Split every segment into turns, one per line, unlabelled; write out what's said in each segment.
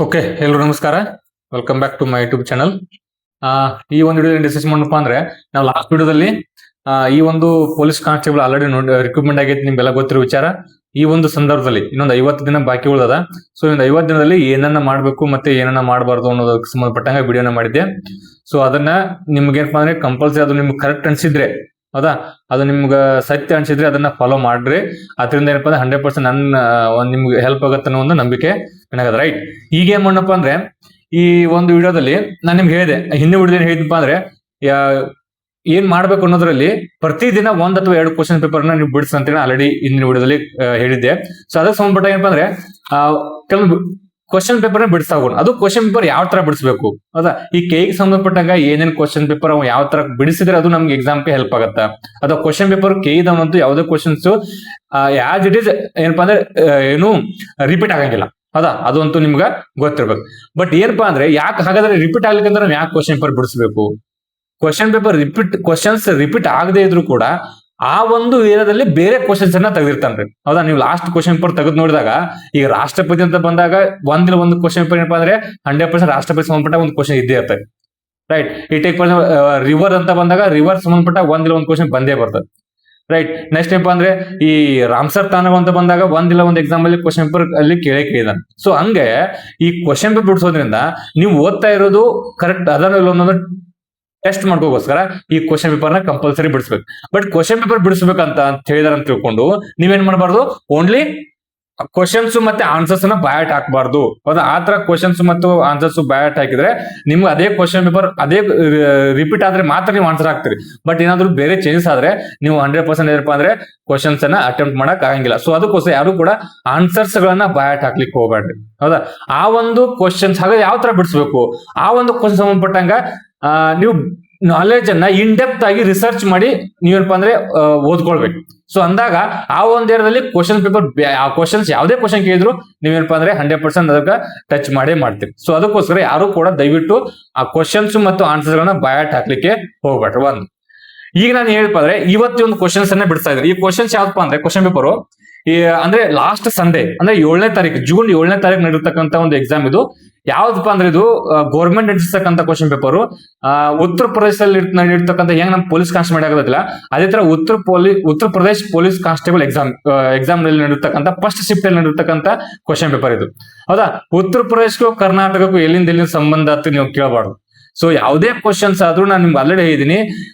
Okay, ಎಲ್ರು ನಮಸ್ಕಾರ. Welcome back to my YouTube channel. ಈ ಒಂದು ವಿಡಿಯೋ ಡಿಸ್ಕಸ್ ಮಾಡಪ್ಪ ಅಂದ್ರೆ, ನಾವು ಲಾಸ್ಟ್ ವಿಡಿಯೋದಲ್ಲಿ ಈ ಒಂದು ಪೊಲೀಸ್ ಕಾನ್ಸ್ಟೇಬಲ್ ಆಲ್ರೆಡಿ ರಿಕ್ರೂಟ್ಮೆಂಟ್ ಆಗೈತಿ, ನಿಮ್ಗೆಲ್ಲ ಗೊತ್ತಿರೋ ವಿಚಾರ. ಈ ಒಂದು ಸಂದರ್ಭದಲ್ಲಿ ಇನ್ನೊಂದು 50 ದಿನ ಬಾಕಿ ಉಳಿದದ. ಸೊ ಇನ್ನೊಂದು 50 ದಿನದಲ್ಲಿ ಏನನ್ನ ಮಾಡಬೇಕು ಮತ್ತೆ ಏನನ್ನ ಮಾಡಬಾರ್ದು ಅನ್ನೋದಕ್ಕೆ ಸಂಬಂಧಪಟ್ಟಂಗ ವಿಡಿಯೋನ ಮಾಡಿದ್ದೆ. ಸೊ ಅದನ್ನ ನಿಮ್ಗೆ ಏನಪ್ಪಾ ಅಂದ್ರೆ ಕಂಪಲ್ಸರಿ ಅದು ನಿಮ್ಗೆ ಕರೆಕ್ಟ್ ಅನ್ಸಿದ್ರೆ, ಹೌದಾ, ಅದು ನಿಮ್ಗೆ ಸತ್ಯ ಅನ್ಸಿದ್ರೆ ಅದನ್ನ ಫಾಲೋ ಮಾಡ್ರಿ. ಅದರಿಂದ ಏನಪ್ಪಾ ಅಂದ್ರೆ 100% ನಿಮ್ಗೆ ಹೆಲ್ಪ್ ಆಗತ್ತೆ ಅನ್ನೋ ಒಂದು ನಂಬಿಕೆ ನನಗದ. ರೈಟ್, ಈಗ ಏನ್ ಮಾಡಪ್ಪ ಅಂದ್ರೆ, ಈ ಒಂದು ವಿಡಿಯೋದಲ್ಲಿ ನಾನು ನಿಮ್ಗೆ ಹೇಳಿದೆ, ಹಿಂದೆ ವಿಡಿಯೋದಲ್ಲಿ ಹೇಳಿದಪ್ಪ ಅಂದ್ರೆ ಏನ್ ಮಾಡ್ಬೇಕು ಅನ್ನೋದ್ರಲ್ಲಿ ಪ್ರತಿದಿನ 1 ಅಥವಾ 2 ಕ್ವಶನ್ ಪೇಪರ್ ನ ನೀವು ಬಿಡಿಸ್ ಅಂತೇಳಿ ಆಲ್ರೆಡಿ ಹಿಂದಿನ ವಿಡಿಯೋದಲ್ಲಿ ಹೇಳಿದ್ದೆ. ಸೊ ಅದಕ್ಕೆ ಸಂಬಂಧಪಟ್ಟ ಏನಪ್ಪಾ ಅಂದ್ರೆ ಕೆಲವೊಂದು ಕ್ವಶನ್ ಪೇಪರ್ ನ ಬಿಡಿಸ್ತಾ ಹೋಗೋಣ. ಅದು ಕ್ವಶನ್ ಪೇಪರ್ ಯಾವ ತರ ಬಿಡಿಸ್ಬೇಕು, ಹೌದಾ, ಈ ಕೆಗೆ ಸಂಬಂಧಪಟ್ಟಾಗ ಏನೇನ್ ಕ್ವಶನ್ ಪೇಪರ್ ಯಾವ ತರ ಬಿಡಿಸಿದ್ರೆ ಅದು ನಮ್ಗೆ ಎಕ್ಸಾಮ್ಗೆ ಹೆಲ್ಪ್ ಆಗತ್ತ. ಅಥವಾ ಕ್ವಶನ್ ಪೇಪರ್ ಕೆದವಂತೂ ಯಾವುದೇ ಕ್ವಶನ್ಸ್ ಆಸ್ ಇಟ್ ಈಸ್ ಏನಪ್ಪಾ ಅಂದ್ರೆ ಏನು ರಿಪೀಟ್ ಆಗಂಗಿಲ್ಲ, ಹೌದಾ, ಅದಂತೂ ನಿಮ್ಗೆ ಗೊತ್ತಿರ್ಬೇಕು. ಬಟ್ ಏನಪ್ಪಾ ಅಂದ್ರೆ ಯಾಕೆ ಹಾಗಾದ್ರೆ ರಿಪೀಟ್ ಆಗ್ಲಿಕ್ಕೆ ಅಂದ್ರೆ ನಾವು ಯಾಕೆ ಕ್ವಶನ್ ಪೇಪರ್ ಬಿಡಿಸ್ಬೇಕು? ಕ್ವಶನ್ ಪೇಪರ್ ಕ್ವಶನ್ಸ್ ರಿಪೀಟ್ ಆಗದೆ ಇದ್ರು ಕೂಡ ಆ ಒಂದು ಏರಿಯಾದಲ್ಲಿ ಬೇರೆ ಕ್ವಶನ್ಸ್ ಅನ್ನ ತೆಗೆದಿರ್ತಾನ್ರಿ, ಹೌದಾ. ನೀವು ಲಾಸ್ಟ್ ಕ್ವಶನ್ ಪೇಪರ್ ತೆಗೆದು ನೋಡಿದಾಗ, ಈಗ ರಾಷ್ಟ್ರಪತಿ ಅಂತ ಬಂದಾಗ ಒಂದು ಕ್ವಶನ್ ಪೇಪರ್ ಏನಪ್ಪಾ ಅಂದ್ರೆ 100% ರಾಷ್ಟ್ರಪತಿ ಸಂಬಂಧಪಟ್ಟ ಒಂದು ಕ್ವಶನ್ ಇದ್ದೇ ಇರ್ತದೆ. ರೈಟ್, ಈ ಟೇಕ್ ರಿವರ್ ಅಂತ ಬಂದಾಗ ರಿವರ್ ಸಂಬಂಧಪಟ್ಟ ಒಂದು ಕ್ವಶನ್ ಬಂದೇ ಬರ್ತದೆ. ರೈಟ್, ನೆಕ್ಸ್ಟ್ ಏನಪ್ಪಾ ಅಂದ್ರೆ ಈ ರಾಮ್ಸರ್ ತಾಣ ಅಂತ ಬಂದಾಗ ಒಂದು ಎಕ್ಸಾಮ್ ಅಲ್ಲಿ ಕ್ವಶನ್ ಪೇಪರ್ ಅಲ್ಲಿ ಕೇಳಿದಾನೆ. ಸೊ ಹಂಗೆ ಈ ಕ್ವಶನ್ ಪೇಪರ್ ಬಿಡಿಸೋದ್ರಿಂದ ನೀವು ಓದ್ತಾ ಇರೋದು ಕರೆಕ್ಟ್ ಅದನ್ನ ಒಂದೊಂದು ಟೆಸ್ಟ್ ಮಾಡ್ಕೋಗೋಸ್ಕರ ಈ ಕ್ವಶನ್ ಪೇಪರ್ ನ ಕಂಪಲ್ಸರಿ ಬಿಡಿಸ್ಬೇಕು. ಬಟ್ ಕ್ವಶನ್ ಪೇಪರ್ ಬಿಡಿಸ್ಬೇಕಂತ ಹೇಳಿದಾರೆ ಅಂತ ತಿಳ್ಕೊಂಡು ನೀವೇನ್ ಮಾಡಬಾರ್ದು, ಓನ್ಲಿ ಕ್ವಶನ್ಸ್ ಮತ್ತೆ ಆನ್ಸರ್ಸ್ ನ ಬಯಾಟ್ ಹಾಕಬಾರ್ದು. ಹೌದಾ, ಆ ತರ ಕ್ವಶನ್ಸ್ ಮತ್ತು ಆನ್ಸರ್ಸ್ ಬಯಾಟ್ ಹಾಕಿದ್ರೆ ನಿಮ್ಗೆ ಅದೇ ಕ್ವಶನ್ ಪೇಪರ್ ಅದೇ ರಿಪೀಟ್ ಆದ್ರೆ ಮಾತ್ರ ನೀವು ಆನ್ಸರ್ ಹಾಕ್ತೀರಿ. ಬಟ್ ಏನಾದ್ರು ಬೇರೆ ಚೇಂಜಸ್ ಆದ್ರೆ ನೀವು 100% ಏನಪ್ಪಾ ಅಂದ್ರೆ ಕ್ವಶನ್ಸ್ ಅನ್ನ ಅಟೆಂಪ್ಟ್ ಮಾಡಕ್ ಆಗಂಗಿಲ್ಲ. ಸೊ ಅದಕ್ಕೋಸ್ಕರ ಯಾರು ಕೂಡ ಆನ್ಸರ್ಸ್ ಗಳನ್ನ ಬಯಾಟ್ ಹಾಕ್ಲಿಕ್ಕೆ ಹೋಗ್ಬೇಡ್ರಿ, ಹೌದಾ. ಆ ಒಂದು ಕ್ವಶನ್ಸ್ ಹಾಗೆ ಯಾವ ತರ ಬಿಡಿಸ್ಬೇಕು, ಆ ಒಂದು ಕ್ವಶನ್ ಸಂಬಂಧಪಟ್ಟಂಗ ನೀವು ನಾಲೆಜ್ ಅನ್ನ ಇನ್ ಡೆಪ್ತ್ ಆಗಿ ರಿಸರ್ಚ್ ಮಾಡಿ ನೀವೇನಪ್ಪಾ ಅಂದ್ರೆ ಓದ್ಕೊಳ್ಬೇಕು. ಸೊ ಅಂದಾಗ ಆ ಒಂದ್ ಏರಿಯಾದಲ್ಲಿ ಕ್ವಶನ್ ಪೇಪರ್ ಕ್ವಶನ್ಸ್ ಯಾವುದೇ ಕ್ವಶನ್ ಕೇಳಿದ್ರು ನೀವೇನಪ್ಪಾ ಅಂದ್ರೆ 100% ಅದಕ್ಕೆ ಟಚ್ ಮಾಡೇ ಮಾಡ್ತೀವಿ. ಸೊ ಅದಕ್ಕೋಸ್ಕರ ಯಾರು ಕೂಡ ದಯವಿಟ್ಟು ಆ ಕ್ವಶನ್ಸ್ ಮತ್ತು ಆನ್ಸರ್ಸ್ ಗಳನ್ನ ಬಯಾಟ್ ಹಾಕ್ಲಿಕ್ಕೆ ಹೋಗ್ಬೇಡ್ರಿ. ಒಂದು ಈಗ ನಾನು ಹೇಳ್ಪಾ ಅಂದ್ರೆ ಇವತ್ತು ಒಂದು ಕ್ವಶನ್ಸ್ ಅನ್ನ ಬಿಡಿಸ್ತಾ ಇದ್ದಾರೆ. ಈ ಕ್ವಶನ್ಸ್ ಯಾವ್ದಪ್ಪ ಅಂದ್ರೆ ಕ್ವಶನ್ ಪೇಪರ್ ಅಂದ್ರೆ ಲಾಸ್ಟ್ ಸಂಡೇ ಅಂದ್ರೆ 7ನೇ ತಾರೀಕು ಜೂನ್ 7ನೇ ತಾರೀಕು ನಡೆರ್ತಕ್ಕಂಥ ಒಂದು ಎಕ್ಸಾಮ್ ಇದು. ಯಾವ್ದಪ್ಪ ಅಂದ್ರೆ ಇದು ಗೌರ್ಮೆಂಟ್ ನಡೆಸ್ತಕ್ಕಂಥ ಕ್ವಶನ್ ಪೇಪರ್. ಉತ್ತರ ಪ್ರದೇಶದಲ್ಲಿ ಇರ್ತಕ್ಕಂಥ ಹೆಂಗ್ ನಮ್ ಪೊಲೀಸ್ ಕಾನ್ಸ್ಟೇಬಲ್ ಆಗೋದಿಲ್ಲ, ಅದೇ ತರ Uttar Pradesh police constable exam ನಲ್ಲಿ ನಡೆರ್ತಕ್ಕಂಥ ಫಸ್ಟ್ ಶಿಫ್ಟ್ ಅಲ್ಲಿ ನಡೆರ್ತಕ್ಕಂಥ ಕ್ವಶನ್ ಪೇಪರ್ ಇದು, ಹೌದಾ. ಉತ್ತರ ಪ್ರದೇಶಕ್ಕೂ ಕರ್ನಾಟಕಕ್ಕೂ ಎಲ್ಲಿಂದ ಸಂಬಂಧ ಅಂತ ನೀವು ಕೇಳಬಾರ್ದು. ಸೊ ಯಾವುದೇ ಕ್ವಶನ್ಸ್ ಆದ್ರೂ ನಾನು ನಿಮ್ಗೆ ಆಲ್ರೆಡಿ ಹೇಳಿದೀನಿ,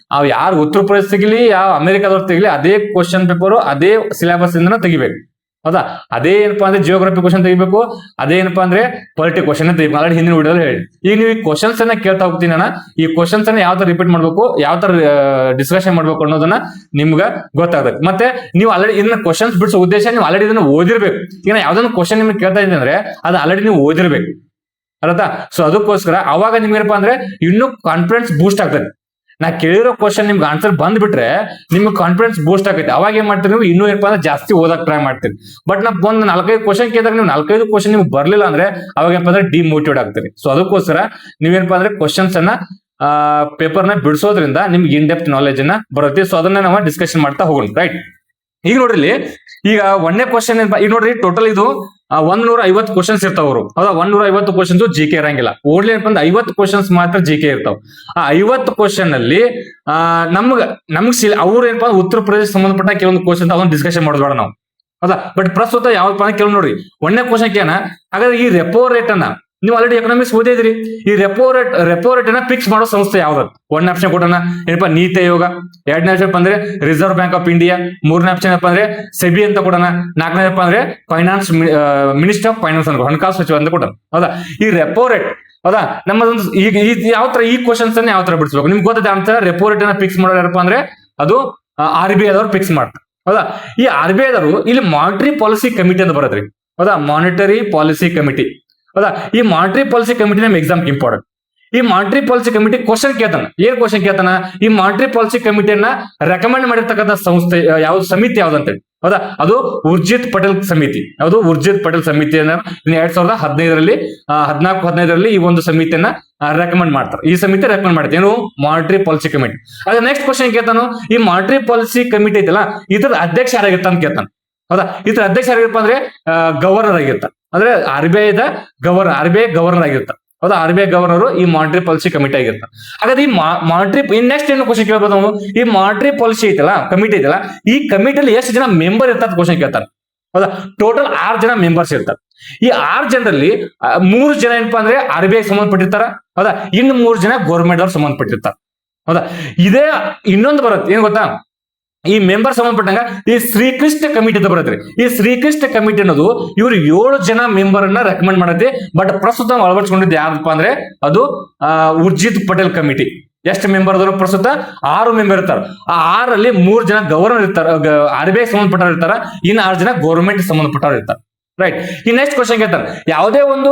ಯಾರು ಉತ್ತರ ಪ್ರದೇಶ ತೆಗಿಲಿ ಯಾವ ಅಮೆರಿಕಾದವ್ರು ತೆಗಿಲಿ ಅದೇ ಕ್ವಶನ್ ಪೇಪರ್ ಅದೇ ಸಿಲೆಬಸ್ ಇಂದ ತೆಗಿಬೇಕು, ಹೌದಾ. ಅದೇ ಏನಪ್ಪಾ ಅಂದ್ರೆ ಜಿಯೋಗ್ರಫಿ ಕ್ವಶನ್ ತೆಗಿಬೇಕು, ಅದೇ ಏನಪ್ಪಾ ಅಂದ್ರೆ ಪೊಲಿಟಿಕ್ ಕ್ವಶನ್ ತೆಗಿಬೇಕು. ಆಲ್ರೆಡಿ ಹಿಂದಿನ ವಿಡಿಯೋದಲ್ಲಿ ಹೇಳಿ. ಈಗ ನೀವು ಈ ಕ್ವಶನ್ಸ್ ಅನ್ನ ಕೇಳ್ತಾ ಹೋಗ್ತೀನಿ ಅಣ್ಣ, ಈ ಕ್ವಶನ್ಸ್ ಅನ್ನ ಯಾವ ತರ ರಿಪೀಟ್ ಮಾಡ್ಬೇಕು, ಯಾವ ತರ ಡಿಸ್ಕಷನ್ ಮಾಡ್ಬೇಕು ಅನ್ನೋದನ್ನ ನಿಮ್ಗೆ ಗೊತ್ತಾಗುತ್ತೆ. ಮತ್ತೆ ನೀವು ಆಲ್ರೆಡಿ ಇದನ್ನ ಕ್ವಶನ್ಸ್ ಬಿಡಿಸೋ ಉದ್ದೇಶ ನೀವು ಆಲ್ರೆಡಿ ಇದನ್ನ ಓದಿರ್ಬೇಕು. ಈಗ ಯಾವ್ದೊಂದು ಕ್ವಶನ್ ನಿಮ್ಗೆ ಕೇಳ್ತಾ ಇದ್ದೀನಿ ಅಂದ್ರೆ ಅದು ಆಲ್ರೆಡಿ ನೀವು ಓದಿರ್ಬೇಕು, ಅರ್ಥ. ಸೊ ಅದಕ್ಕೋಸ್ಕರ ಅವಾಗ ನಿಮ್ಗೆ ಏನಪ್ಪಾ ಅಂದ್ರೆ ಇನ್ನೂ ಕಾನ್ಫಿಡೆನ್ಸ್ ಬೂಸ್ಟ್ ಆಗ್ತದೆ. ನಾ ಕೇಳಿರೋ ಕ್ವಶನ್ ನಿಮ್ಗೆ ಆನ್ಸರ್ ಬಂದ್ಬಿಟ್ರೆ ನಿಮ್ಗೆ ಕಾನ್ಫಿಡೆನ್ಸ್ ಬೂಸ್ಟ್ ಆಗೈತೆ. ಅವಾಗ ಏನ್ ಮಾಡ್ತೀರಿ ನೀವು ಇನ್ನೂ ಏನಪ್ಪಾ ಅಂದ್ರೆ ಜಾಸ್ತಿ ಓದಕ್ ಟ್ರೈ ಮಾಡ್ತೀರಿ. ಬಟ್ ನಾ ಒಂದು 4-5 ಕ್ವಶನ್ ಕೇಳಿದಾಗ ನೀವು 4-5 ಕ್ವಶನ್ ನಿಮ್ಗೆ ಬರ್ಲಿಲ್ಲ ಅಂದ್ರೆ ಅವಾಗ ಏನಪ್ಪಾ ಅಂದ್ರೆ ಡಿಮೋಟಿವೇಟ್ ಆಗ್ತೀರಿ. ಸೊ ಅದಕ್ಕೋಸ್ಕರ ನೀವೇನಪ್ಪಾ ಅಂದ್ರೆ ಕ್ವಶನ್ಸ್ ಅನ್ನ ಪೇಪರ್ ನ ಬಿಡಿಸೋದ್ರಿಂದ ನಿಮ್ಗೆ ಇನ್ ಡೆಪ್ತ್ ನಾಲೆಜ್ ಅನ್ನ ಬರುತ್ತೆ. ಸೊ ಅದನ್ನ ನಾವು ಡಿಸ್ಕಷನ್ ಮಾಡ್ತಾ ಹೋಗೋಣ. ರೈಟ್, ಈಗ ನೋಡ್ರಿ ಈಗ 1ನೇ ಕ್ವಶನ್ ಈಗ ನೋಡ್ರಿ ಟೋಟಲ್ ಇದು 150 ಕ್ವಶನ್ಸ್ ಇರ್ತಾವ್ರು, ಹೌದಾ. 150 ಕ್ವಶನ್ಸ್ ಜಿ ಕೆ ಇರಂಗಿಲ್ಲ, ಓನ್ಲಿ ಏನಪ್ಪ ಅಂದ್ರೆ 50 ಕ್ವಶನ್ಸ್ ಮಾತ್ರ ಜಿ ಕೆ ಇರ್ತಾವ. ಆ 50 ಕ್ವಶನ್ ಅಲ್ಲಿ ನಮ್ಗೆ ಅವ್ರು ಏನಪ್ಪಾ ಉತ್ತರ ಪ್ರದೇಶ ಸಂಬಂಧಪಟ್ಟ ಕೆಲವೊಂದು ಕ್ವಶನ್ ಅದನ್ನ ಡಿಸ್ಕಷನ್ ಮಾಡೋದು ಬೇಡ ನಾವು, ಹೌದಾ. ಬಟ್ ಪ್ರಸ್ತುತ ಯಾವ್ದಪ್ಪ ಅಂದ್ರೆ ಕೆಲವು ನೋಡ್ರಿ 1ನೇ ಕ್ವಶನ್ ಕೇನ, ಹಾಗಾದ್ರೆ ಈ ರೆಪೋ ರೇಟ್ ಅನ್ನ ನೀವು ಆಲ್ರೆಡಿ ಎಕನಾಮಿಕ್ಸ್ ಓದಿದ್ರಿ, ಈ ರೆಪೋ ರೇಟ್ ಅನ್ನ ಫಿಕ್ಸ್ ಮಾಡೋ ಸಂಸ್ಥೆ ಯಾವ್ದು? 1ನೇ ಆಪ್ಷನ್ ಕೊಟ್ಟನ ಏನಪ್ಪಾ ನೀತಿ ಆಯೋಗ, 2ನೇ ಆಪ್ಷನ್ ಅಂದ್ರೆ ರಿಸರ್ವ್ ಬ್ಯಾಂಕ್ ಆಫ್ ಇಂಡಿಯಾ, 3ನೇ ಆಪ್ಷನ್ ಏನಪ್ಪಾ ಅಂದ್ರೆ ಸೆಬಿ ಅಂತ ಕೊಡೋಣ, 4ನೇ ಅಂದ್ರೆ ಫೈನಾನ್ಸ್ ಮಿನಿಸ್ಟರ್ ಆಫ್ ಫೈನಾನ್ಸ್ ಅಂತ ಹಣಕಾಸು ಸಚಿವ ಅಂತ ಕೊಟ್ಟನ, ಹೌದಾ. ಈ ರೆಪೋ ರೇಟ್, ಹೌದಾ, ನಮ್ಮದೊಂದು ಈಗ ಯಾವ ತರ ಈ ಕ್ವಶನ್ಸ್ ಅನ್ನ ಯಾವ ತರ ಬಿಡಿಸ್ಬೇಕು ನಿಮ್ಗೆ ಗೊತ್ತದೆ ಅಂತ. ರೆಪೋ ರೇಟ್ ಅನ್ನ ಫಿಕ್ಸ್ ಮಾಡೋರು ಯಾರಪ್ಪ ಅಂದ್ರೆ ಅದು RBI ದವ್ರು ಫಿಕ್ಸ್ ಮಾಡ್ತಾರೆ, ಹೌದಾ. ಈ RBI ದವರು ಇಲ್ಲಿ ಮಾನಿಟರಿ ಪಾಲಿಸಿ ಕಮಿಟಿ ಅಂತ ಬರತ್ರಿ, ಹೌದಾ, ಮಾನಿಟರಿ ಪಾಲಿಸಿ ಕಮಿಟಿ, ಹೌದಾ. ಈ ಮಾನಿಟರಿ ಪಾಲಿಸಿ ಕಮಿಟಿ ನಮ್ ಎಕ್ಸಾಮ್ ಇಂಪಾರ್ಟೆಂಟ್. ಈ ಮಾನಿಟರಿ ಪಾಲಿಸಿ ಕಮಿಟಿ ಕ್ವಶನ್ ಕೇಳ್ತಾನ, ಏನ್ ಕ್ವಶನ್ ಕೇಳ್ತಾನ, ಈ ಮಾನಿಟರಿ ಪಾಲಿಸಿ ಕಮಿಟಿಯನ್ನ ರೆಕಮೆಂಡ್ ಮಾಡಿರ್ತಕ್ಕಂಥ ಸಂಸ್ಥೆ ಯಾವ್ದು, ಸಮಿತಿ ಯಾವ್ದಂತೇಳಿ, ಹೌದಾ. ಅದು ಉರ್ಜಿತ್ ಪಟೇಲ್ ಸಮಿತಿ. ಯಾವುದು ಉರ್ಜಿತ್ ಪಟೇಲ್ ಸಮಿತಿಯನ್ನ 2015ರಲ್ಲಿ 14-15ರಲ್ಲಿ ಈ ಒಂದು ಸಮಿತಿಯನ್ನ ರೆಕಮೆಂಡ್ ಮಾಡ್ತಾರೆ. ಈ ಸಮಿತಿ ರೆಕಮೆಂಡ್ ಮಾಡುತ್ತೆ ಏನು, ಮಾನಿಟರಿ ಪಾಲಿಸಿ ಕಮಿಟಿ. ಅದೇ ನೆಕ್ಸ್ಟ್ ಕ್ವಶನ್ ಕೇಳ್ತಾನು, ಈ ಮಾನಿಟರಿ ಪಾಲಿಸಿ ಕಮಿಟಿ ಐತಲ್ಲ ಇದ್ರ ಅಧ್ಯಕ್ಷ ಯಾರಾಗಿರ್ತ ಅಂತ ಕೇಳ್ತಾನ, ಹೌದಾ. ಇದ್ರ ಅಧ್ಯಕ್ಷ ಯಾರಾಗಿರ್ಪ ಅಂದ್ರೆ ಗವರ್ನರ್ ಆಗಿರ್ತಾನೆ, ಅಂದ್ರೆ RBI ಗವರ್ನರ್ ಆಗಿರ್ತಾರೆ. ಹೌದಾ, RBI ಗವರ್ನರ್ ಈ ಮಾನಿಟರಿ ಪಾಲಿಸಿ ಕಮಿಟಿ ಆಗಿರ್ತಾರೆ. ಹಾಗಾದ್ರೆ ಈ ಮಾನಿಟರಿ ನೆಕ್ಸ್ಟ್ ಏನು ಕ್ವಶನ್ ಕೇಳ್ಬೋದು ನಾವು, ಈ ಮಾನಿಟರಿ ಪಾಲಿಸಿ ಐತಲ್ಲ, ಕಮಿಟಿ ಐತಲ್ಲ, ಈ ಕಮಿಟಿಯಲ್ಲಿ ಎಷ್ಟು ಜನ ಮೆಂಬರ್ ಇರ್ತಾರೆ ಕ್ವಶನ್ ಕೇಳ್ತಾರೆ. ಹೌದಾ, ಟೋಟಲ್ 6 ಜನ ಮೆಂಬರ್ಸ್ ಇರ್ತಾರೆ. ಈ 6 ಜನರಲ್ಲಿ 3 ಜನ ಏನಪ್ಪಾ ಅಂದ್ರೆ RBI ಸಂಬಂಧಪಟ್ಟಿರ್ತಾರ. ಹೌದಾ, ಇನ್ನು 3 ಜನ ಗೌರ್ಮೆಂಟ್ ಅವ್ರು ಸಂಬಂಧಪಟ್ಟಿರ್ತಾರೆ. ಹೌದಾ, ಇದೇ ಇನ್ನೊಂದು ಬರುತ್ತೆ, ಏನ್ ಗೊತ್ತಾ, ಈ ಮೆಂಬರ್ ಸಂಬಂಧಪಟ್ಟಂಗ ಈ ಶ್ರೀಕೃಷ್ಣ ಕಮಿಟಿ ಅಂತ ಬರುತ್ತೆ. ಈ ಶ್ರೀಕೃಷ್ಣ ಕಮಿಟಿ ಅನ್ನೋದು ಇವರು 7 ಜನ ಮೆಂಬರ್ ಅನ್ನ ರೆಕಮೆಂಡ್ ಮಾಡತ್ತೆ. ಬಟ್ ಪ್ರಸ್ತುತ ಅಳವಡಿಸಿಕೊಂಡಿದ್ದು ಯಾರಪ್ಪ ಅಂದ್ರೆ ಅದು ಉರ್ಜಿತ್ ಪಟೇಲ್ ಕಮಿಟಿ. ಎಷ್ಟು ಮೆಂಬರ್ ಅದ್ರು ಪ್ರಸ್ತುತ 6 ಮೆಂಬರ್ ಇರ್ತಾರೆ. ಆ 6ರಲ್ಲಿ 3 ಜನ ಗವರ್ನರ್ ಇರ್ತಾರೆ, RBI ಸಂಬಂಧಪಟ್ಟವ್ರು ಇರ್ತಾರೆ, ಇನ್ನು 6 ಜನ ಗೌರ್ಮೆಂಟ್ ಸಂಬಂಧಪಟ್ಟವ್ರು ಇರ್ತಾರೆ. ರೈಟ್. ಈ ನೆಕ್ಸ್ಟ್ ಕ್ವಶನ್ ಕೇಳ್ತಾರೆ, ಯಾವುದೇ ಒಂದು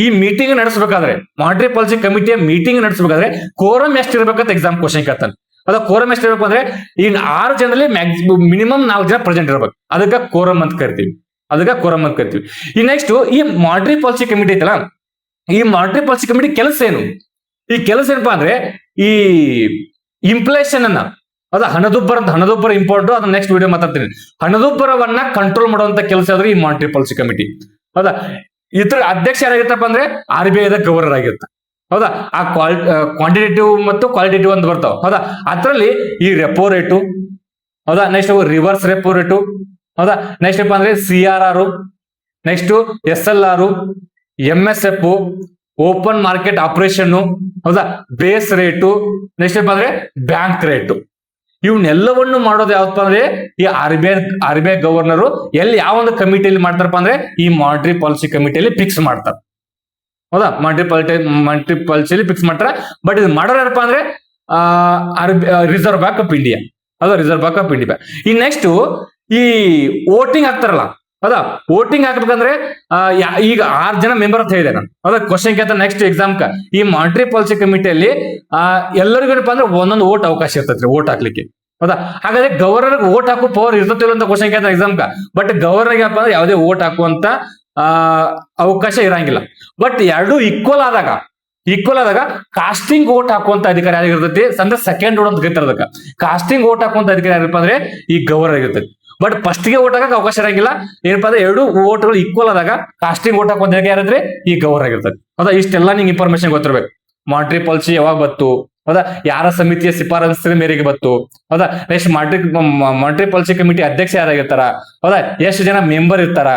ಈ ಮೀಟಿಂಗ್ ನಡೆಸಬೇಕಾದ್ರೆ, ಮಾನಿಟರಿ ಪಾಲಿಸಿ ಕಮಿಟಿಯ ಮೀಟಿಂಗ್ ನಡೆಸಬೇಕಾದ್ರೆ ಕೋರಂ ಎಷ್ಟು ಇರ್ಬೇಕಂತ ಎಕ್ಸಾಮ್ ಕ್ವಶನ್ ಕೇಳ್ತಾನೆ. ಅದ ಕೋರಂ ಎಷ್ಟು ಇರ್ಬೇಕು ಅಂದ್ರೆ ಈಗ 6 ಜನರಲ್ಲಿ ಮಿನಿಮಮ್ 4 ಜನ ಪ್ರೆಸೆಂಟ್ ಇರ್ಬೇಕು. ಅದಕ್ಕೆ ಕೋರಂ ಅಂತ ಕರಿತೀವಿ. ಈ ನೆಕ್ಸ್ಟ್ ಈ ಮಾನಿಟರಿ ಪಾಲಿಸಿ ಕಮಿಟಿ ಐತಲ್ಲ, ಈ ಮಾನಿಟರಿ ಪಾಲಿಸಿ ಕಮಿಟಿ ಕೆಲಸ ಏನು? ಈ ಕೆಲಸ ಏನಪ್ಪಾ ಅಂದ್ರೆ ಈ ಇನ್ಫ್ಲೇಷನ್ ಅನ್ನ, ಹಣದುಬ್ಬರ ಇಂಪಾರ್ಟೆಂಟ್, ಅದನ್ನ ನೆಕ್ಸ್ಟ್ ವಿಡಿಯೋ ಮಾತಾಡ್ತೀನಿ. ಹಣದುಬ್ಬರವನ್ನ ಕಂಟ್ರೋಲ್ ಮಾಡುವಂತ ಕೆಲಸ ಆದ್ರೆ ಈ ಮಾನಿಟರಿ ಪಾಲಿಸಿ ಕಮಿಟಿ. ಹೌದಾ, ಇತರ ಅಧ್ಯಕ್ಷ ಯಾರಾಗಿರ್ತಪ್ಪ ಅಂದ್ರೆ RBI ಗವರ್ನರ್ ಆಗಿರ್ತಾರೆ. ಹೌದಾ, ಆ ಕ್ವಾಂಟಿಟೇಟಿವ್ ಮತ್ತು ಕ್ವಾಲಿಟೇಟಿವ್ ಅಂತ ಬರ್ತಾವ. ಹೌದಾ, ಅದರಲ್ಲಿ ಈ ರೆಪೋ ರೇಟು, ಹೌದಾ, ನೆಕ್ಸ್ಟ್ ರಿವರ್ಸ್ ರೆಪೋ ರೇಟು, ಹೌದಾ, ನೆಕ್ಸ್ಟ್ ಏನಪ್ಪಾ ಅಂದ್ರೆ CRR, next SLR, MSF, open market operation, ಹೌದಾ, ಬೇಸ್ ರೇಟು, ನೆಕ್ಸ್ಟ್ ಏನಪ್ಪಾ ಅಂದ್ರೆ ಬ್ಯಾಂಕ್ ರೇಟು. ಇವನ್ನೆಲ್ಲವನ್ನು ಮಾಡೋದು ಯಾವಪ್ಪ ಅಂದ್ರೆ ಈ RBI ಗವರ್ನರ್ ಎಲ್ಲಿ ಯಾವ ಒಂದು ಕಮಿಟಿಯಲ್ಲಿ ಮಾಡ್ತಾರಪ್ಪ ಅಂದ್ರೆ ಈ ಮಾನಿಟರಿ ಪಾಲಿಸಿ ಕಮಿಟಿಯಲ್ಲಿ ಫಿಕ್ಸ್ ಮಾಡ್ತಾರೆ. ಹೌದಾ, ಮಾನಿಟರಿ ಪಾಲಿಸಿಯಲ್ಲಿ ಫಿಕ್ಸ್ ಮಾಡ್ತಾರೆ. ಬಟ್ ಇದು ಮಾಡೋರು ಯಾರಪ್ಪ ಅಂದ್ರೆ ರಿಸರ್ವ್ ಬ್ಯಾಂಕ್ ಆಫ್ ಇಂಡಿಯಾ. ಹೌದಾ, ರಿಸರ್ವ್ ಬ್ಯಾಂಕ್ ಆಫ್ ಇಂಡಿಯಾ. ಈ ನೆಕ್ಸ್ಟ್ ಈ ವೋಟಿಂಗ್ ಆಗ್ತಾರಲ್ಲ, ಹೌದಾ, ವೋಟಿಂಗ್ ಹಾಕ್ಬೇಕಂದ್ರೆ ಈಗ 6 ಜನ ಮೆಂಬರ್ ಅಂತ ಹೇಳಿದೆ ನಾನು. ಹೌದಾ, ಕ್ವಶನ್ ಕೇಳ್ತಾರೆ ನೆಕ್ಸ್ಟ್ ಎಕ್ಸಾಮ್ ಈ ಮಾನಿಟರಿ ಪಾಲಿಸಿ ಕಮಿಟಿಯಲ್ಲಿ ಎಲ್ಲರಿಗೂ ಏನಪ್ಪಾ ಅಂದ್ರೆ ಒಂದೊಂದು ವೋಟ್ ಅವಕಾಶ ಇರ್ತೈತ್ರಿ, ವೋಟ್ ಹಾಕ್ಲಿಕ್ಕೆ. ಹೌದಾ, ಹಾಗಾದ್ರೆ ಗವರ್ನರ್ ವೋಟ್ ಹಾಕೋ ಪವರ್ ಇರ್ತತಿಲ್ಲ ಅಂತ ಕ್ವಶನ್ ಕೇಳ್ತಾರೆ ಎಕ್ಸಾಮ್. ಬಟ್ ಗವರ್ನರ್ ಏನಪ್ಪಾ ಅಂದ್ರೆ ಯಾವುದೇ ವೋಟ್ ಹಾಕುವಂತ ಅವಕಾಶ ಇರಂಗಿಲ್ಲ. ಬಟ್ ಎರಡು ಈಕ್ವಲ್ ಆದಾಗ ಕಾಸ್ಟಿಂಗ್ ವೋಟ್ ಹಾಕುವಂತ ಅಧಿಕಾರ ಯಾರಿಗಿರ್ತೈತಿ ಅಂದ್ರೆ ಸೆಕೆಂಡ್ ವೋಟ್ ಅಂತ ಕರೀತಾರೆ. ಅದಕ್ಕೆ ಕಾಸ್ಟಿಂಗ್ ವೋಟ್ ಹಾಕುವಂತ ಅಧಿಕಾರ ಯಾರಪ್ಪ ಅಂದ್ರೆ ಈ ಗವರ್ನರ್ ಇರ್ತೈತಿ. ಬಟ್ ಫಸ್ಟ್ ಗೆ ವೋಟ್ ಹಾಕಕ್ಕೆ ಅವಕಾಶ ಇರಂಗಿಲ್ಲ. ಏನಪ್ಪಾ ಅಂದ್ರೆ 2 ವೋಟ್ಗಳು ಈಕ್ವಲ್ ಆದಾಗ ಕಾಸ್ಟಿಂಗ್ ವೋಟ್ ಹಾಕುವಂತ ಯಾರಿದ್ರೆ ಈ ಗವರ್ನರ್ ಆಗಿರ್ತದೆ. ಹೌದಾ, ಇಷ್ಟೆಲ್ಲ ನಿಂಗೆ ಇನ್ಫಾರ್ಮೇಶನ್ ಗೊತ್ತಿರ್ಬೇಕು. ಮಾನಿಟರಿ ಪಾಲಿಸಿ ಯಾವಾಗ ಬತ್ತು, ಹೌದಾ, ಯಾರ ಸಮಿತಿಯ ಶಿಫಾರಸಿನ ಮೇರೆಗೆ ಬತ್ತು, ಹೌದಾ, ನೆಕ್ಸ್ಟ್ ಮಾನಿಟರಿ ಪಾಲಿಸಿ ಕಮಿಟಿ ಅಧ್ಯಕ್ಷ ಯಾರಾಗಿರ್ತಾರ, ಹೌದಾ, ಎಷ್ಟು ಜನ ಮೆಂಬರ್ ಇರ್ತಾರ,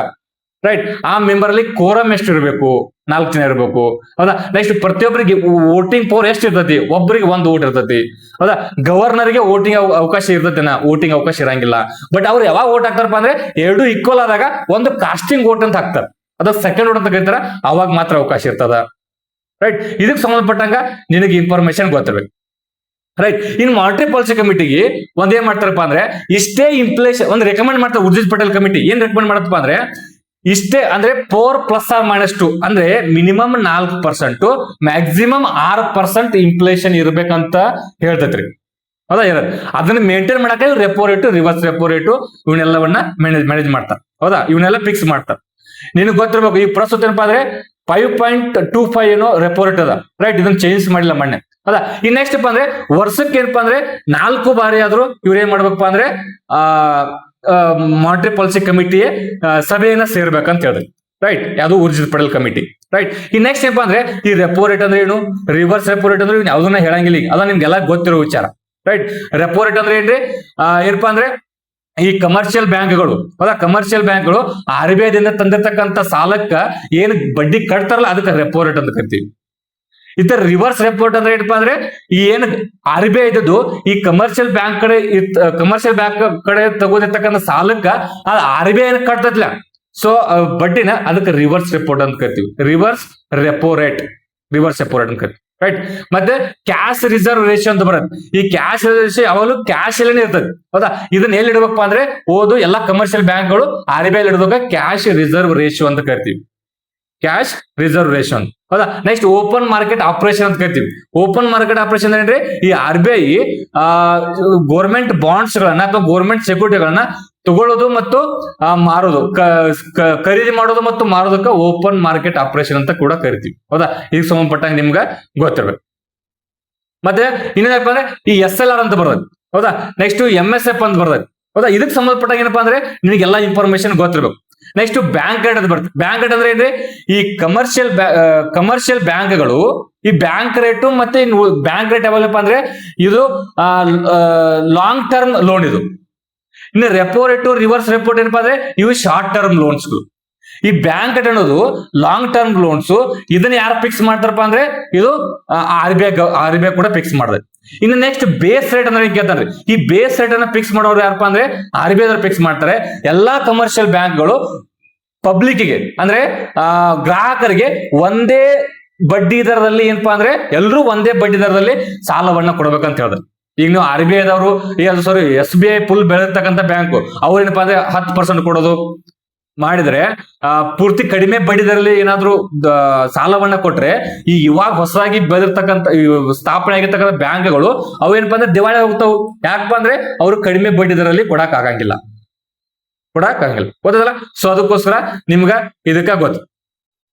ರೈಟ್, ಆ ಮೆಂಬರ್ ಅಲ್ಲಿ ಕೋರಂ ಎಷ್ಟು ಇರಬೇಕು, 4 ಜನ ಇರಬೇಕು. ಹೌದಾ, ನೆಕ್ಸ್ಟ್ ಪ್ರತಿಯೊಬ್ಬರಿಗೆ ವೋಟಿಂಗ್ ಪವರ್ ಎಷ್ಟು ಇರ್ತೈತಿ, ಒಬ್ಬರಿಗೆ 1 ವೋಟ್ ಇರ್ತೈತಿ. ಹೌದಾ, ಗವರ್ನರ್ಗೆ ವೋಟಿಂಗ್ ಅವಕಾಶ ಇರ್ತೈತೆನಾ, ವೋಟಿಂಗ್ ಅವಕಾಶ ಇರಂಗಿಲ್ಲ. ಬಟ್ ಅವ್ರು ಯಾವಾಗ ವೋಟ್ ಹಾಕ್ತಾರಪ್ಪ ಅಂದ್ರೆ 2 ಈಕ್ವಲ್ ಆದಾಗ ಒಂದು ಕಾಸ್ಟಿಂಗ್ ವೋಟ್ ಅಂತ ಹಾಕ್ತಾರೆ, ಅದ ಸೆಕೆಂಡ್ ವೋಟ್ ಅಂತ ಕರೀತಾರ, ಅವಾಗ ಮಾತ್ರ ಅವಕಾಶ ಇರ್ತದ. ರೈಟ್, ಇದಕ್ಕೆ ಸಂಬಂಧಪಟ್ಟಂಗ ನಿನಗೆ ಇನ್ಫಾರ್ಮೇಶನ್ ಗೊತ್ತಿರ್ಬೇಕು. ರೈಟ್, ಇನ್ ಮಾನಿಟರಿ ಪಾಲಿಸಿ ಕಮಿಟಿಗೆ ಒಂದೇನ್ ಮಾಡ್ತಾರಪ್ಪ ಅಂದ್ರೆ ಇಷ್ಟೇ ಇನ್ಫ್ಲೇಷನ್ ಒಂದು ರೆಕಮೆಂಡ್ ಮಾಡ್ತಾರೆ. ಉರ್ಜಿತ್ ಪಟೇಲ್ ಕಮಿಟಿ ಏನ್ ರೆಕಮೆಂಡ್ ಮಾಡತ್ತಪ್ಪ ಅಂದ್ರೆ ಇಷ್ಟೇ ಅಂದ್ರೆ 4+2 ಅಂದ್ರೆ ಮಿನಿಮಮ್ 4%, ಮ್ಯಾಕ್ಸಿಮಮ್ 6% ಇನ್ಫ್ಲೇಷನ್ ಇರ್ಬೇಕಂತ ಹೇಳ್ತೈತ್ರಿ. ಹೌದಾ, ಅದನ್ನ ಮೇಂಟೈನ್ ಮಾಡಕ್ಕೆ repo rate, reverse repo rate ಇವನ್ನೆಲ್ಲವನ್ನ ಮ್ಯಾನೇಜ್ ಮಾಡ್ತಾರೆ. ಹೌದಾ, ಇವನ್ನೆಲ್ಲ ಫಿಕ್ಸ್ ಮಾಡ್ತಾರೆ. ನಿನಗೆ ಗೊತ್ತಿರ್ಬೇಕು ಈ ಪ್ರಸ್ತುತ ಏನಪ್ಪಾ ಅಂದ್ರೆ 5.25 ಏನೋ ರೆಪೋ ರೇಟ್ ಅದ. ರೈಟ್, ಇದನ್ನ ಚೇಂಜ್ ಮಾಡಿಲ್ಲ ಮೊನ್ನೆ. ಹೌದಾ, ಈ ನೆಕ್ಸ್ಟ್ ಏನಪ್ಪಾ ಅಂದ್ರೆ ವರ್ಷಕ್ಕೆ ಏನಪ್ಪಾ ಅಂದ್ರೆ 4 ಬಾರಿ ಆದ್ರೂ ಇವ್ರು ಏನ್ ಮಾಡ್ಬೇಕಪ್ಪ ಅಂದ್ರೆ ಮಾನಿಟರಿ ಪಾಲಿಸಿ ಕಮಿಟಿ ಸಭೆಯನ್ನ ಸೇರ್ಬೇಕಂತ ಹೇಳಿದ್ರು. ರೈಟ್, ಯಾವುದು ಉರ್ಜಿತ್ ಪಟೇಲ್ ಕಮಿಟಿ. ರೈಟ್, ಈ ನೆಕ್ಸ್ಟ್ ಏನಪ್ಪಾ ಅಂದ್ರೆ ಈ ರೆಪೋ ರೇಟ್ ಅಂದ್ರೆ ಏನು, ರಿವರ್ಸ್ ರೆಪೋ ರೇಟ್ ಅಂದ್ರೆ ಯಾವ್ದನ್ನ ಹೇಳಂಗಿಲ್ಲ. ಈಗ ಅದ ನಿಮ್ಗೆಲ್ಲ ಗೊತ್ತಿರೋ ವಿಚಾರ. ರೈಟ್, ರೆಪೋ ರೇಟ್ ಅಂದ್ರೆ ಏನ್ರಿ, ಏನಪ್ಪಾ ಅಂದ್ರೆ ಈ ಕಮರ್ಷಿಯಲ್ ಬ್ಯಾಂಕ್ಗಳು, ಹೌದಾ, ಕಮರ್ಷಿಯಲ್ ಬ್ಯಾಂಕ್ಗಳು RBI ದಿಂದ ತಂದಿರ್ತಕ್ಕಂಥ ಸಾಲಕ್ಕ ಏನ್ ಬಡ್ಡಿ ಕಟ್ತಾರಲ್ಲ ಅದಕ್ಕೆ ರೆಪೋ ರೇಟ್ ಅಂತ ಕರಿತೀವಿ. ಇತರ ರಿವರ್ಸ್ ರೆಪೋ ರೇಟ್ ಅಂದ್ರೆ ಏನಪ್ಪಾ ಅಂದ್ರೆ ಈ ಏನ್ RBI ಇದ್ದದ್ದು ಈ ಕಮರ್ಷಿಯಲ್ ಬ್ಯಾಂಕ್ ಕಡೆ ತಗೋದಿರ್ತಕ್ಕಂಥ ಸಾಲಕ್ಕ RBI ಏನ್ ಕಟ್ತದ್ಲ, ಸೊ ಬಡ್ಡಿನ ಅದಕ್ಕೆ ರಿವರ್ಸ್ ರೆಪೋ ಅಂತ ಕರಿತೀವಿ. ರಿವರ್ಸ್ ರೆಪೋ ರೇಟ್ ಅಂತ ಕರಿತೀವಿ. ರೈಟ್, ಮತ್ತೆ ಕ್ಯಾಶ್ ರಿಸರ್ವ್ ರೇಷಿಯೋ ಅಂತ ಬರುತ್ತೆ. ಈ ಕ್ಯಾಶ್ ರೇಷಿಯೋ ಯಾವಾಗಲೂ ಕ್ಯಾಶ್ ಅಲ್ಲೇ ಇರ್ತದೆ. ಹೌದಾ, ಇದನ್ನ ಎಲ್ಲಿ ಇಡಬೇಕಪ್ಪ ಅಂದ್ರೆ ಎಲ್ಲಾ ಕಮರ್ಷಿಯಲ್ ಬ್ಯಾಂಕ್ಗಳು RBI ಇಡಬೇಕು ಕ್ಯಾಶ್ ರಿಸರ್ವ್ ರೇಷಿಯೋ ಅಂತ ಕರಿತೀವಿ. ಕ್ಯಾಶ್ ರಿಸರ್ವ್ ರೇಷಿಯೋ ಅಂತ. ಹೌದಾ, ನೆಕ್ಸ್ಟ್ ಓಪನ್ ಮಾರ್ಕೆಟ್ ಆಪರೇಷನ್ ಅಂತ ಕರಿತೀವಿ. ಓಪನ್ ಮಾರ್ಕೆಟ್ ಆಪರೇಷನ್ ಅಂದ್ರೆ ಈ RBI ಗೋರ್ಮೆಂಟ್ ಬಾಂಡ್ಸ್ ಗಳನ್ನ ಅಥವಾ ಗೋರ್ಮೆಂಟ್ ಸೆಕ್ಯೂರಿಟಿಗಳನ್ನ ತಗೊಳ್ಳೋದು ಮತ್ತು ಮಾರೋದು, ಖರೀದಿ ಮಾಡೋದು ಮತ್ತು ಮಾರೋದಕ್ಕೆ ಓಪನ್ ಮಾರ್ಕೆಟ್ ಆಪರೇಷನ್ ಅಂತ ಕೂಡ ಕರಿತೀವಿ. ಹೌದಾ, ಇದಕ್ಕೆ ಸಂಬಂಧಪಟ್ಟಂಗೆ ನಿಮ್ಗೆ ಗೊತ್ತಿರ್ಬೇಕು. ಮತ್ತೆ ಇನ್ನೇನಪ್ಪ ಅಂದ್ರೆ ಈ SLR ಅಂತ ಬರ್ತದೆ. ಹೌದಾ, ನೆಕ್ಸ್ಟ್ MSF ಅಂತ ಬರ್ತದೆ. ಹೌದಾ, ಇದಕ್ಕೆ ಸಂಬಂಧಪಟ್ಟಾಗ ಏನಪ್ಪಾ ಅಂದ್ರೆ ನಿನಗೆಲ್ಲ ಇನ್ಫಾರ್ಮೇಶನ್ ಗೊತ್ತಿರ್ಬೇಕು. ನೆಕ್ಸ್ಟ್ ಬ್ಯಾಂಕ್ ರೇಟ್ ಅಂತ ಬರುತ್ತೆ. ಬ್ಯಾಂಕ್ ರೇಟ್ ಅಂದ್ರೆ ಏನ್ರಿ, ಈ ಕಮರ್ಷಿಯಲ್ ಬ್ಯಾಂಕ್ಗಳು ಈ ಬ್ಯಾಂಕ್ ರೇಟ್ ಮತ್ತೆ ಬ್ಯಾಂಕ್ ರೇಟ್ ಯಾವಲ್ಲಪ್ಪ ಅಂದ್ರೆ ಇದು ಲಾಂಗ್ ಟರ್ಮ್ ಲೋನ್ ಇದು. ಇನ್ನು ರೆಪೋ ರೇಟ್ ರಿವರ್ಸ್ ರೆಪೋ ಏನಪ್ಪಾ ಅಂದ್ರೆ ಇವು ಶಾರ್ಟ್ ಟರ್ಮ್ ಲೋನ್ಸ್ಗಳು. ಈ ಬ್ಯಾಂಕ್ ರೇಟ್ ಅನ್ನೋದು ಲಾಂಗ್ ಟರ್ಮ್ ಲೋನ್ಸ್. ಇದನ್ನ ಯಾರು ಫಿಕ್ಸ್ ಮಾಡ್ತಾರಪ್ಪ ಅಂದ್ರೆ ಇದು RBI ಕೂಡ ಫಿಕ್ಸ್ ಮಾಡಿದೆ. ಇನ್ನು ನೆಕ್ಸ್ಟ್ ಬೇಸ್ ರೇಟ್ ಅಂದ್ರೆ ಕೇಳ್ತಾರೆ. ಈ ಬೇಸ್ ರೇಟ್ ಅನ್ನ ಫಿಕ್ಸ್ ಮಾಡೋರು ಯಾರಪ್ಪ ಅಂದ್ರೆ RBI ಫಿಕ್ಸ್ ಮಾಡ್ತಾರೆ. ಎಲ್ಲಾ ಕಮರ್ಷಿಯಲ್ ಬ್ಯಾಂಕ್ಗಳು ಪಬ್ಲಿಕ್ಗೆ ಅಂದ್ರೆ ಗ್ರಾಹಕರಿಗೆ ಒಂದೇ ಬಡ್ಡಿ ದರದಲ್ಲಿ ಏನಪ್ಪಾ ಅಂದ್ರೆ ಎಲ್ಲರೂ ಒಂದೇ ಬಡ್ಡಿ ದರದಲ್ಲಿ ಸಾಲವನ್ನ ಕೊಡ್ಬೇಕಂತ ಹೇಳಿದ್ರು. ಈಗ ನೀವು RBI ದವರು SBI ಫುಲ್ ಬೆಳೆದಿರ್ತಕ್ಕಂಥ ಬ್ಯಾಂಕ್ ಅವ್ರು ಏನಪ್ಪಾ ಅಂದ್ರೆ 10% ಕೊಡೋದು ಮಾಡಿದ್ರೆ ಪೂರ್ತಿ ಕಡಿಮೆ ಬಡ್ಡಿ ದರದಲ್ಲಿ ಏನಾದ್ರು ಸಾಲವನ್ನ ಕೊಟ್ರೆ ಈ ಇವಾಗ ಹೊಸದಾಗಿ ಬೆಳೆದಿರ್ತಕ್ಕಂಥ ಸ್ಥಾಪನೆ ಆಗಿರ್ತಕ್ಕಂಥ ಬ್ಯಾಂಕ್ಗಳು ಅವು ಏನಪ್ಪಾ ಅಂದ್ರೆ ದಿವಾಳಿ ಹೋಗ್ತಾವು. ಯಾಕಪ್ಪ ಅಂದ್ರೆ ಅವರು ಕಡಿಮೆ ಬಡ್ಡಿ ದರದಲ್ಲಿ ಕೊಡಕ್ ಆಗಂಗಿಲ್ಲ. ಗೊತ್ತಲ್ಲ. ಸೊ ಅದಕ್ಕೋಸ್ಕರ ನಿಮ್ಗ ಇದಕ್ಕ ಗೊತ್ತು.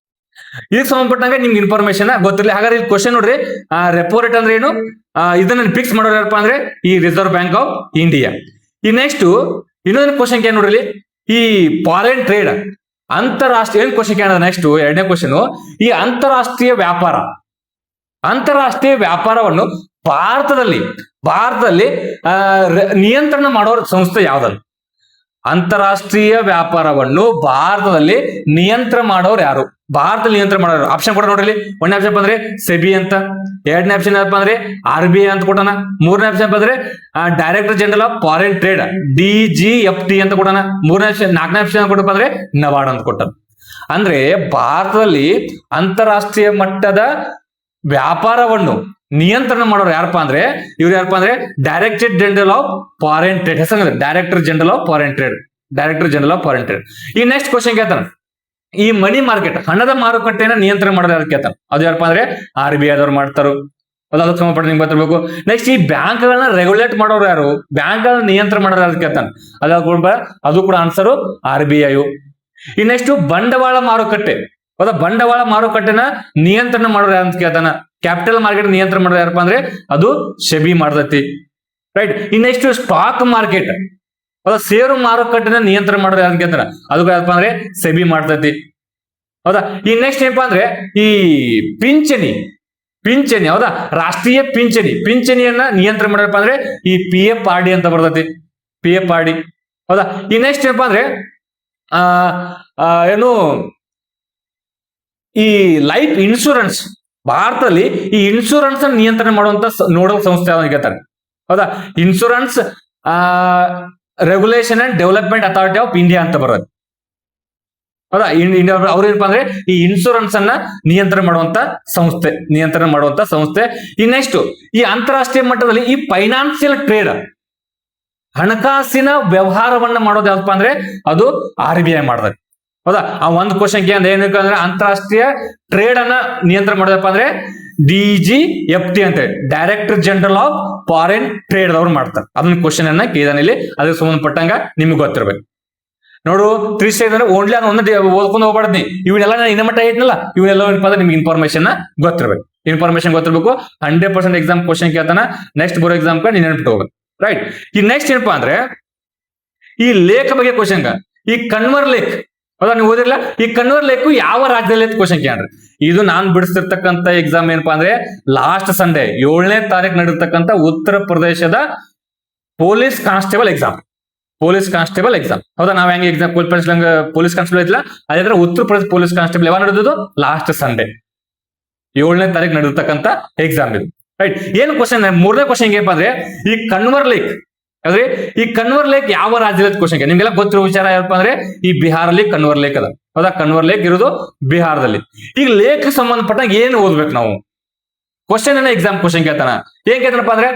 ಇದಕ್ಕೆ ಸಂಬಂಧಪಟ್ಟಂಗೆ ನಿಮ್ಗೆ ಇನ್ಫಾರ್ಮೇಶನ್ ಗೊತ್ತಿರಲಿ. ಹಾಗಾದ್ರೆ ಇಲ್ಲಿ ಕ್ವಶನ್ ನೋಡ್ರಿ, ರೆಪೋ ರೇಟ್ ಅಂದ್ರೆ ಏನು, ಇದನ್ನ ಫಿಕ್ಸ್ ಮಾಡೋರು ಯಾರಪ್ಪ ಅಂದ್ರೆ ಈ ರಿಸರ್ವ್ ಬ್ಯಾಂಕ್ ಆಫ್ ಇಂಡಿಯಾ. ಈ ನೆಕ್ಸ್ಟ್ ಇನ್ನೊಂದು ಕ್ವಶನ್ ಏನ್ ನೋಡ್ರಿ, ಈ ಫಾರಿನ್ ಟ್ರೇಡ್ ಅಂತಾರಾಷ್ಟ್ರೀಯ ಏನ್ ಕ್ವಶನ್ ಕೇಳ. ನೆಕ್ಸ್ಟ್ ಎರಡನೇ ಕ್ವಶನ್, ಈ ಅಂತಾರಾಷ್ಟ್ರೀಯ ವ್ಯಾಪಾರವನ್ನು ಭಾರತದಲ್ಲಿ ನಿಯಂತ್ರಣ ಮಾಡೋ ಸಂಸ್ಥೆ ಯಾವ್ದು? ಅಂತಾರಾಷ್ಟ್ರೀಯ ವ್ಯಾಪಾರವನ್ನು ಭಾರತದಲ್ಲಿ ನಿಯಂತ್ರಣ ಮಾಡೋರು ಯಾರು? ಭಾರತದಲ್ಲಿ ನಿಯಂತ್ರಣ ಮಾಡೋರು ಆಪ್ಷನ್ ಕೊಡ ನೋಡ್ರಿ. ಒಂದನೇ ಆಪ್ಷನ್ ಅಂದ್ರೆ ಸೆಬಿ ಅಂತ, ಎರಡನೇ ಆಪ್ಷನ್ ಏನಪ್ಪ ಅಂದ್ರೆ RBI ಅಂತ ಕೊಟ್ಟಣ, ಮೂರನೇ ಆಪ್ಷನ್ ಅಂದ್ರೆ director general of foreign trade DGFT ಅಂತ ಕೊಟ್ಟಣ, ನಾಲ್ಕನೇ ಆಪ್ಷನ್ ಕೊಟ್ಟಪ್ಪ ಅಂದ್ರೆ ನವಾರ್ಡ್ ಅಂತ ಕೊಟ್ಟ. ಅಂದ್ರೆ ಭಾರತದಲ್ಲಿ ಅಂತಾರಾಷ್ಟ್ರೀಯ ಮಟ್ಟದ ವ್ಯಾಪಾರವನ್ನು ನಿಯಂತ್ರಣ ಮಾಡೋರು ಯಾರಪ್ಪ ಅಂದ್ರೆ ಇವ್ರು ಯಾರಪ್ಪ ಅಂದ್ರೆ director general of foreign trade. ಹೆಸರು director general of foreign trade. ಈ ನೆಕ್ಸ್ಟ್ ಕ್ವಶನ್ ಕೇಳ್ತಾನೆ, ಈ ಮನಿ ಮಾರ್ಕೆಟ್ ಹಣದ ಮಾರುಕಟ್ಟೆನ ನಿಯಂತ್ರಣ ಮಾಡೋದು ಯಾರು ಕೇಳ್ತಾನೆ? ಅದು ಯಾರಪ್ಪ ಅಂದ್ರೆ RBI ದವ್ರು ಮಾಡ್ತಾರೋ. ಅದಕ್ಕೆ ಸಂಬಂಧಪಟ್ಟ ನಿಮ್ಗೆ ಗೊತ್ತಿರ್ಬೇಕು. ನೆಕ್ಸ್ಟ್ ಈ ಬ್ಯಾಂಕ್ ಗಳನ್ನ ರೆಗ್ಯುಲೇಟ್ ಮಾಡೋರು ಯಾರು? ಬ್ಯಾಂಕ್ ಗಳನ್ನ ನಿಯಂತ್ರಣ ಮಾಡೋರು ಯಾರು ಕೇಳ್ತಾನೆ? ಅದು ಕೂಡ ಆನ್ಸರು RBI. ಈ ನೆಕ್ಸ್ಟ್ ಬಂಡವಾಳ ಮಾರುಕಟ್ಟೆ. ಬಂಡವಾಳ ಮಾರುಕಟ್ಟೆನ ನಿಯಂತ್ರಣ ಮಾಡೋರು ಯಾರು ಅಂತ ಕೇಳ್ತಾನ? ಕ್ಯಾಪಿಟಲ್ ಮಾರ್ಕೆಟ್ ನಿಯಂತ್ರಣ ಮಾಡೋದು ಯಾರಪ್ಪ ಅಂದ್ರೆ ಅದು ಸೆಬಿ ಮಾಡ್ತೈತಿ, ರೈಟ್. ಈ ನೆಕ್ಸ್ಟ್ ಸ್ಟಾಕ್ ಮಾರ್ಕೆಟ್ ಷೇರು ಮಾರುಕಟ್ಟೆನ ನಿಯಂತ್ರಣ ಮಾಡೋದು ಯಾರು ಕೇಳ್ತಾರ? ಅದು ಯಾರಪ್ಪ ಅಂದ್ರೆ ಸೆಬಿ ಮಾಡ್ತೈತಿ, ಹೌದಾ. ಈ ನೆಕ್ಸ್ಟ್ ಏನಪ್ಪಾ ಅಂದ್ರೆ ಈ ಪಿಂಚಣಿ ಹೌದಾ, ರಾಷ್ಟ್ರೀಯ ಪಿಂಚಣಿಯನ್ನ ನಿಯಂತ್ರಣ ಮಾಡಪ್ಪ ಅಂದ್ರೆ ಈ PFRD ಅಂತ ಬರ್ತೈತಿ, PFRD, ಹೌದಾ. ಈ ನೆಕ್ಸ್ಟ್ ಏನಪ್ಪಾ ಅಂದ್ರೆ ಏನು ಈ ಲೈಫ್ ಇನ್ಶೂರೆನ್ಸ್. ಭಾರತದಲ್ಲಿ ಈ ಇನ್ಶೂರೆನ್ಸ್ ನಿಯಂತ್ರಣ ಮಾಡುವಂತ ನೋಡಲ್ ಸಂಸ್ಥೆ ಯಾವ್ದು ಕೇಳ್ತಾರೆ? ಹೌದಾ, insurance regulation and development authority of India ಅಂತ ಬರೋದು, ಹೌದಾ. ಇಂಡಿಯಾ ಅವ್ರು ಏನಪ್ಪಾ ಅಂದ್ರೆ ಈ ಇನ್ಶೂರೆನ್ಸ್ ಅನ್ನ ನಿಯಂತ್ರಣ ಮಾಡುವಂತ ಸಂಸ್ಥೆ. ಈ ನೆಕ್ಸ್ಟ್ ಈ ಅಂತಾರಾಷ್ಟ್ರೀಯ ಮಟ್ಟದಲ್ಲಿ ಈ ಫೈನಾನ್ಸಿಯಲ್ ಟ್ರೇಡ್ ಹಣಕಾಸಿನ ವ್ಯವಹಾರವನ್ನ ಮಾಡೋದು ಯಾವಪ್ಪ ಅಂದ್ರೆ ಅದು RBI ಮಾಡ್ತಾರೆ, ಹೌದಾ. ಆ ಒಂದು ಕ್ವಶನ್ ಏನಕ್ಕೆ ಅಂದ್ರೆ ಅಂತಾರಾಷ್ಟ್ರೀಯ ಟ್ರೇಡ್ ಅನ್ನ ನಿಯಂತ್ರಣ ಮಾಡೋದಪ್ಪ ಅಂದ್ರೆ DGFT ಅಂತ director general of foreign trade ಅವ್ರು ಮಾಡ್ತಾರೆ. ಅದನ್ನ ಕ್ವಶನ್ ಅನ್ನ ಕೇಳಿದಾನೆ ಇಲ್ಲಿ. ಅದಕ್ಕೆ ಸಂಬಂಧಪಟ್ಟಂಗ ನಿಮ್ಗೆ ಗೊತ್ತಿರ್ಬೇಕು. ನೋಡು 3 ಸ್ಟೇಜ್ ಅಂದ್ರೆ ಓನ್ಲಿ ಅದು ಒಂದೇ ಓದ್ಕೊಂಡು ಹೋಗ್ಬಾರ್ದು. ಇವನ್ನೆಲ್ಲ ನಾನು ಇನ್ನಮಟ್ಟ ಐತ್ನಲ್ಲ, ಇವನ್ನೆಲ್ಲ ನಿಮ್ಗೆ ಇನ್ಫಾರ್ಮೇಶನ್ ಗೊತ್ತಿರ್ಬೇಕು. 100% ಎಕ್ಸಾಮ್ ಕ್ವಶನ್ ಕೇಳ್ತಾನ. ನೆಕ್ಸ್ಟ್ ಬರೋ ಎಕ್ಸಾಮ್ ನೀನ್ ನೆನ್ಬಿಟ್ಟು ಹೋಗ್ಬೇಕು, ರೈಟ್. ಈ ನೆಕ್ಸ್ಟ್ ಏನಪ್ಪಾ ಅಂದ್ರೆ ಈ ಲೇಕ್ ಬಗ್ಗೆ ಕ್ವಶನ್, ಈ ಕನ್ವರ್ ಲೇಕ್, ಹೌದಾ, ನೀವು ಓದಿರಲ್ಲ. ಈ ಕನ್ವರ್ ಲೇಕ್ ಯಾವ ರಾಜ್ಯದಲ್ಲಿ ಕ್ವಶನ್ ಕೇಳ್ರಿ. ಇದು ನಾನ್ ಬಿಡಿಸ್ತಿರ್ತಕ್ಕಂಥ ಎಕ್ಸಾಮ್ ಏನಪ್ಪಾ ಅಂದ್ರೆ ಲಾಸ್ಟ್ ಸಂಡೇ 7ನೇ ತಾರೀಕು ನಡೆದಿರ್ತಕ್ಕಂಥ ಉತ್ತರ ಪ್ರದೇಶದ ಪೊಲೀಸ್ ಕಾನ್ಸ್ಟೇಬಲ್ ಎಕ್ಸಾಮ್, ಹೌದಾ. ನಾವ್ ಹೆಂಗೆ ಎಕ್ಸಾಮ್ ಪೊಲೀಸ್ ಕಾನ್ಸ್ಟೇಬಲ್ ಐತಿಲ್ಲ, ಅದೇ ಉತ್ತರ ಪ್ರದೇಶ ಪೊಲೀಸ್ ಕಾನ್ಸ್ಟೇಬಲ್ ಯಾವಾಗ ನಡೆದಿದ್ದು? ಲಾಸ್ಟ್ ಸಂಡೇ 7ನೇ ತಾರೀಕು ನಡೆದಿರ್ತಕ್ಕಂಥ ಎಕ್ಸಾಮ್ ಇದು, ರೈಟ್. ಏನು ಕ್ವಶನ್? ಮೂರನೇ ಕ್ವಶನ್ ಏನಪ್ಪಾ ಅಂದ್ರೆ ಈ ಕನ್ವರ್ ಲೇಕ್ ಅಂದ್ರೆ ಈ ಕನ್ವರ್ ಲೇಕ್ ಯಾವ ರಾಜ್ಯದ ಕ್ವಶನ್? ನಿಮ್ಗೆಲ್ಲ ಗೊತ್ತಿರೋ ವಿಚಾರ ಏನಪ್ಪಾ ಅಂದ್ರೆ ಈ ಬಿಹಾರಲ್ಲಿ ಕನ್ವರ್ ಲೇಕ್ ಅದ, ಹೌದಾ. ಕನ್ವರ್ ಲೇಕ್ ಇರೋದು ಬಿಹಾರದಲ್ಲಿ. ಈಗ ಲೇಕ್ ಸಂಬಂಧಪಟ್ಟಾಗ ಏನ್ ಓದ್ಬೇಕು ನಾವು? ಕ್ವಶನ್ ಎಕ್ಸಾಮ್ ಕ್ವಶನ್ ಕೇಳ್ತಾನ. ಏನ್ ಕೇಳ್ತಾನಪ್ಪ ಅಂದ್ರೆ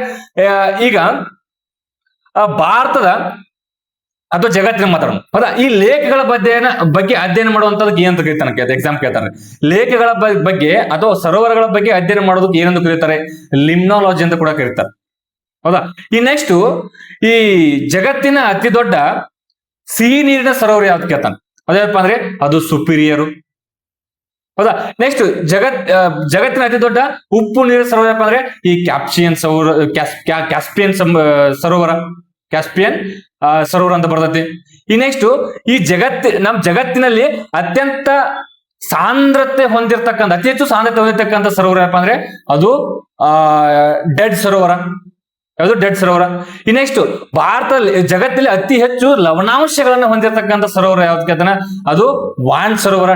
ಈಗ ಭಾರತದ ಅಥವಾ ಜಗತ್ತಿನ ಮಾತಾಡೋಣ, ಹೌದಾ. ಈ ಲೇಖಗಳ ಬಗ್ಗೆ ಅಧ್ಯಯನ ಮಾಡುವಂತದಕ್ಕೆ ಏನಂತ ಕರೀತಾನೆ ಎಕ್ಸಾಮ್ ಕೇಳ್ತಾರೆ? ಲೇಖಗಳ ಬಗ್ಗೆ ಅಥವಾ ಸರೋವರಗಳ ಬಗ್ಗೆ ಅಧ್ಯಯನ ಮಾಡೋದಕ್ಕೆ ಏನಂತ ಕರೀತಾರೆ? ಲಿಮ್ನಾಲಜಿ ಅಂತ ಕೂಡ ಕರೀತಾರೆ, ಹೌದಾ. ಈ ನೆಕ್ಸ್ಟ್ ಈ ಜಗತ್ತಿನ ಅತಿ ದೊಡ್ಡ ಸಿಹಿ ನೀರಿನ ಸರೋವರ ಯಾವ್ದು ಕೇಳ್ತಾನೆ? ಅದೇನಪ್ಪ ಅಂದ್ರೆ ಅದು ಸುಪೀರಿಯರು, ಹೌದಾ. ನೆಕ್ಸ್ಟ್ ಜಗತ್ತಿನ ಅತಿ ದೊಡ್ಡ ಉಪ್ಪು ನೀರಿನ ಸರೋವರ ಯಾಕಂದ್ರೆ ಅಂದ್ರೆ ಈ ಕ್ಯಾಸ್ಪಿಯನ್ ಸರೋವರ ಅಂತ ಬರ್ತೈತಿ. ಈ ನೆಕ್ಸ್ಟ್ ಈ ನಮ್ ಜಗತ್ತಿನಲ್ಲಿ ಅತ್ಯಂತ ಸಾಂದ್ರತೆ ಹೊಂದಿರತಕ್ಕಂಥ ಅತಿ ಹೆಚ್ಚು ಸಾಂದ್ರತೆ ಹೊಂದಿರತಕ್ಕಂಥ ಸರೋವರ ಏನಪ್ಪಾ ಅಂದ್ರೆ ಅದು ಡೆಡ್ ಸರೋವರ. ಯಾವುದು? ಡೆಡ್ ಸರೋವರ. ಈ ನೆಕ್ಸ್ಟ್ ಭಾರತದಲ್ಲಿ ಜಗತ್ತಲ್ಲಿ ಅತಿ ಹೆಚ್ಚು ಲವಣಾಂಶಗಳನ್ನು ಹೊಂದಿರತಕ್ಕಂಥ ಸರೋವರ ಯಾವ್ದು ಕೇಳ್ತಾನೆ? ಅದು ವ್ಯಾನ್ ಸರೋವರ.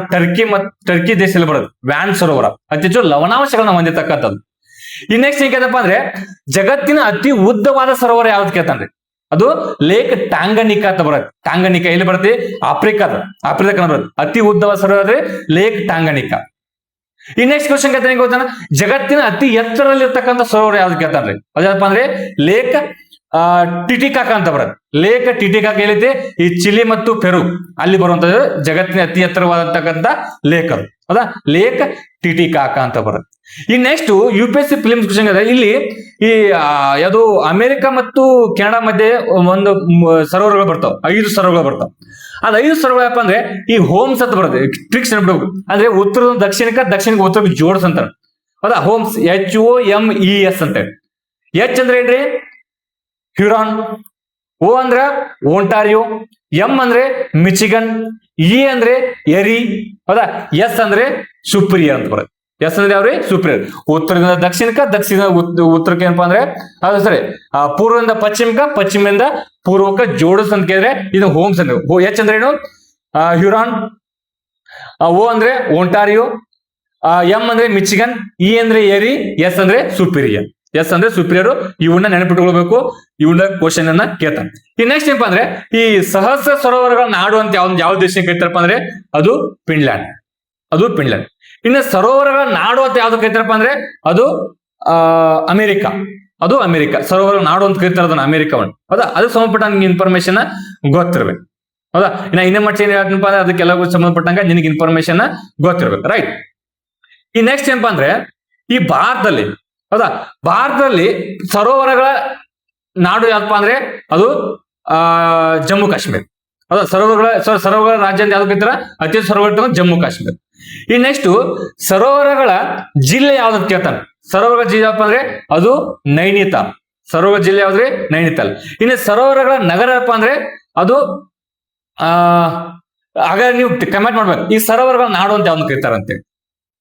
ಟರ್ಕಿ ದೇಶದಲ್ಲಿ ಬರೋದು ವ್ಯಾನ್ ಸರೋವರ, ಅತಿ ಹೆಚ್ಚು ಲವಣಾಂಶಗಳನ್ನ ಹೊಂದಿರತಕ್ಕಂಥದ್ದು. ಈ ನೆಕ್ಸ್ಟ್ ಏನ್ ಕೇಳ್ತಪ್ಪ ಅಂದ್ರೆ ಜಗತ್ತಿನ ಅತಿ ಉದ್ದವಾದ ಸರೋವರ ಯಾವ್ದು ಕೇಳ್ತಾನ್ರಿ? ಅದು ಲೇಕ್ ಟಾಂಗನಿಕಾ ಅಂತ ಬರುತ್ತೆ. ಟಾಂಗನಿಕಾ ಎಲ್ಲಿ ಬರುತ್ತೆ? ಆಫ್ರಿಕಾ ಬರುತ್ತೆ. ಅತಿ ಉದ್ದವಾದ ಸರೋವರ ಲೇಕ್ ಟಾಂಗನಿಕಾ. ಈ ನೆಕ್ಸ್ಟ್ ಕ್ವಶನ್ ಕೇಳ್ತಾನೆ ಗೊತ್ತಾನ, ಜಗತ್ತಿನ ಅತಿ ಎತ್ತರದಲ್ಲಿ ಇರ್ತಕ್ಕಂಥ ಸರೋವರ ಯಾವ್ದು ಕೇಳ್ತಾನ್ರಿ? ಅದೇನಪ್ಪ ಅಂದ್ರೆ ಲೇಕ್ ಟಿಟಿಕಾಕ ಅಂತ ಬರುತ್ತೆ. ಲೇಕ್ ಟಿಟಿಕಾಕ ಎಲ್ಲೈತಿ? ಈ ಚಿಲಿ ಮತ್ತು ಪೆರು ಅಲ್ಲಿ ಬರುವಂತದ್ದು ಜಗತ್ತಿನ ಅತಿ ಎತ್ತರವಾದಂತಕ್ಕಂಥ ಲೇಕ್ ಅದು. ಹೌದಾ? ಲೇಕ್ ಟಿಟಿಕಾಕ ಅಂತ ಬರುತ್ತೆ. ಈ ನೆಕ್ಸ್ಟ್ UPSC ಫಿಲಿಮ್ಸ್ ಕ್ವಶನ್ ಇದೆ. ಇಲ್ಲಿ ಈ ಯಾವುದು ಅಮೆರಿಕ ಮತ್ತು ಕೆನಡಾ ಮಧ್ಯೆ ಒಂದು ಸರೋವರಗಳು ಬರ್ತಾವ, 5 ಸರೋವರಗಳು ಬರ್ತಾವ. ಅದ್ 5 ಸರೋವರ ಯಾಪ ಅಂದ್ರೆ ಈ ಹೋಮ್ಸ್ ಅಂತ ಬರುತ್ತೆ. ಟ್ರಿಕ್ಸ್ ನೆನಪಿಡ್ಬೇಕು. ಅಂದ್ರೆ ಉತ್ತರ ದಕ್ಷಿಣಕ್ಕೆ ಉತ್ತರಕ್ಕೆ ಜೋಡ್ಸ್ ಅಂತಾರೆ. ಹೌದಾ? ಹೋಮ್ಸ್ HOMES ಅಂತ. H ಅಂದ್ರೆ ಏನ್ರಿ? ಹ್ಯೂರಾನ್. O ಅಂದ್ರ ಓಂಟಾರಿಯೋ. M ಅಂದ್ರೆ ಮಿಚಿಗನ್. E ಅಂದ್ರೆ ಎರಿ. ಹೌದಾ? S ಅಂದ್ರೆ ಸುಪ್ರಿಯರ್ ಅಂತ ಬರುತ್ತೆ. ಎಸ್ ಅಂದ್ರೆ ಯಾವ್ರಿ? ಸುಪ್ರಿಯರ್. ಉತ್ತರದಿಂದ ಉತ್ತರಕ್ಕೆ ಏನಪ್ಪಾ ಅಂದ್ರೆ ಅದು ಸರಿ ಪೂರ್ವದಿಂದ ಪಶ್ಚಿಮದಿಂದ ಪೂರ್ವಕ್ಕೆ ಜೋಡಿಸ್ ಅಂತ ಕೇಳಿದ್ರೆ ಇದು ಹೋಮ್ಸ್ ಅಂದ್ರೆ. H ಅಂದ್ರೆ ಏನು? ಹ್ಯೂರಾನ್. O ಅಂದ್ರೆ ಓಂಟಾರಿಯೋ. M ಅಂದ್ರೆ ಮಿಚಿಗನ್. E ಅಂದ್ರೆ ಎರಿ. S ಅಂದ್ರೆ ಸುಪೀರಿಯರ್. ಇವನ್ನ ನೆನಪಿಟ್ಕೊಳ್ಬೇಕು. ಇವನ್ನ ಕ್ವಶನ್ ಅನ್ನ ಕೇಳ್ತಾನೆ. ಈ ನೆಕ್ಸ್ಟ್ ಏನಪ್ಪಾ ಅಂದ್ರೆ ಈ ಸಹಸ್ರ ಸರೋವರಗಳ ನಾಡು ಅಂತ ಯಾವ ದೇಶಕ್ಕೆ ಕರೀತಾರಪ್ಪ ಅಂದ್ರೆ ಅದು ಫಿನ್ಲ್ಯಾಂಡ್. ಇನ್ನು ಸರೋವರಗಳ ನಾಡು ಅಂತ ಯಾವ್ದು ಕರೀತಾರಪ್ಪ ಅಂದ್ರೆ ಅದು ಅಮೆರಿಕ. ಸರೋವರ ನಾಡು ಅಂತ ಕರೀತಾರೆ ಅದನ್ನ ಅಮೆರಿಕವನ್ನು. ಹೌದಾ? ಅದು ಸಂಬಂಧಪಟ್ಟ ಇನ್ಫಾರ್ಮೇಶನ್ ಗೊತ್ತಿರ್ಬೇಕು. ಹೌದಾ? ಇನ್ನೇ ಮಟ್ಟ ಏನ್ ಹೇಳ್ತೀನಪ್ಪ ಅಂದ್ರೆ ಅದಕ್ಕೆಲ್ಲ ಸಂಬಂಧಪಟ್ಟಂಗ ನಿನಗೆ ಇನ್ಫಾರ್ಮೇಶನ್ ಗೊತ್ತಿರ್ಬೇಕು. ರೈಟ್. ಈ ನೆಕ್ಸ್ಟ್ ಏನಪ್ಪಾ ಅಂದ್ರೆ ಈ ಭಾರತದಲ್ಲಿ ಸರೋವರಗಳ ನಾಡು ಯಾವಪ್ಪ ಅಂದ್ರೆ ಅದು ಜಮ್ಮು ಕಾಶ್ಮೀರ. ಹೌದಾ? ಸರೋವರಗಳ ರಾಜ್ಯ ಅಂತ ಯಾವ್ದು ಕರೀತಾರ? ಅತಿ ಹೆಚ್ಚು ಸರೋವರ ಜಮ್ಮು ಕಾಶ್ಮೀರ. ಈ ನೆಕ್ಸ್ಟ್ ಸರೋವರಗಳ ಜಿಲ್ಲೆ ಯಾವ್ದು ಕೇಳ್ತಾನೆ? ಸರೋವರಗಳ ಜಿಲ್ಲೆ ಯಾವಪ್ಪ ಅಂದ್ರೆ ಅದು ನೈನಿತಾಲ್. ಸರೋವರ ಜಿಲ್ಲೆ ಯಾವ್ದ್ರಿ? ನೈನಿತಾಲ್. ಇನ್ನು ಸರೋವರಗಳ ನಗರ ಯಾವಪ್ಪ ಅಂದ್ರೆ ಅದು ಹಾಗಾದ್ರೆ ನೀವು ಕಮೆಂಟ್ ಮಾಡ್ಬೇಕು ಈ ಸರೋವರಗಳ ನಾಡು ಅಂತ ಯಾವ್ದು ಕರೀತಾರಂತೆ.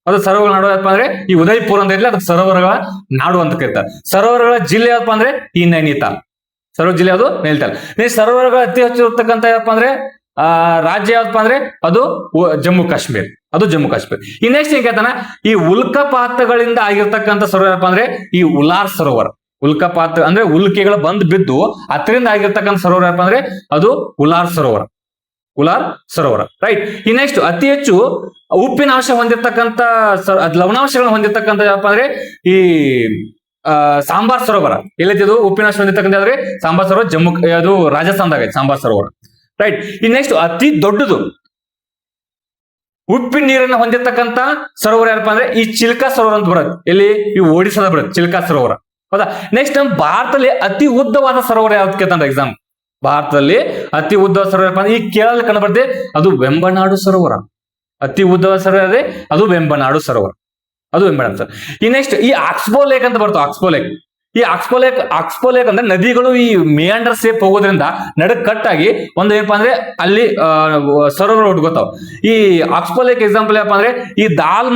ಅದು ಸರೋವರ ನಾಡು ಯಾವಪ್ಪ ಅಂದ್ರೆ ಈ ಉದಯಪುರ ಅಂತ ಇರಲಿ, ಅದಕ್ಕೆ ಸರೋವರಗಳ ನಾಡು ಅಂತ ಕರೀತಾರೆ. ಸರೋವರಗಳ ಜಿಲ್ಲೆ ಯಾವಪ್ಪ ಅಂದ್ರೆ ಈ ನೈನಿತಾಲ್. ಸರೋವರ ಜಿಲ್ಲೆ ಅದು ನೈನಿತಾಲ್. ಸರೋವರಗಳ ಅತಿ ಹೆಚ್ಚು ಇರ್ತಕ್ಕಂಥ ಯಾವಪ್ಪ ಅಂದ್ರೆ ರಾಜ್ಯ ಯಾವಪ್ಪ ಅಂದ್ರೆ ಅದು ಜಮ್ಮು ಕಾಶ್ಮೀರ್. ಈ ನೆಕ್ಸ್ಟ್ ಏನ್ ಕೇಳ್ತಾನ, ಈ ಉಲ್ಕಪಾತಗಳಿಂದ ಆಗಿರ್ತಕ್ಕಂಥ ಸರೋವರ ಯಾವಪ್ಪ ಅಂದ್ರೆ ಈ ಉಲಾರ್ ಸರೋವರ. ಉಲ್ಕಪಾತ ಅಂದ್ರೆ ಉಲ್ಕೆಗಳು ಬಂದು ಬಿದ್ದು ಅದರಿಂದ ಆಗಿರ್ತಕ್ಕಂಥ ಸರೋವರ ಯಾವಪ್ಪ ಅಂದ್ರೆ ಅದು ಉಲಾರ್ ಸರೋವರ. ರೈಟ್. ಈ ನೆಕ್ಸ್ಟ್ ಅತಿ ಹೆಚ್ಚು ಉಪ್ಪಿನಾಂಶ ಹೊಂದಿರತಕ್ಕಂತ ಲವಣಾಂಶಗಳನ್ನು ಹೊಂದಿರತಕ್ಕಂಥ ಯಾವಪ್ಪ ಅಂದ್ರೆ ಈ ಸಾಂಬಾರ್ ಸರೋವರ. ಎಲ್ಲೈತಿದು ಉಪ್ಪಿನಾಂಶ ಹೊಂದಿರತಕ್ಕಂಥ ಅಂದ್ರೆ ಸಾಂಬಾರ್ ಸರೋವರ ಅದು ರಾಜಸ್ಥಾನದಾಗ ಐತಿ ಸಾಂಬಾರ್ ಸರೋವರ. ರೈಟ್. ಈ ನೆಕ್ಸ್ಟ್ ಅತಿ ದೊಡ್ಡದು ಉಪ್ಪಿನ ನೀರನ್ನು ಹೊಂದಿರತಕ್ಕಂತ ಸರೋವರ ಯಾರಪ್ಪ ಅಂದ್ರೆ ಈ ಚಿಲ್ಕಾ ಸರೋವರ ಅಂತ ಬರುತ್ತೆ. ಇಲ್ಲಿ ಈ ಒಡಿಶಾದ ಬರುತ್ತೆ ಚಿಲ್ಕಾ ಸರೋವರ. ಹೌದಾ? ನೆಕ್ಸ್ಟ್ ನಮ್ಮ ಭಾರತದಲ್ಲಿ ಅತಿ ಉದ್ದವಾದ ಸರೋವರ ಯಾವ್ದು ಕೇಳ್ತಾನೆ ಎಕ್ಸಾಮ್. ಭಾರತದಲ್ಲಿ ಅತಿ ಉದ್ದವಾದ ಸರೋವರ ಈ ಕೇರಳ ಕಂಡು ಬರ್ತದೆ, ಅದು ವೆಂಬನಾಡು ಸರೋವರ. ಅತಿ ಉದ್ದವಾದ ಸರೋವರ ಅದು ವೆಂಬನಾಡು ಸರೋವರ. ಈ ನೆಕ್ಸ್ಟ್ ಈ ಆಕ್ಸ್ಬೋ ಲೇಕ್ ಅಂತ ಬರ್ತಾವ. ಈ ಆಕ್ಸ್ಬೋ ಲೇಕ್ ಅಂದ್ರೆ ನದಿಗಳು ಈ ಮೇಯಾಂಡರ್ ಸೇಪ್ ಹೋಗೋದ್ರಿಂದ ನಡಕ್ ಕಟ್ ಆಗಿ ಒಂದು ಏನಪ್ಪಾ ಅಂದ್ರೆ ಅಲ್ಲಿ ಸರೋವರ ಹುಟ್ಕೋತಾವ. ಈ ಆಕ್ಸ್ಬೋ ಲೇಕ್ ಎಕ್ಸಾಂಪಲ್ ಏನಪ್ಪಾ ಅಂದ್ರೆ ಈ ದಾಲ್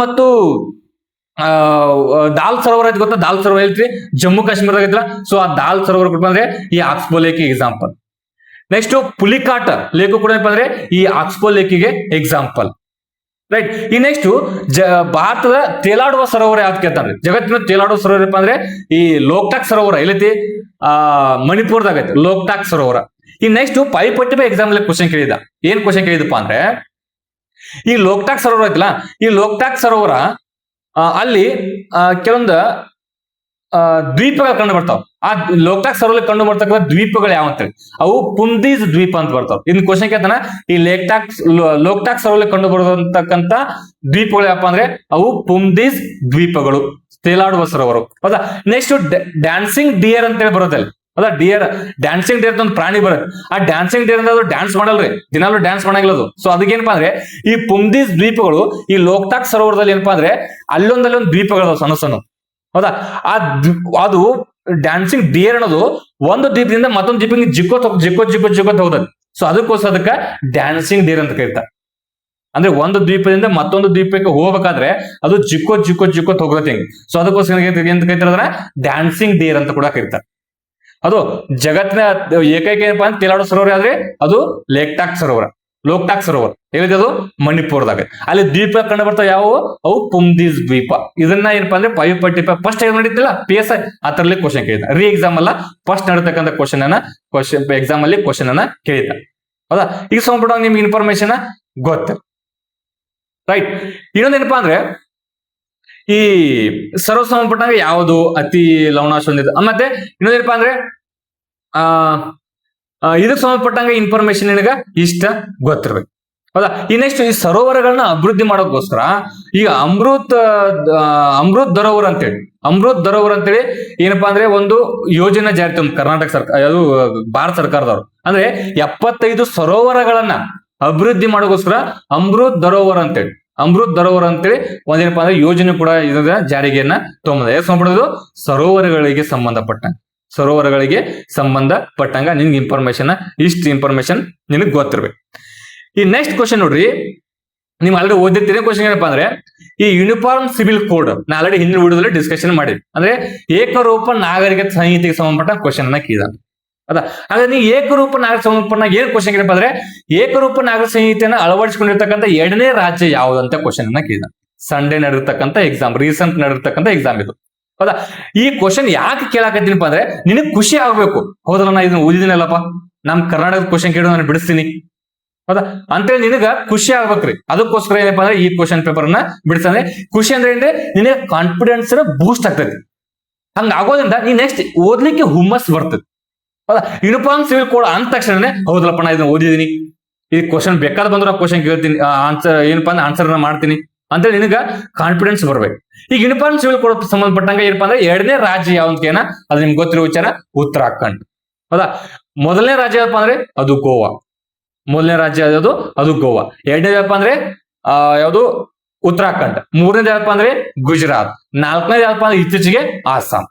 ಸರೋವರ ಐತಿ ಗೊತ್ತಾ? ದಾಲ್ ಸರೋವರ ಐತ್ರಿ ಜಮ್ಮು ಕಾಶ್ಮೀರದಾಗ ಐತ್ರ. ಸೊ ಆ ದಾಲ್ ಸರೋವರ ಕೊಟ್ಟ ಅಂದ್ರೆ ಈ ಆಕ್ಸ್ಬೋ ಲೇಕ್ ಎಕ್ಸಾಂಪಲ್. ನೆಕ್ಸ್ಟ್ ಪುಲಿಕಾಟ ಲೇಕು ಕೂಡ ಏನಪ್ಪಾ ಅಂದ್ರೆ ಈ ಆಕ್ಸ್ಬೋ ಲೇಕಿಗೆ ಎಕ್ಸಾಂಪಲ್. ರೈಟ್. ಈ ನೆಕ್ಸ್ಟ್ ಭಾರತದ ತೇಲಾಡುವ ಸರೋವರ ಯಾವ್ದು ಕೇಳ್ತಾನೆ? ಜಗತ್ತಿನ ತೇಲಾಡುವ ಸರೋವರ ಏನಪ್ಪಾ ಅಂದ್ರೆ ಈ ಲೋಕ್ಟಾಕ್ ಸರೋವರ. ಎಲ್ಲೈತಿ? ಮಣಿಪುರದಾಗ ಐತಿ ಲೋಕ್ಟಾಕ್ ಸರೋವರ. ಈ ನೆಕ್ಸ್ಟ್ ಪೈಪಟ್ಟಿ ಎಕ್ಸಾಮ್ ಕ್ವಶನ್ ಕೇಳಿದ. ಏನ್ ಕ್ವಶನ್ ಕೇಳಿದಪ್ಪ ಅಂದ್ರೆ ಈ ಲೋಕ್ಟಾಕ್ ಸರೋವರ ಐತಿಲ್ಲ, ಈ ಲೋಕ್ಟಾಕ್ ಸರೋವರ ಅಲ್ಲಿ ಕೆಲವೊಂದು ದ್ವೀಪಗಳು ಕಂಡು ಬರ್ತಾವ. ಆ ಲೋಕ್ಟಾಕ್ ಸರೋವರ ಕಂಡು ಬರ್ತಕ್ಕಂಥ ದ್ವೀಪಗಳು ಯಾವ ಅಂತೇಳಿ ಅವು ಪುಂದೀಸ್ ದ್ವೀಪ ಅಂತ ಬರ್ತಾವ. ಇನ್ ಕ್ವಶನ್ ಕೇಳ್ತಾನ ಈ ಲೋಕ್ಟಾಕ್ ಸರೋವರ ಕಂಡು ಬರತಕ್ಕಂತ ದ್ವೀಪಗಳು ಯಾವಪ್ಪ ಅಂದ್ರೆ ಅವು ಪುಂದೀಸ್ ದ್ವೀಪಗಳು, ತೇಲಾಡುವ ಸರೋವರು. ಹೌದಾ? ನೆಕ್ಸ್ಟ್ ಡ್ಯಾನ್ಸಿಂಗ್ ಡಿಯರ್ ಅಂತ ಹೇಳಿ ಬರೋದಲ್ಲಿ. ಹೌದಾ? ಡ್ಯಾನ್ಸಿಂಗ್ ಡಿಯರ್ ಒಂದು ಪ್ರಾಣಿ ಬರುತ್ತೆ. ಆ ಡ್ಯಾನ್ಸಿಂಗ್ ಡಿಯರ್ ಅಂದ್ರೆ ಅದು ಡ್ಯಾನ್ಸ್ ಮಾಡಲ್ರಿ, ದಿನಾಲು ಡ್ಯಾನ್ಸ್ ಮಾಡಂಗಿಲ್ಲ ಅದು. ಸೊ ಅದಕ್ಕೇನಪ್ಪಾ ಅಂದ್ರೆ ಈ ಪುಂದೀಸ್ ದ್ವೀಪಗಳು ಈ ಲೋಕ್ಟಾಕ್ ಸರೋವರದಲ್ಲಿ ಏನಪ್ಪಾ ಅಂದ್ರೆ ಅಲ್ಲೊಂದು ದ್ವೀಪಗಳು ಸಣ್ಣ. ಹೌದಾ? ಅದು ಡ್ಯಾನ್ಸಿಂಗ್ ಡಿಯರ್ ಅನ್ನೋದು ಒಂದು ದ್ವೀಪದಿಂದ ಮತ್ತೊಂದು ದ್ವೀಪಕ್ಕೆ ಜಿಕ್ಕೋತ್ ಹೋಗ್ತದೆ. ಸೊ ಅದಕ್ಕೋಸ್ಕರ ಅದಕ್ಕೆ ಡ್ಯಾನ್ಸಿಂಗ್ ಡೇರ್ ಅಂತ ಕರೀತಾರೆ. ಅಂದ್ರೆ ಒಂದು ದ್ವೀಪದಿಂದ ಮತ್ತೊಂದು ದ್ವೀಪಕ್ಕೆ ಹೋಗ್ಬೇಕಾದ್ರೆ ಅದು ಜಿಕ್ಕೋತ್ ಹೋಗುತ್ತೆ. ಸೊ ಅದಕ್ಕೋಸ್ಕರ ಎಂತ ಕರೀತಾರೆ ಅದನ್ನ ಡ್ಯಾನ್ಸಿಂಗ್ ಡೇರ್ ಅಂತ ಕೂಡ ಕರೀತಾರೆ. ಅದು ಜಗತ್ತಿನ ಏಕೈಕ ಏನಪ್ಪಾ ಅಂತ ತೇಲಾಡೋ ಸರೋವರ ಆದ್ರೆ ಅದು ಲೇಕ್ಟಾಕ್ ಸರೋವರ, ಲೋಕ್ಟಾಕ್ ಸರೋವರ ಹೇಳಿದದು ಮಣಿಪುರದಾಗ. ಅಲ್ಲಿ ದ್ವೀಪ ಕಂಡು ಬರ್ತಾವ ಯಾವುವು, ಅವು ಪುಮ್ದೀಸ್ ದ್ವೀಪ. ಇದನ್ನ ಏನಪ್ಪಾ ಅಂದ್ರೆ 545 ಫಸ್ಟ್ ನಡೀತಿಲ್ಲ PSI ಆ ತರಲಿ ಕ್ವಶನ್ ಕೇಳಿದ. ರೀ ಎಕ್ಸಾಮ್ ಅಲ್ಲ, ಫಸ್ಟ್ ನಡತಕ್ಕಂಥ ಕ್ವಶನ್ ಎಕ್ಸಾಮ್ ಅಲ್ಲಿ ಕ್ವಶನ್ ಅನ್ನ ಕೇಳಿದ. ಹೌದಾ, ಈಗ ಸಂಬಂಧಪಟ್ಟ ನಿಮ್ಗೆ ಇನ್ಫಾರ್ಮೇಶನ್ ಗೊತ್ತ, ರೈಟ್. ಇನ್ನೊಂದೇನಪ್ಪಾ ಅಂದ್ರೆ ಈ ಸರ್ವ ಸಂಬಂಧಪಟ್ಟಂಗೆ ಯಾವುದು ಅತಿ ಲವಣಾಂಶ ಹೊಂದಿದೆ. ಮತ್ತೆ ಇನ್ನೊಂದೇನಪ್ಪಾ ಅಂದ್ರೆ ಇದಕ್ಕೆ ಸಂಬಂಧಪಟ್ಟಂಗೆ ಇನ್ಫಾರ್ಮೇಶನ್ ನಿನಗ ಇಷ್ಟ ಗೊತ್ತಿರ್ಬೇಕು. ಹೌದಾ, ಈ ನೆಕ್ಸ್ಟ್ ಈ ಸರೋವರಗಳನ್ನ ಅಭಿವೃದ್ಧಿ ಮಾಡೋಕ್ಕೋಸ್ಕರ ಈಗ ಅಮೃತ್ ಧರೋವರ ಅಂತೇಳಿ ಏನಪ್ಪಾ ಅಂದ್ರೆ ಒಂದು ಯೋಜನೆ ಜಾರಿ ತಂದ ಕರ್ನಾಟಕ ಸರ್ಕಾರ, ಅದು ಭಾರತ ಸರ್ಕಾರದವರು. ಅಂದ್ರೆ 75 ಸರೋವರಗಳನ್ನ ಅಭಿವೃದ್ಧಿ ಮಾಡೋಕ್ಕೋಸ್ಕರ ಅಮೃತ್ ಧರೋವರ ಅಂತೇಳಿ ಒಂದೇನಪ್ಪಾ ಅಂದ್ರೆ ಯೋಜನೆ ಕೂಡ ಇದರ ಜಾರಿಗೆಯನ್ನ ತಗೊಂಬಂದ. ಸಂಬಂಧಪಡೋದು ಸರೋವರಗಳಿಗೆ ಸಂಬಂಧಪಟ್ಟಂಗ ನಿನ್ಗೆ ಇಷ್ಟು ಇನ್ಫಾರ್ಮೇಶನ್ ನಿನಗೆ ಗೊತ್ತಿರ್ಬೇಕು. ಈ ನೆಕ್ಸ್ಟ್ ಕ್ವಶನ್ ನೋಡ್ರಿ, ನೀವು ಆಲ್ರೆಡಿ ಓದಿರ್ತೀರಿ. ಕ್ವಶನ್ ಏನಪ್ಪಾ ಅಂದ್ರೆ ಈ ಯೂನಿಫಾರ್ಮ್ ಸಿವಿಲ್ ಕೋಡ್ ನಾ ಆಲ್ರೆಡಿ ಹಿಂದಿನ ವಿಡಿಯೋದಲ್ಲಿ ಡಿಸ್ಕಷನ್ ಮಾಡಿದ್ವಿ. ಅಂದ್ರೆ ಏಕರೂಪ ನಾಗರಿಕತೆ ಸಂಹಿತೆಗೆ ಸಂಬಂಧಪಟ್ಟ ಕ್ವಶನ್ ಅನ್ನ ಕೇಳಿದ. ಅದ ಹಾಗಾದ್ರೆ ನೀವು ಏಕರೂಪ ನಾಗರಿಕ ಸಂಬಂಧಪಟ್ಟ ಏನ್ ಕ್ವಶನ್ ಏನಪ್ಪಾ ಅಂದ್ರೆ ಏಕರೂಪ ನಾಗರಿಕ ಸಂಹಿತೆಯನ್ನ ಅಳವಡಿಸಿಕೊಂಡಿರ್ತಕ್ಕಂಥ 2ನೇ ರಾಜ್ಯ ಯಾವುದಂತ ಕ್ವಶನ್ ಅನ್ನ ಕೇಳಿದ. ಸಂಡೇ ನಡೆದಿರ್ತಕ್ಕಂಥ ಎಕ್ಸಾಮ್, ರೀಸೆಂಟ್ ನಡೆದಿರ್ತಕ್ಕಂಥ ಎಕ್ಸಾಮ್ ಇದು. ಹೌದಾ, ಈ ಕ್ವಶನ್ ಯಾಕೆ ಕೇಳಾಕತ್ತೀನಿಪ್ಪ ಅಂದ್ರೆ ನಿನಗ್ ಖುಷಿ ಆಗ್ಬೇಕು. ಹೌದಲ್ಲ, ನಾ ಇದನ್ನ ಓದಿದಿನಲ್ಲಪ್ಪ, ನಮ್ ಕರ್ನಾಟಕದ ಕ್ವಶನ್ ಕೇಳಿದ್ರೆ ನಾನು ಬಿಡಿಸ್ತೀನಿ. ಹೌದಾ, ಅಂತೇಳಿ ನಿನಗ ಖುಷಿ ಆಗ್ಬೇಕ್ರಿ. ಅದಕ್ಕೋಸ್ಕರ ಏನಪ್ಪಾ ಅಂದ್ರೆ ಈ ಕ್ವಶನ್ ಪೇಪರ್ ನ ಬಿಡಿಸ್ತಂದ್ರೆ ಖುಷಿ ಅಂದ್ರೆ ಏನ್ರಿ, ನಿನಗೆ ಕಾನ್ಫಿಡೆನ್ಸ್ ಬೂಸ್ಟ್ ಆಗ್ತೈತಿ. ಹಂಗ ಆಗೋದ್ರಿಂದ ನೀ ನೆಕ್ಸ್ಟ್ ಓದ್ಲಿಕ್ಕೆ ಹುಮ್ಮಸ್ ಬರ್ತದೆ. ಹೌದಾ, ಯೂನಿಫಾರ್ಮ್ ಸಿವಿಲ್ ಕೋಡ್ ಅಂದ ತಕ್ಷಣನೇ ಹೌದಲ್ಲಪ್ಪ ನಾ ಇದನ್ನ ಓದಿದೀನಿ, ಈ ಕ್ವಶನ್ ಬೇಕಾದ ಬಂದ್ರೆ ಕ್ವಶನ್ ಕೇಳ್ತೀನಿ, ಆನ್ಸರ್ ಏನಪ್ಪಾ ಅಂದ್ರೆ ಆನ್ಸರ್ ಮಾಡ್ತೀನಿ ಅಂತೇಳಿ ನಿನಗ ಕಾನ್ಫಿಡೆನ್ಸ್ ಬರ್ಬೇಕು. ಈಗ ಯೂನಿಫಾರ್ಮ್ ಸಿವಿಲ್ ಕೋಡ್ ಸಂಬಂಧಪಟ್ಟಂಗ ಏನಪ್ಪಾ ಅಂದ್ರೆ 2ನೇ ರಾಜ್ಯ ಯಾವ್ದಕ್ಕೇನ ಅದು ನಿಮ್ಗೆ ಗೊತ್ತಿರೋ ವಿಚಾರ, ಉತ್ತರಾಖಂಡ್. ಹೌದಾ, ಮೊದಲನೇ ರಾಜ್ಯ ಯಾವಪ್ಪ ಅಂದ್ರೆ ಅದು ಗೋವಾ. ಅದು ಗೋವಾ. 2ನೇದು ಯಾವಪ್ಪ ಅಂದ್ರೆ ಯಾವುದು ಉತ್ತರಾಖಂಡ್. 3ನೇದು ಯಾವಪ್ಪ ಅಂದ್ರೆ ಗುಜರಾತ್. 4ನೇದು ಯಾವಪ್ಪ ಅಂದ್ರೆ ಇತ್ತೀಚೆಗೆ ಆಸಾಂ.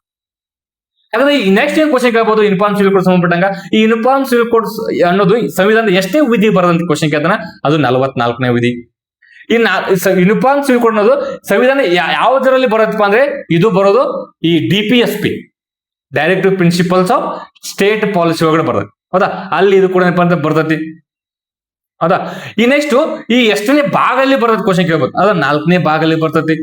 ಹಾಗಾದ್ರೆ ಈ ನೆಕ್ಸ್ಟ್ ಏನ್ ಕ್ವಶನ್ ಕೇಳ್ಬೋದು ಯೂನಿಫಾರ್ಮ್ ಸಿವಿಲ್ ಕೋಡ್ ಸಂಬಂಧಪಟ್ಟಂಗ. ಈ ಯೂನಿಫಾರ್ಮ್ ಸಿವಿಲ್ ಕೋಡ್ ಅನ್ನೋದು ಸಂವಿಧಾನದ ಎಷ್ಟೇ ವಿಧಿ ಬರೋದಂತ ಕ್ವಶನ್ ಕೇಳ್ತಾನ, ಅದು 44ನೇ ವಿಧಿ. ಈ ಯೂನಿಫಾರ್ಮ್ ಸಿವಿಲ್ ಕೋಡ್ ಅನ್ನೋದು ಸಂವಿಧಾನ ಯಾವುದರಲ್ಲಿ ಬರುತ್ತಪ್ಪ ಅಂದ್ರೆ ಇದು ಬರೋದು ಈ DPSP, directive principles of state policy ಒಳಗಡೆ ಬರ್ತದೆ. ಹೌದಾ, ಅಲ್ಲಿ ಇದು ಕೂಡ ಏನಪ್ಪಾ ಅಂತ ಬರ್ತೈತಿ. ಹೌದಾ, ಈ ನೆಕ್ಸ್ಟ್ ಈ ಎಷ್ಟನೇ ಭಾಗದಲ್ಲಿ ಬರ್ತದೆ ಕ್ವಶನ್ ಕೇಳ್ಬೋದು, ಅದು 4ನೇ ಭಾಗದಲ್ಲಿ ಬರ್ತೈತಿ.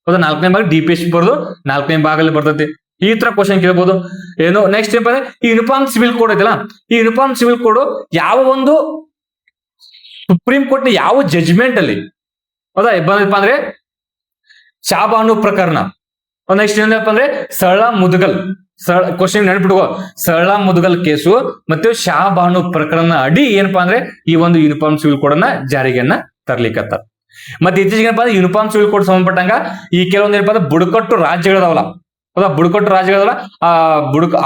ಹೌದಾ, 4ನೇ ಭಾಗ DPSP ಬರೋದು 4ನೇ ಭಾಗದಲ್ಲಿ ಬರ್ತೈತಿ. ಈ ತರ ಕ್ವಶನ್ ಕೇಳ್ಬೋದು. ಏನು ನೆಕ್ಸ್ಟ್ ಏನಪ್ಪ ಅಂದ್ರೆ ಈ ಯೂನಿಫಾರ್ಮ್ ಸಿವಿಲ್ ಕೋಡ್ ಐತಲ್ಲ, ಈ ಯೂನಿಫಾರ್ಮ್ ಸಿವಿಲ್ ಕೋಡ್ ಯಾವ ಒಂದು ಸುಪ್ರೀಂ ಕೋರ್ಟ್ ನ ಯಾವ ಜಜ್ಮೆಂಟ್ ಅಲ್ಲಿ ಹೌದಾ ಬಂದಪ್ಪ ಅಂದ್ರೆ ಶಾಬಾನು ಪ್ರಕರಣ. ನೆಕ್ಸ್ಟ್ ಏನಪ್ಪ ಅಂದ್ರೆ ಕ್ವಶನ್ ನೆನಪಿಟ್ಕೋ, ಸರಳ ಮುದ್ಗಲ್ ಕೇಸು ಮತ್ತೆ ಶಾಬಾನು ಪ್ರಕರಣ ಅಡಿ ಏನಪ್ಪಾ ಅಂದ್ರೆ ಈ ಒಂದು ಯೂನಿಫಾರ್ಮ್ ಸಿವಿಲ್ ಕೋಡ್ ಅನ್ನ ಜಾರಿಗೆಯನ್ನ ತರ್ಲಿಕ್ಕತ್ತ. ಮತ್ತೆ ಇತ್ತೀಚೆಗೆ ಏನಪ್ಪಾ ಅಂದ್ರೆ ಯೂನಿಫಾರ್ಮ್ ಸಿವಿಲ್ ಕೋಡ್ ಸಂಬಂಧಪಟ್ಟಂಗ ಈ ಕೆಲವೊಂದು ಏನಪ್ಪಾ ಅಂದ್ರೆ ಬುಡಕಟ್ಟು ರಾಜ್ಯಗಳದಾವಲ್ಲ, ಹೌದಾ, ಬುಡಕಟ್ಟು ರಾಜ್ಯಗಳಲ್ಲ, ಆ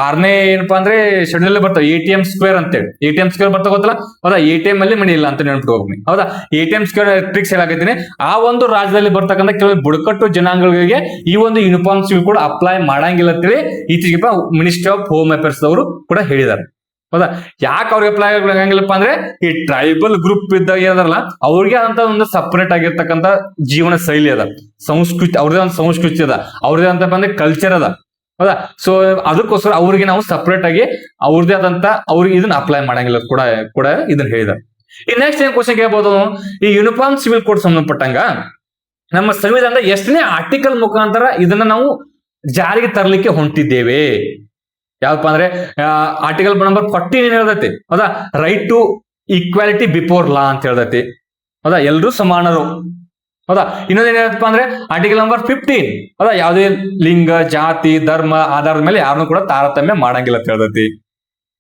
6ನೇ ಏನಪ್ಪಾ ಅಂದ್ರೆ ಶೆಡ್ಯೂಲ್ ಬರ್ತವೆ ATM ಸ್ಕ್ವೇರ್ ಅಂತೇಳಿ. ATM ಸ್ಕ್ವೇರ್ ಬರ್ತಾ ಗೊತ್ತಲ್ಲ, ಹೌದಾ, ATM ಅಲ್ಲಿ ಮನಿ ಇಲ್ಲ ಅಂತ ನೆನ್ಪಿಟ್ಟು ಹೋಗ್ನಿ. ಹೌದಾ, ATM ಸ್ಕ್ವೇರ್ ಟ್ರಿಕ್ಸ್ ಹೇಳಾಕತ್ತೀನಿ. ಆ ಒಂದು ರಾಜ್ಯದಲ್ಲಿ ಬರ್ತಕ್ಕಂಥ ಕೆಲವು ಬುಡಕಟ್ಟು ಜನಾಂಗಗಳಿಗೆ ಈ ಒಂದು ಯೂನಿಫಾರ್ಮ್ ಸಿವಿಲ್ ಕೋಡ್ ಅಪ್ಲೈ ಮಾಡಂಗಿಲ್ಲ ಅಂತೇಳಿ ಈಚೆಗೆ ಮಿನಿಸ್ಟ್ರಿ ಆಫ್ ಹೋಮ್ ಅಫೇರ್ಸ್ ಅವರು ಕೂಡ ಹೇಳಿದ್ದಾರೆ. ಹೌದಾ, ಯಾಕೆ ಅವ್ರಿಗೆ ಅಪ್ಲೈ ಆಗಂಗಿಲ್ಲಪ್ಪ ಅಂದ್ರೆ ಈ ಟ್ರೈಬಲ್ ಗ್ರೂಪ್ ಇದ್ದಾಗ ಏನದಾರಲ್ಲ ಅವ್ರಿಗೆ ಆದಂತ ಒಂದು ಸಪರೇಟ್ ಆಗಿರ್ತಕ್ಕಂಥ ಜೀವನ ಶೈಲಿ ಅದ, ಸಂಸ್ಕೃತಿ, ಅವ್ರದೇ ಒಂದು ಸಂಸ್ಕೃತಿ ಅದ, ಅವ್ರದೇ ಅಂತಪ್ಪ ಅಂದ್ರೆ ಕಲ್ಚರ್ ಅದ. ಹೌದಾ, ಸೊ ಅದಕ್ಕೋಸ್ಕರ ಅವ್ರಿಗೆ ನಾವು ಸಪರೇಟ್ ಆಗಿ ಅವ್ರದೇ ಆದಂತ ಅವ್ರಿಗೆ ಇದನ್ನ ಅಪ್ಲೈ ಮಾಡಂಗಿಲ್ಲ ಕೂಡ ಇದನ್ನ ಹೇಳಿದ್ದಾರೆ. ಈ ನೆಕ್ಸ್ಟ್ ಏನ್ ಕ್ವಶನ್ ಕೇಳ್ಬೋದು, ಈ ಯೂನಿಫಾರ್ಮ್ ಸಿವಿಲ್ ಕೋಡ್ ಸಂಬಂಧಪಟ್ಟಂಗ ನಮ್ಮ ಸಂವಿಧಾನದ ಎಷ್ಟನೇ ಆರ್ಟಿಕಲ್ ಮುಖಾಂತರ ಇದನ್ನ ನಾವು ಜಾರಿಗೆ ತರಲಿಕ್ಕೆ ಹೊಂಟಿದ್ದೇವೆ. ಯಾವಪ್ಪ ಅಂದ್ರೆ ಆರ್ಟಿಕಲ್ ನಂಬರ್ 14 ಏನ್ ಹೇಳ್ದೈತಿ, ಹೌದಾ, right to equality before law ಅಂತ ಹೇಳ್ದೈತಿ. ಹೌದಾ, ಎಲ್ರೂ ಸಮಾನರು. ಹೌದಾ, ಇನ್ನೊಂದೇನ್ ಹೇಳಪ್ಪ ಅಂದ್ರೆ ಆರ್ಟಿಕಲ್ ನಂಬರ್ 15, ಹೌದಾ, ಯಾವುದೇ ಲಿಂಗ, ಜಾತಿ, ಧರ್ಮ ಆಧಾರದ ಮೇಲೆ ಯಾರನ್ನು ಕೂಡ ತಾರತಮ್ಯ ಮಾಡಂಗಿಲ್ಲ ಅಂತ ಹೇಳ್ದೈತಿ.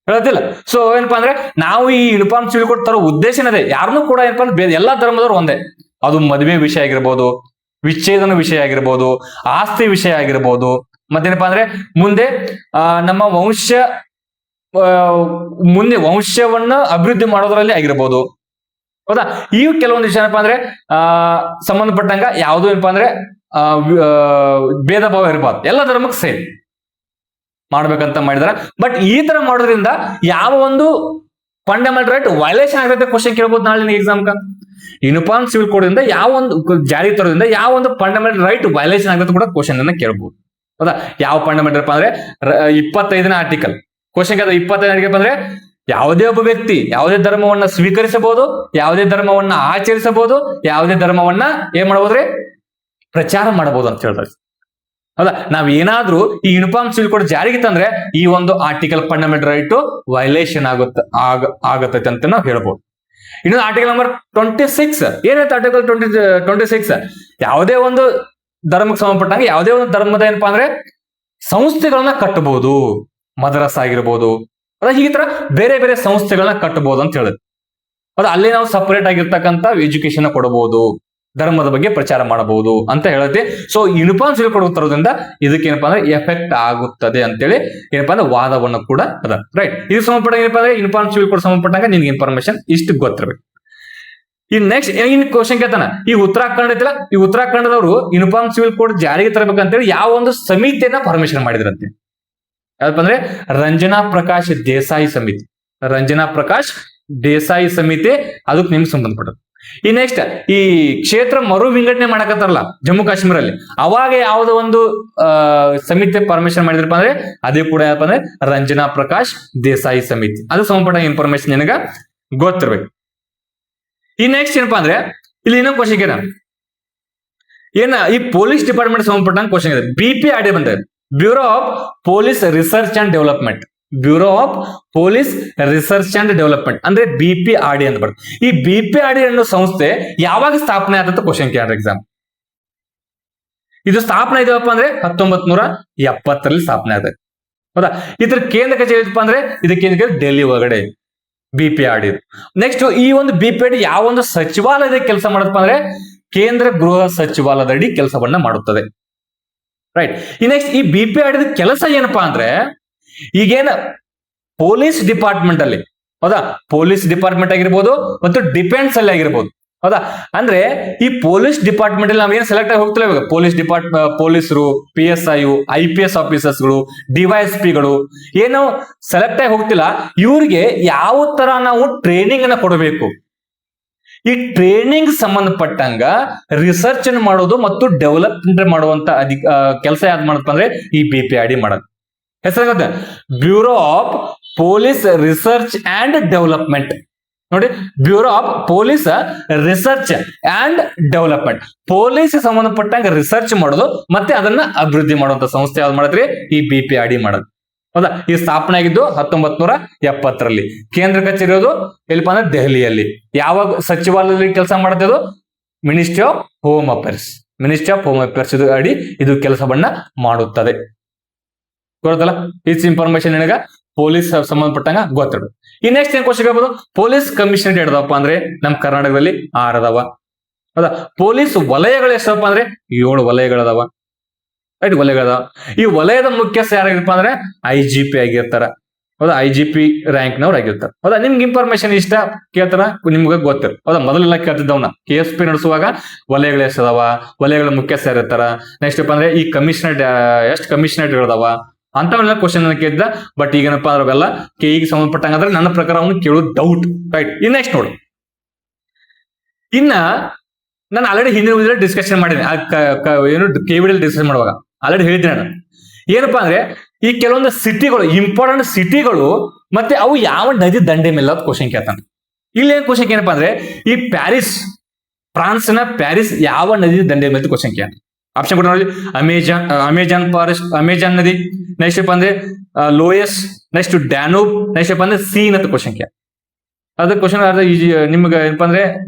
ಹೇಳತ್ತಿಲ್ಲ. ಸೊ ಏನಪ್ಪಾ ಅಂದ್ರೆ ನಾವು ಈ ಯೂನಿಫಾರ್ಮ್ ಸಿವಿಲ್ ಕೋಡ್ ತರೋ ಉದ್ದೇಶ ಏನಿದೆ, ಯಾರನ್ನೂ ಕೂಡ ಏನಪ್ಪಾ ಅಂದ್ರೆ ಎಲ್ಲಾ ಧರ್ಮದವ್ರು ಒಂದೇ. ಅದು ಮದುವೆ ವಿಷಯ ಆಗಿರ್ಬೋದು, ವಿಚ್ಛೇದನ ವಿಷಯ ಆಗಿರ್ಬೋದು, ಆಸ್ತಿ ವಿಷಯ ಆಗಿರ್ಬೋದು, ಮತ್ತೇನಪ್ಪಾ ಅಂದ್ರೆ ಮುಂದೆ ನಮ್ಮ ವಂಶವನ್ನ ಅಭಿವೃದ್ಧಿ ಮಾಡೋದ್ರಲ್ಲಿ ಆಗಿರ್ಬೋದು. ಹೌದಾ, ಈ ಕೆಲವೊಂದು ವಿಷಯ ಏನಪ್ಪಾ ಅಂದ್ರೆ ಸಂಬಂಧಪಟ್ಟಂಗ ಯಾವುದು ಏನಪ್ಪಾ ಅಂದ್ರೆ ಭೇದ ಭಾವ ಇರಬಾರ್ದು, ಎಲ್ಲ ಧರ್ಮಕ್ಕೆ ಸೇಮ್ ಮಾಡ್ಬೇಕಂತ ಮಾಡಿದಾರೆ. ಬಟ್ ಈ ತರ ಮಾಡೋದ್ರಿಂದ ಯಾವ ಒಂದು ಫಂಡಮೆಂಟಲ್ ರೈಟ್ ವೈಲೇಷನ್ ಆಗತ್ತೆ ಕ್ವಶನ್ ಕೇಳ್ಬೋದು ನಾಳೆ ಎಕ್ಸಾಮ್ ಯೂನಿಫಾರ್ಮ್ ಸಿವಿಲ್ ಕೋಡ್ ಇಂದ ಯಾವ ಒಂದು ಜಾರಿ ತರೋದ್ರಿಂದ ಯಾವ ಒಂದು ಫಂಡಮೆಂಟಲ್ ರೈಟ್ ವೈಲೇಷನ್ ಆಗತ್ತೆ ಕೂಡ ಕ್ವಶನ್ ಅನ್ನ ಕೇಳಬಹುದು. ಹೌದಾ, ಯಾವ ಫಂಡಮೆಂಟಲ್ ಅಂದ್ರೆ 25ನೇ ಆರ್ಟಿಕಲ್ ಕ್ವಶನ್ 25 ಆರ್ಟಿಕಲ್ ಅಂದ್ರೆ ಯಾವುದೇ ಒಬ್ಬ ವ್ಯಕ್ತಿ ಯಾವುದೇ ಧರ್ಮವನ್ನ ಸ್ವೀಕರಿಸಬಹುದು, ಯಾವುದೇ ಧರ್ಮವನ್ನ ಆಚರಿಸಬಹುದು, ಯಾವುದೇ ಧರ್ಮವನ್ನ ಏನ್ ಮಾಡಬಹುದ್ರಿ ಪ್ರಚಾರ ಮಾಡಬಹುದು ಅಂತ ಹೇಳ್ತಾರೆ. ಹೌದಾ, ನಾವ್ ಏನಾದ್ರೂ ಈ ಯೂನಿಫಾರ್ಮ್ ಸಿವಿಲ್ ಕೋಡ್ ಜಾರಿಗೆ ತಂದ್ರೆ ಈ ಒಂದು ಆರ್ಟಿಕಲ್ ಫಂಡಮೆಂಟಲ್ ರೈಟ್ ವೈಲೇಷನ್ ಆಗತ್ತೆ ಅಂತ ನಾವು ಹೇಳ್ಬೋದು. ಇನ್ನು ಆರ್ಟಿಕಲ್ ನಂಬರ್ 26 ಏನೈತೆ ಆರ್ಟಿಕಲ್ 26 ಯಾವುದೇ ಒಂದು ಧರ್ಮಕ್ಕೆ ಸಂಬಂಧಪಟ್ಟಂಗೆ ಯಾವುದೇ ಒಂದು ಧರ್ಮದ ಏನಪ್ಪಾ ಅಂದ್ರೆ ಸಂಸ್ಥೆಗಳನ್ನ ಕಟ್ಟಬಹುದು, ಮದರಸ ಆಗಿರ್ಬೋದು, ಅದ ಈ ತರ ಬೇರೆ ಬೇರೆ ಸಂಸ್ಥೆಗಳನ್ನ ಕಟ್ಟಬಹುದು ಅಂತ ಹೇಳಿದ್ರು. ಅದು ಅಲ್ಲಿ ನಾವು ಸಪರೇಟ್ ಆಗಿರ್ತಕ್ಕಂಥ ಎಜುಕೇಶನ್ ಕೊಡಬಹುದು, ಧರ್ಮದ ಬಗ್ಗೆ ಪ್ರಚಾರ ಮಾಡಬಹುದು ಅಂತ ಹೇಳುತ್ತೆ. ಸೊ ಯೂನಿಫಾರ್ಮ್ ಸಿವಿಲ್ ಕೋಡ್ ತರೋದ್ರಿಂದ ಇದಕ್ಕೆ ಏನಪ್ಪಾ ಅಂದ್ರೆ ಎಫೆಕ್ಟ್ ಆಗುತ್ತದೆ ಅಂತೇಳಿ ಏನಪ್ಪಾ ಅಂದ್ರೆ ವಾದವನ್ನು ಕೂಡ ಅದ. ರೈಟ್, ಇದು ಸಂಬಂಧಪಟ್ಟ ಏನಪ್ಪಾ ಅಂದ್ರೆ ಯೂನಿಫಾರ್ಮ್ ಸಿವಿಲ್ ಕೋಡ್ ಸಂಬಂಧಪಟ್ಟಂಗ ನಿನ್ಗೆ ಇನ್ಫಾರ್ಮೇಶನ್ ಇಷ್ಟು ಗೊತ್ತಿರಬೇಕು. ಈ ನೆಕ್ಸ್ಟ್ ಇನ್ ಕ್ವಶನ್ ಕೇಳ್ತಾನ, ಈ ಉತ್ತರಾಖಂಡ ಐತಿಲ್ಲ, ಈ ಉತ್ತರಾಖಂಡದವರು ಯೂನಿಫಾರ್ಮ್ ಸಿವಿಲ್ ಕೋಡ್ ಜಾರಿಗೆ ತರಬೇಕಂತೇಳಿ ಯಾವ ಒಂದು ಸಮಿತಿಯನ್ನ ಪರ್ಮಿಷನ್ ಮಾಡಿದ್ರಂತೆ? ಯಾವ್ದಪ್ಪ ಅಂದ್ರೆ ರಂಜನಾ ಪ್ರಕಾಶ್ ದೇಸಾಯಿ ಸಮಿತಿ. ರಂಜನಾ ಪ್ರಕಾಶ್ ದೇಸಾಯಿ ಸಮಿತಿ ಅದಕ್ಕೆ ನಿಮ್ಗೆ ಸಂಬಂಧಪಟ್ಟದ್ದು. ಈ ನೆಕ್ಸ್ಟ್ ಈ ಕ್ಷೇತ್ರ ಮರು ವಿಂಗಡಣೆ ಮಾಡಕತ್ತಾರಲ್ಲ ಜಮ್ಮು ಕಾಶ್ಮೀರಲ್ಲಿ, ಅವಾಗ ಯಾವ್ದೋ ಒಂದು ಸಮಿತಿ ಪರ್ಮಿಷನ್ ಮಾಡಿದ್ರಪ್ಪ ಅಂದ್ರೆ ಅದೇ ಕೂಡ ಏನಪ್ಪ ಅಂದ್ರೆ ರಂಜನಾ ಪ್ರಕಾಶ್ ದೇಸಾಯಿ ಸಮಿತಿ. ಅದು ಸಂಬಂಧಪಟ್ಟ ಇನ್ಫಾರ್ಮೇಶನ್ ನಿನಗ ಗೊತ್ತಿರ್ಬೇಕು. ಈ ನೆಕ್ಸ್ಟ್ ಏನಪ್ಪಾ ಅಂದ್ರೆ ಇಲ್ಲಿ ಇನ್ನೊಂದು ಕ್ವಶನ್ ಏನ ಈ ಪೊಲೀಸ್ ಡಿಪಾರ್ಟ್ಮೆಂಟ್ ಸಂಬಂಧಪಟ್ಟಂಗೆ ಕ್ವಶನ್ ಇದೆ. BPRD ಬಂದ bureau of police research and development. Bureau of police research and development ಅಂದ್ರೆ BPRD ಅಂತ ಬರ್ತದೆ. ಈ BPRD ಅನ್ನೋ ಸಂಸ್ಥೆ ಯಾವಾಗ ಸ್ಥಾಪನೆ ಆದಂತ ಕ್ವಶನ್ ಕೇಳ್ತಾರೆ ಎಕ್ಸಾಮ್. ಇದು ಸ್ಥಾಪನೆ ಇದೆಯಪ್ಪ ಅಂದ್ರೆ 1970ರಲ್ಲಿ ಸ್ಥಾಪನೆ ಆಗಿದೆ. ಹೌದಾ, ಇದ್ರ ಕೇಂದ್ರ ಕಚೇರಿ ಇದಪ್ಪ ಅಂದ್ರೆ ಇದಕ್ಕೆ ಡೆಲ್ಲಿ ಒಳಗಡೆ BPRD. ನೆಕ್ಸ್ಟ್ ಈ ಒಂದು BPRD ಯಾವ ಒಂದು ಸಚಿವಾಲಯದ ಕೆಲಸ ಮಾಡದಪ್ಪ ಅಂದ್ರೆ ಕೇಂದ್ರ ಗೃಹ ಸಚಿವಾಲಯದ ಅಡಿ ಕೆಲಸವನ್ನ ಮಾಡುತ್ತದೆ. ರೈಟ್, ಈ ನೆಕ್ಸ್ಟ್ ಈ BPRD ಕೆಲಸ ಏನಪ್ಪಾ ಅಂದ್ರೆ ಈಗೇನ ಪೊಲೀಸ್ ಡಿಪಾರ್ಟ್ಮೆಂಟ್ ಅಲ್ಲಿ, ಹೌದಾ, ಪೊಲೀಸ್ ಡಿಪಾರ್ಟ್ಮೆಂಟ್ ಆಗಿರ್ಬೋದು ಮತ್ತು ಡಿಫೆನ್ಸ್ ಅಲ್ಲಿ ಆಗಿರ್ಬೋದು. ಹೌದಾ, ಅಂದ್ರೆ ಈ ಪೊಲೀಸ್ ಡಿಪಾರ್ಟ್ಮೆಂಟ್ ಅಲ್ಲಿ ನಾವೇನ್ ಸೆಲೆಕ್ಟ್ ಆಗಿ ಹೋಗ್ತಿಲ್ಲ ಇವಾಗ ಪೊಲೀಸರು, PSI, IPS ಆಫೀಸರ್ಸ್ಗಳು, DYSPಗಳು ಏನು ಸೆಲೆಕ್ಟ್ ಆಗಿ ಹೋಗ್ತಿಲ್ಲ, ಇವ್ರಿಗೆ ಯಾವ ತರ ನಾವು ಟ್ರೈನಿಂಗ್ ಅನ್ನ ಕೊಡಬೇಕು, ಈ ಟ್ರೈನಿಂಗ್ ಸಂಬಂಧಪಟ್ಟಂಗ ರಿಸರ್ಚ್ ಅನ್ನು ಮಾಡೋದು ಮತ್ತು ಡೆವಲಪ್ಮೆಂಟ್ ಮಾಡುವಂತ ಕೆಲಸ ಯಾವ್ದು ಮಾಡಪ್ಪ ಅಂದ್ರೆ ಈ BPRD ಮಾಡೋದು. ಹೆಸರಾಗುತ್ತೆ bureau of police research and development. ನೋಡಿ, bureau of police research and development, police ಸಂಬಂಧಪಟ್ಟಂಗ ರಿಸರ್ಚ್ ಮಾಡೋದು ಮತ್ತೆ ಅದನ್ನ ಅಭಿವೃದ್ಧಿ ಮಾಡುವಂತ ಸಂಸ್ಥೆ ಯಾವ್ದು ಮಾಡತ್ರಿ ಈ BPRD ಮಾಡೋದು. ಹೌದಾ, ಈ ಸ್ಥಾಪನೆ ಆಗಿದ್ದು 1970ರಲ್ಲಿ. ಕೇಂದ್ರ ಕಚೇರಿ ಇರೋದು ಎಲ್ಲಿಪ್ಪ ಅಂದ್ರೆ ದೆಹಲಿಯಲ್ಲಿ. ಯಾವಾಗ ಸಚಿವಾಲಯದಲ್ಲಿ ಕೆಲಸ ಮಾಡುತ್ತೆ? Ministry of home affairs. Ministry of home affairs ಇದು ಅಡಿ ಇದು ಕೆಲಸವನ್ನ ಮಾಡುತ್ತದೆ. ಗೊತ್ತಲ್ಲ, ಇಟ್ಸ್ ಇನ್ಫಾರ್ಮೇಶನ್ ನಿನಗ ಪೊಲೀಸ್ ಸಂಬಂಧಪಟ್ಟಂಗ ಗೊತ್ತಿಡು. ಈ ನೆಕ್ಸ್ಟ್ ಏನ್ ಕ್ವಶನ್ ಹೇಳ್ಬೋದು, ಪೊಲೀಸ್ ಕಮಿಷನರೇಟ್ ಎಡದಪ್ಪ ಅಂದ್ರೆ ನಮ್ ಕರ್ನಾಟಕದಲ್ಲಿ 6 ಅದಾವ. ಹೌದಾ, ಪೊಲೀಸ್ ವಲಯಗಳು ಎಷ್ಟಪ್ಪ ಅಂದ್ರೆ 7 ವಲಯಗಳದಾವ. ರೈಟ್, ವಲಯಗಳದಾವ. ಈ ವಲಯದ ಮುಖ್ಯಸ್ಥ ಯಾರಾಗಿರಪ್ಪ ಅಂದ್ರೆ IGP ಆಗಿರ್ತಾರ. ಹೌದಾ, IGP ರ್ಯಾಂಕ್ ನವ್ರು ಆಗಿರ್ತಾರ. ಹೌದಾ, ನಿಮ್ಗೆ ಇನ್ಫಾರ್ಮೇಶನ್ ಇಷ್ಟ ಕೇಳ್ತಾರ, ನಿಮ್ಗೆ ಗೊತ್ತಿರ. ಹೌದಾ, ಮೊದಲೆಲ್ಲ ಕೇಳ್ತಿದ್ದವನ್ನ KSP ನಡೆಸುವಾಗ ವಲಯಗಳು ಎಷ್ಟದಾವ, ವಲಯಗಳ ಮುಖ್ಯಸ್ಥ ಯಾರಿರ್ತಾರ, ನೆಕ್ಸ್ಟ್ ಅಂದ್ರೆ ಈ ಕಮಿಷನರೇಟ್ ಎಷ್ಟು ಕಮಿಷನರೇಟ್ ಇದಾವ ಅಂತವೆಲ್ಲ ಕ್ವಶನ್ ಕೇಳಿದ್ದ. ಬಟ್ ಈಗೇನಪ್ಪ ಅವೆಲ್ಲ KEಗೆ ಸಂಬಂಧಪಟ್ಟಂಗ ಅಂದ್ರೆ ನನ್ನ ಪ್ರಕಾರ ಅವನು ಕೇಳೋದು ಡೌಟ್. ರೈಟ್, ಇನ್ ನೆಕ್ಸ್ಟ್ ನೋಡು, ಇನ್ನ ನಾನು ಆಲ್ರೆಡಿ ಹಿಂದಿನ ಡಿಸ್ಕಷನ್ ಮಾಡಿದ್ದೀನಿ. ಏನು KVD ಡಿಸ್ಕಷನ್ ಮಾಡುವಾಗ ಆಲ್ರೆಡಿ ಹೇಳಿದ್ದೀನಿ ನಾನು. ಏನಪ್ಪಾ ಅಂದ್ರೆ ಈ ಕೆಲವೊಂದು ಸಿಟಿಗಳು, ಇಂಪಾರ್ಟೆಂಟ್ ಸಿಟಿಗಳು ಮತ್ತೆ ಅವು ಯಾವ ನದಿ ದಂಡೆ ಮೇಲೆ ಕ್ವಶನ್ ಕೇಳ್ತಾನೆ. ಇಲ್ಲಿ ಏನ್ ಕ್ವಶನ್ ಏನಪ್ಪಾ ಅಂದ್ರೆ ಈ ಪ್ಯಾರಿಸ್, ಫ್ರಾನ್ಸ್ ನ ಪ್ಯಾರಿಸ್ ಯಾವ ನದಿ ದಂಡೆ ಮೇಲೆ ಕ್ವಶನ್ ಕೇಳ. ಆಪ್ಷನ್ ಕೊಡ ನೋಡಿ, ಅಮೆಜಾನ್ ಫಾರೆಸ್ಟ್, ಅಮೆಜಾನ್ ನದಿ, ನೆಕ್ಸ್ಟ್ ಅಂದ್ರೆ ಲೋಯಸ್, ನೆಕ್ಸ್ಟ್ ಡ್ಯಾನೂಬ್, ನೆಕ್ಸ್ಟ್ ಅಂದ್ರೆ ಸೀನ್ ಅಂತ ಕ್ವಶನ್ ಕೇಳ. ಅದ ಕ್ವಶನ್ ನಿಮ್ಗೆ ಏನಪ್ಪಾ ಅಂದ್ರೆ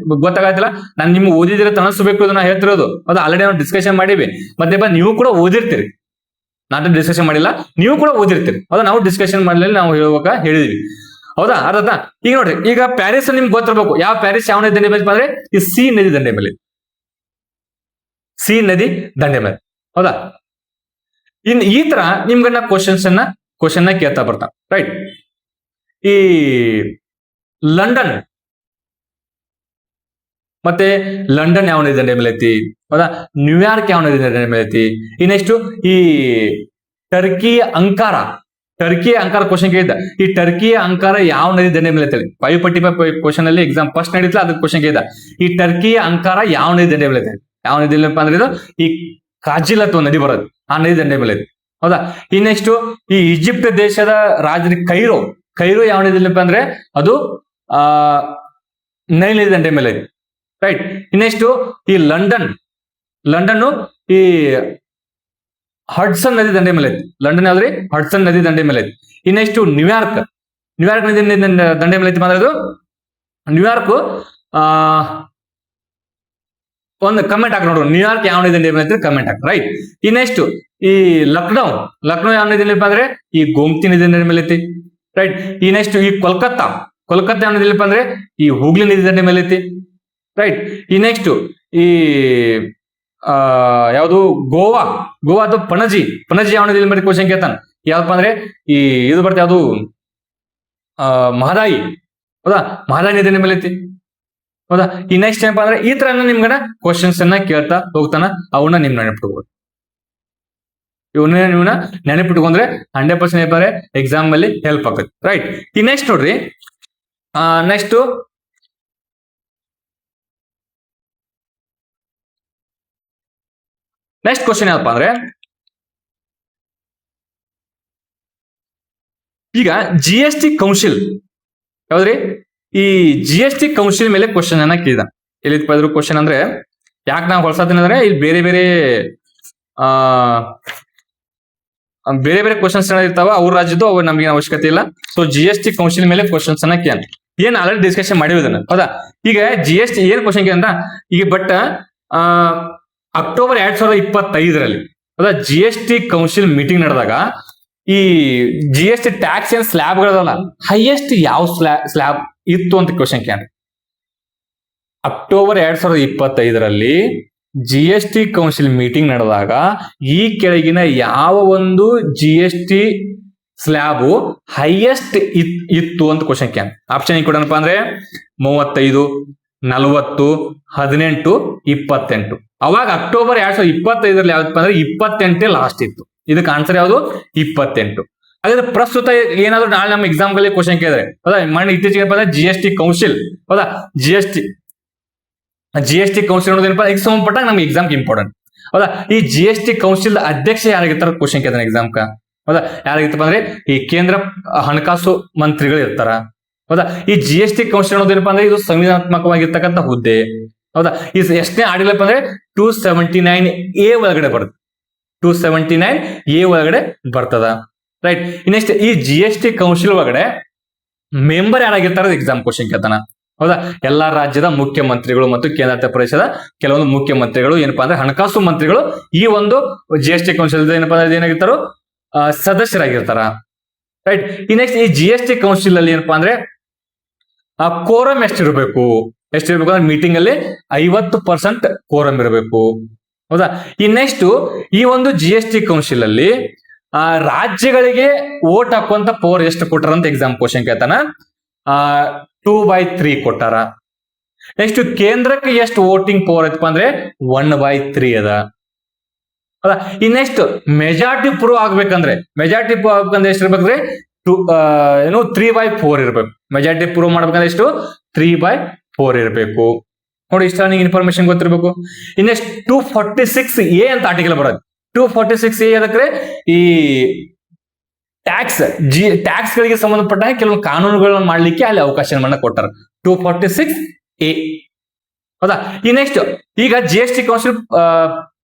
ಗೊತ್ತಾಗತ್ತಿಲ್ಲ, ನಾನು ನಿಮ್ಗೆ ಓದಿದ್ರೆ ತನಸ್ಬೇಕು ನಾ ಹೇಳ್ತಿರೋದು. ಅದು ಆಲ್ರೆಡಿ ನಾವು ಡಿಸ್ಕಷನ್ ಮಾಡಿವಿ. ಮತ್ತೆ ನೀವು ಕೂಡ ಓದಿರ್ತೀರಿ, ನಾನು ಡಿಸ್ಕಷನ್ ಮಾಡಿಲ್ಲ, ನೀವು ಕೂಡ ಓದಿರ್ತೀರಿ. ಹೌದಾ, ನಾವು ಡಿಸ್ಕಷನ್ ಮಾಡಲಿ ನಾವು ಹೇಳುವಾಗ ಹೇಳಿದ್ವಿ. ಹೌದಾ, ಅರ್ಥ. ಈಗ ನೋಡ್ರಿ, ಈಗ ಪ್ಯಾರಿಸ್ ನಿಮ್ಗೆ ಗೊತ್ತಿರ್ಬೇಕು. ಯಾವ ಪ್ಯಾರಿಸ್ ಯಾವ ನದಿ ದಂಡೆ ಮೇಲೆ ಅಂದ್ರೆ ಈ ಸಿ ನದಿ ದಂಡೆ ಮೇಲೆ, ಸಿ ನದಿ ದಂಡೆ ಮೇಲೆ. ಹೌದಾ, ಇನ್ ಈ ತರ ನಿಮ್ಗೆ ನಾ ಕ್ವಶನ್ ಕೇಳ್ತಾ ಬರ್ತಾ. ರೈಟ್, ಈ ಲಂಡನ್ ಮತ್ತೆ ಲಂಡನ್ ಯಾವ ನದಿ ದಂಡೆ ಮೇಲೆ ಐತಿ? ಹೌದಾ, ನ್ಯೂಯಾರ್ಕ್ ಯಾವ ನದಿ ದಂಡೆ ಮೇಲೆ ಐತಿ? ಈ ನೆಕ್ಸ್ಟ್ ಈ ಟರ್ಕಿ ಅಂಕಾರ ಟರ್ಕಿಯ ಅಂಕಾರ ಕ್ವಶನ್ ಕೇಳಿದ. ಈ ಟರ್ಕಿಯ ಅಂಕಾರ ಯಾವ ನದಿ ದಂಡೆ ಮೇಲೆ ಐತೆ? 545 ಕ್ವಶನ್ ಅಲ್ಲಿ ಎಕ್ಸಾಮ್ ಫಸ್ಟ್ ನಡೀತಲ್ಲ ಅದಕ್ಕೆ ಕ್ವಶನ್ ಕೇಳಿದ. ಈ ಟರ್ಕಿಯ ಅಂಕಾರ ಯಾವ ನದಿ ದಂಡೆ ಮೇಲೆ ಐತೆ? ಯಾವ ನದಿ ಅಂದ್ರೆ ಇದು ಈ ಕಾಜಿಲ್ ಅಥವಾ ನದಿ ಬರೋದು ಆ ನದಿ ದಂಡೆ ಮೇಲೆ ಐತೆ. ಹೌದಾ? ಈ ನೆಕ್ಸ್ಟ್ ಈ ಈಜಿಪ್ಟ್ ದೇಶದ ರಾಜಧಾನಿ ಕೈರೋ. ಕೈರೋ ಯಾವ ನದಿ ಅಂದ್ರೆ ಅದು ನೈಲ್ ನದಿ ದಂಡೆ ಮೇಲೆ ಐತೆ. ರೈಟ್. ನೆಕ್ಸ್ಟ್ ಈ ಲಂಡನ್ ಈ ಹಡ್ಸನ್ ನದಿ ದಂಡೆ ಮೇಲೆ ಐತಿ. ಲಂಡನ್ ಯಾವ್ದ್ರಿ? ಹಡ್ಸನ್ ನದಿ ದಂಡೆ ಮೇಲೆ ಐತಿ. ನೆಕ್ಸ್ಟ್ ನ್ಯೂಯಾರ್ಕ್ ನದಿ ದಂಡೆ ಮೇಲೆ ಐತಿ. ಅಂದ್ರೆ ಅದು ನ್ಯೂಯಾರ್ಕ್ ಒಂದು ಕಮೆಂಟ್ ಹಾಕಿ ನೋಡ್ರಿ, ನ್ಯೂಯಾರ್ಕ್ ಯಾವ ನದಿ ದಂಡೆ ಮೇಲೆ ಐತಿ ಕಮೆಂಟ್ ಹಾಕಿ. ರೈಟ್. ನೆಕ್ಸ್ಟ್ ಈ ಲಕ್ನೋ ಯಾವ ನದಿ ಅಂದ್ರೆ ಈ ಗೋಮತಿ ನದಿ ದಂಡೆ ಮೇಲೆ ಐತಿ. ರೈಟ್. ನೆಕ್ಸ್ಟ್ ಈ ಕೋಲ್ಕತ್ತಾ ಯಾವ ನದಿ ಅಂದ್ರೆ ಈ ಹೂಗ್ಲಿ ನದಿ ದಂಡೆ ಮೇಲೆ ಐತಿ. ರೈಟ್. ನೆಕ್ಸ್ಟ್ ಈ ಯಾವುದು ಗೋವಾದು ಪಣಜಿ ಯಾವ ನದಿ ಮೇಲೆ ಕ್ವಶನ್ ಕೇಳ್ತಾನ. ಯಾವಪ್ಪ ಅಂದ್ರೆ ಈ ಇದು ಬರ್ತದೆ ಯಾವುದು ಮಹದಾಯಿ. ಹೌದಾ? ಮಹದಾಯಿ ನದಿ ಮೇಲೆ ಐತಿ. ಹೌದಾ? ನೆಕ್ಸ್ಟ್ ಏನಪ್ಪಾ ಅಂದ್ರೆ ಈ ತರ ನಿಮ್ಗನ ಕ್ವಶನ್ಸ್ ಅನ್ನ ಕೇಳ್ತಾ ಹೋಗ್ತಾನ. ಅವನ್ನ ನಿಮ್ ನೆನಪಿಟ್ಕೋಬಹುದು. ಇವನ್ನ ನೆನಪಿಟ್ಕೊಂಡ್ರೆ 100% ಏನಪ್ಪಾರೆ ಎಕ್ಸಾಮ್ ಅಲ್ಲಿ ಹೆಲ್ಪ್ ಆಗುತ್ತೆ. ರೈಟ್. ನೆಕ್ಸ್ಟ್ ನೋಡ್ರಿ, ನೆಕ್ಸ್ಟ್ ಕ್ವಶನ್ ಯಾವಪ್ಪ ಅಂದ್ರೆ ಈಗ GST ಕೌನ್ಸಿಲ್ ಯಾವ್ದ್ರಿ? ಈ GST ಕೌನ್ಸಿಲ್ ಮೇಲೆ ಕ್ವಶನ್ ಅನ್ನ ಕೇಳಿದ. ಎಲ್ಲಿ ಕ್ವಶನ್ ಅಂದ್ರೆ ಯಾಕೆ ನಾವು ಹೊಳ್ಸತ್ತೀನಿ ಅಂದ್ರೆ ಇಲ್ಲಿ ಬೇರೆ ಬೇರೆ ಕ್ವಶನ್ಸ್ ಇರ್ತಾವ ಅವ್ರ ರಾಜ್ಯದ್ದು, ಅವು ನಮ್ಗೆ ಅವಶ್ಯಕತೆ ಇಲ್ಲ. ಸೊ GST ಕೌನ್ಸಿಲ್ ಮೇಲೆ ಕ್ವಶನ್ಸ್ ಅನ್ನ ಕೇಳ ಏನ್ ಆಲ್ರೆಡಿ ಡಿಸ್ಕಷನ್ ಮಾಡಿರೋದನ್ನ. ಹೌದಾ? ಈಗ GST ಏನ್ ಕ್ವಶನ್ ಕೇಳ ಈಗ ಬಟ್ ಅಕ್ಟೋಬರ್ 2025 ಹೌದಾ GST ಕೌನ್ಸಿಲ್ ಮೀಟಿಂಗ್ ನಡೆದಾಗ ಈ GST ಟ್ಯಾಕ್ಸ್ ಏನ್ ಸ್ಲ್ಯಾಬ್ಗಳದಲ್ಲ ಹೈಯೆಸ್ಟ್ ಯಾವ ಸ್ಲ್ಯಾಬ್ ಇತ್ತು ಅಂತ ಕ್ವಶನ್ ಕೇಳ. ಅಕ್ಟೋಬರ್ 2025 GST ಕೌನ್ಸಿಲ್ ಮೀಟಿಂಗ್ ನಡೆದಾಗ ಈ ಕೆಳಗಿನ ಯಾವ ಒಂದು GST ಸ್ಲ್ಯಾಬ್ ಹೈಯೆಸ್ಟ್ ಇತ್ತು ಅಂತ ಕ್ವಶನ್ ಕ್ಯಾನ್. ಆಪ್ಷನ್ ಏನು ಕೊಡೋಣಪ್ಪ ಅಂದ್ರೆ 35, 40, 18, 28. ಅವಾಗ ಅಕ್ಟೋಬರ್ 2025 ಯಾವ್ದಪ್ಪ ಅಂದ್ರೆ 28 ಲಾಸ್ಟ್ ಇತ್ತು. ಇದಕ್ಕೆ ಆನ್ಸರ್ ಯಾವುದು? 28. ಹಾಗಾದ್ರೆ ಪ್ರಸ್ತುತ ಏನಾದ್ರು ನಾಳೆ ನಮ್ಮ ಎಕ್ಸಾಮ್ ಗಳಲ್ಲಿ ಕ್ವಶನ್ ಕೇಳಿದ್ರೆ ಹೌದಾ ಇತ್ತೀಚೆಗೆ GST ಕೌನ್ಸಿಲ್ ಹೌದಾ GST ಕೌನ್ಸಿಲ್ ಅನ್ನೋದೇನಪ್ಪ ಈಗ ಸಂಬಂಧಪಟ್ಟಾಗ ನಮ್ಗೆ ಎಕ್ಸಾಮ್ ಇಂಪಾರ್ಟೆಂಟ್. ಹೌದಾ? ಈ GST ಕೌನ್ಸಿಲ್ ಅಧ್ಯಕ್ಷ ಯಾರಾಗಿರ್ತಾರ ಕ್ವಶನ್ ಕೇಳ್ತಾನೆ ಎಕ್ಸಾಮ್ ಹೌದಾ ಯಾರಾಗಿತ್ತಪ್ಪ ಅಂದ್ರೆ ಈ ಕೇಂದ್ರ ಹಣಕಾಸು ಮಂತ್ರಿಗಳು ಇರ್ತಾರ. ಹೌದಾ? ಈ GST ಕೌನ್ಸಿಲ್ ಅನ್ನೋದೇನಪ್ಪ ಅಂದ್ರೆ ಇದು ಸಂವಿಧಾನಾತ್ಮಕವಾಗಿರ್ತಕ್ಕಂಥ ಹುದ್ದೆ. ಹೌದಾ? ಈ ಎಷ್ಟನೇ ಆಡಿಲಪ್ಪ ಅಂದ್ರೆ 279A ಒಳಗಡೆ ಬರುತ್ತೆ. 279A ಒಳಗಡೆ ಬರ್ತದ. ರೈಟ್. ನೆಕ್ಸ್ಟ್ ಈ GST ಕೌನ್ಸಿಲ್ ಒಳಗಡೆ ಮೆಂಬರ್ ಯಾರಾಗಿರ್ತಾರ ಎಕ್ಸಾಮ್ ಕ್ವಶನ್ ಕೇಳ್ತಾನ. ಹೌದಾ? ಎಲ್ಲಾ ರಾಜ್ಯದ ಮುಖ್ಯಮಂತ್ರಿಗಳು ಮತ್ತು ಕೇಂದ್ರಾಡಳಿತ ಪ್ರದೇಶದ ಕೆಲವೊಂದು ಮುಖ್ಯಮಂತ್ರಿಗಳು ಏನಪ್ಪಾ ಅಂದ್ರೆ ಹಣಕಾಸು ಮಂತ್ರಿಗಳು ಈ ಒಂದು GST ಕೌನ್ಸಿಲ್ ಏನಪ್ಪಾ ಅಂದ್ರೆ ಏನಾಗಿರ್ತಾರೋ ಸದಸ್ಯರಾಗಿರ್ತಾರ. ರೈಟ್. ನೆಕ್ಸ್ಟ್ ಈ GST ಕೌನ್ಸಿಲ್ ಅಲ್ಲಿ ಏನಪ್ಪಾ ಅಂದ್ರೆ ಕೋರಮ್ ಎಷ್ಟಿರ್ಬೇಕು ಅಂದ್ರೆ ಮೀಟಿಂಗ್ ಅಲ್ಲಿ 50% ಕೋರಮ್ ಇರಬೇಕು. ಹೌದಾ? ನೆಕ್ಸ್ಟ್ ಈ ಒಂದು GST ಕೌನ್ಸಿಲ್ ಅಲ್ಲಿ ರಾಜ್ಯಗಳಿಗೆ ವೋಟ್ ಹಾಕುವಂತ ಪವರ್ ಎಷ್ಟು ಕೊಟ್ಟಾರ ಅಂತ ಎಕ್ಸಾಮ್ ಕ್ವಶನ್ ಕೇಳ್ತಾನ. 2/3 ಕೊಟ್ಟಾರ. ನೆಕ್ಸ್ಟ್ ಕೇಂದ್ರಕ್ಕೆ ಎಷ್ಟು ವೋಟಿಂಗ್ ಪವರ್ ಐತಪ್ಪ ಅಂದ್ರೆ 1/3 ಅದ. ಹೌದಾ? ನೆಕ್ಸ್ಟ್ ಮೆಜಾರಿಟಿ ಪ್ರೂವ್ ಆಗ್ಬೇಕಂದ್ರೆ ಎಷ್ಟು ಇರ್ಬೇಕಂದ್ರೆ 3/4 ಇರ್ಬೇಕು. ಮೆಜಾರಿಟಿ ಪ್ರೂವ್ ಮಾಡ್ಬೇಕಂದ್ರೆ ಎಷ್ಟು? 3/4 ಇರಬೇಕು. ನೋಡಿ ಇಷ್ಟ ನಿಂಗೆ ಇನ್ಫಾರ್ಮೇಶನ್ ಗೊತ್ತಿರ್ಬೇಕು. ನೆಕ್ಸ್ಟ್ 246A ಅಂತ ಆರ್ಟಿಕಲ್ ಬರೋದು. 246A ಅದಕ್ಕೆ ಈ ಟ್ಯಾಕ್ಸ್ ಗಳಿಗೆ ಸಂಬಂಧಪಟ್ಟ ಕೆಲವು ಕಾನೂನುಗಳನ್ನು ಮಾಡ್ಲಿಕ್ಕೆ ಅಲ್ಲಿ ಅವಕಾಶವನ್ನ ಕೊಟ್ಟಾರ. 246A. ಹೌದಾ? ನೆಕ್ಸ್ಟ್ ಈಗ GST ಕೌನ್ಸಿಲ್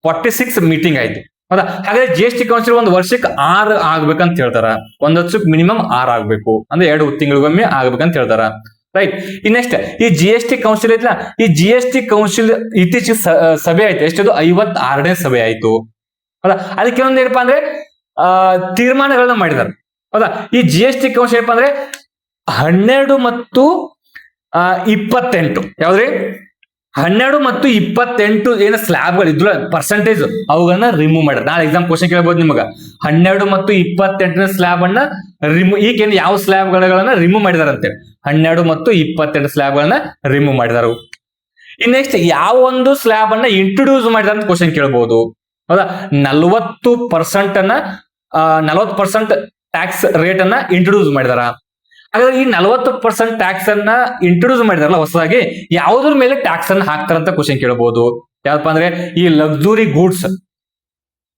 46 ಮೀಟಿಂಗ್ ಆಯ್ತು. ಹೌದಾ? ಹಾಗಾದ್ರೆ GST ಕೌನ್ಸಿಲ್ ಒಂದು ವರ್ಷಕ್ಕೆ 6 ಆಗ್ಬೇಕಂತ ಹೇಳ್ತಾರ. ಒಂದ್ ವರ್ಷಕ್ಕೆ ಮಿನಿಮಮ್ 6 ಆಗ್ಬೇಕು ಅಂದ್ರೆ 2 ತಿಂಗಳಿಗೊಮ್ಮೆ ಆಗ್ಬೇಕಂತ ಹೇಳ್ತಾರ. ರೈಟ್. ನೆಕ್ಸ್ಟ್ ಈ GST ಕೌನ್ಸಿಲ್ ಐತ್ಲಾ ಈ GST ಕೌನ್ಸಿಲ್ ಇತ್ತೀಚೆಗೆ ಸಭೆ ಆಯ್ತು. ಎಷ್ಟದು 56ನೇ ಸಭೆ ಆಯ್ತು. ಹೌದಾ? ಅದಕ್ಕೆ ಕೆಲವೊಂದು ಏನಪ್ಪಾ ಅಂದ್ರೆ ತೀರ್ಮಾನಗಳನ್ನ ಮಾಡಿದಾರೆ. ಹೌದಾ? ಈ GST ಕೌನ್ಸಿಲ್ ಏನಪ್ಪಾ ಅಂದ್ರೆ 12 ಮತ್ತು 28 ಯಾವ್ದ್ರಿ 12 ಮತ್ತು 28 ಏನ ಸ್ಲ್ಯಾಬ್ಗಳು ಇದ್ರು ಪರ್ಸೆಂಟೇಜ್ ಅವುಗಳನ್ನ ರಿಮೂವ್ ಮಾಡ್ಯಾರ. ನಾಳೆ ಎಕ್ಸಾಮ್ ಕ್ವಶನ್ ಕೇಳಬಹುದು ನಿಮಗ 12 ಮತ್ತು 28ನೇ ಸ್ಲ್ಯಾಬ್ ಅನ್ನ ರಿಮೂವ್ ಈಗೇನು ಯಾವ ಸ್ಲ್ಯಾಬ್ಗಳನ್ನ ರಿಮೂವ್ ಮಾಡಿದಾರ ಅಂತೇಳಿ 12 ಮತ್ತು 28 ಸ್ಲ್ಯಾಬ್ಗಳನ್ನ ರಿಮೂವ್ ಮಾಡಿದಾರು. ನೆಕ್ಸ್ಟ್ ಯಾವ ಒಂದು ಸ್ಲ್ಯಾಬ್ ಅನ್ನ ಇಂಟ್ರೊಡ್ಯೂಸ್ ಮಾಡಿದಾರ ಅಂತ ಕ್ವಶನ್ ಕೇಳಬಹುದು. ಹೌದಾ? 40% ಟ್ಯಾಕ್ಸ್ ರೇಟ್ ಅನ್ನ ಇಂಟ್ರೊಡ್ಯೂಸ್ ಮಾಡಿದಾರ. ಹಾಗಾದ್ರೆ ಈ 40% ಟ್ಯಾಕ್ಸ್ ಅನ್ನ ಇಂಟ್ರೊಡ್ಯೂಸ್ ಮಾಡಿದಾರಲ್ಲ ಹೊಸದಾಗಿ, ಯಾವುದ್ರ ಮೇಲೆ ಟ್ಯಾಕ್ಸ್ ಅನ್ನ ಹಾಕ್ತಾರಂತ ಕ್ವಶನ್ ಕೇಳಬಹುದು. ಯಾವಪ್ಪ ಅಂದ್ರೆ ಈ ಲಕ್ಸುರಿ ಗೂಡ್ಸ್,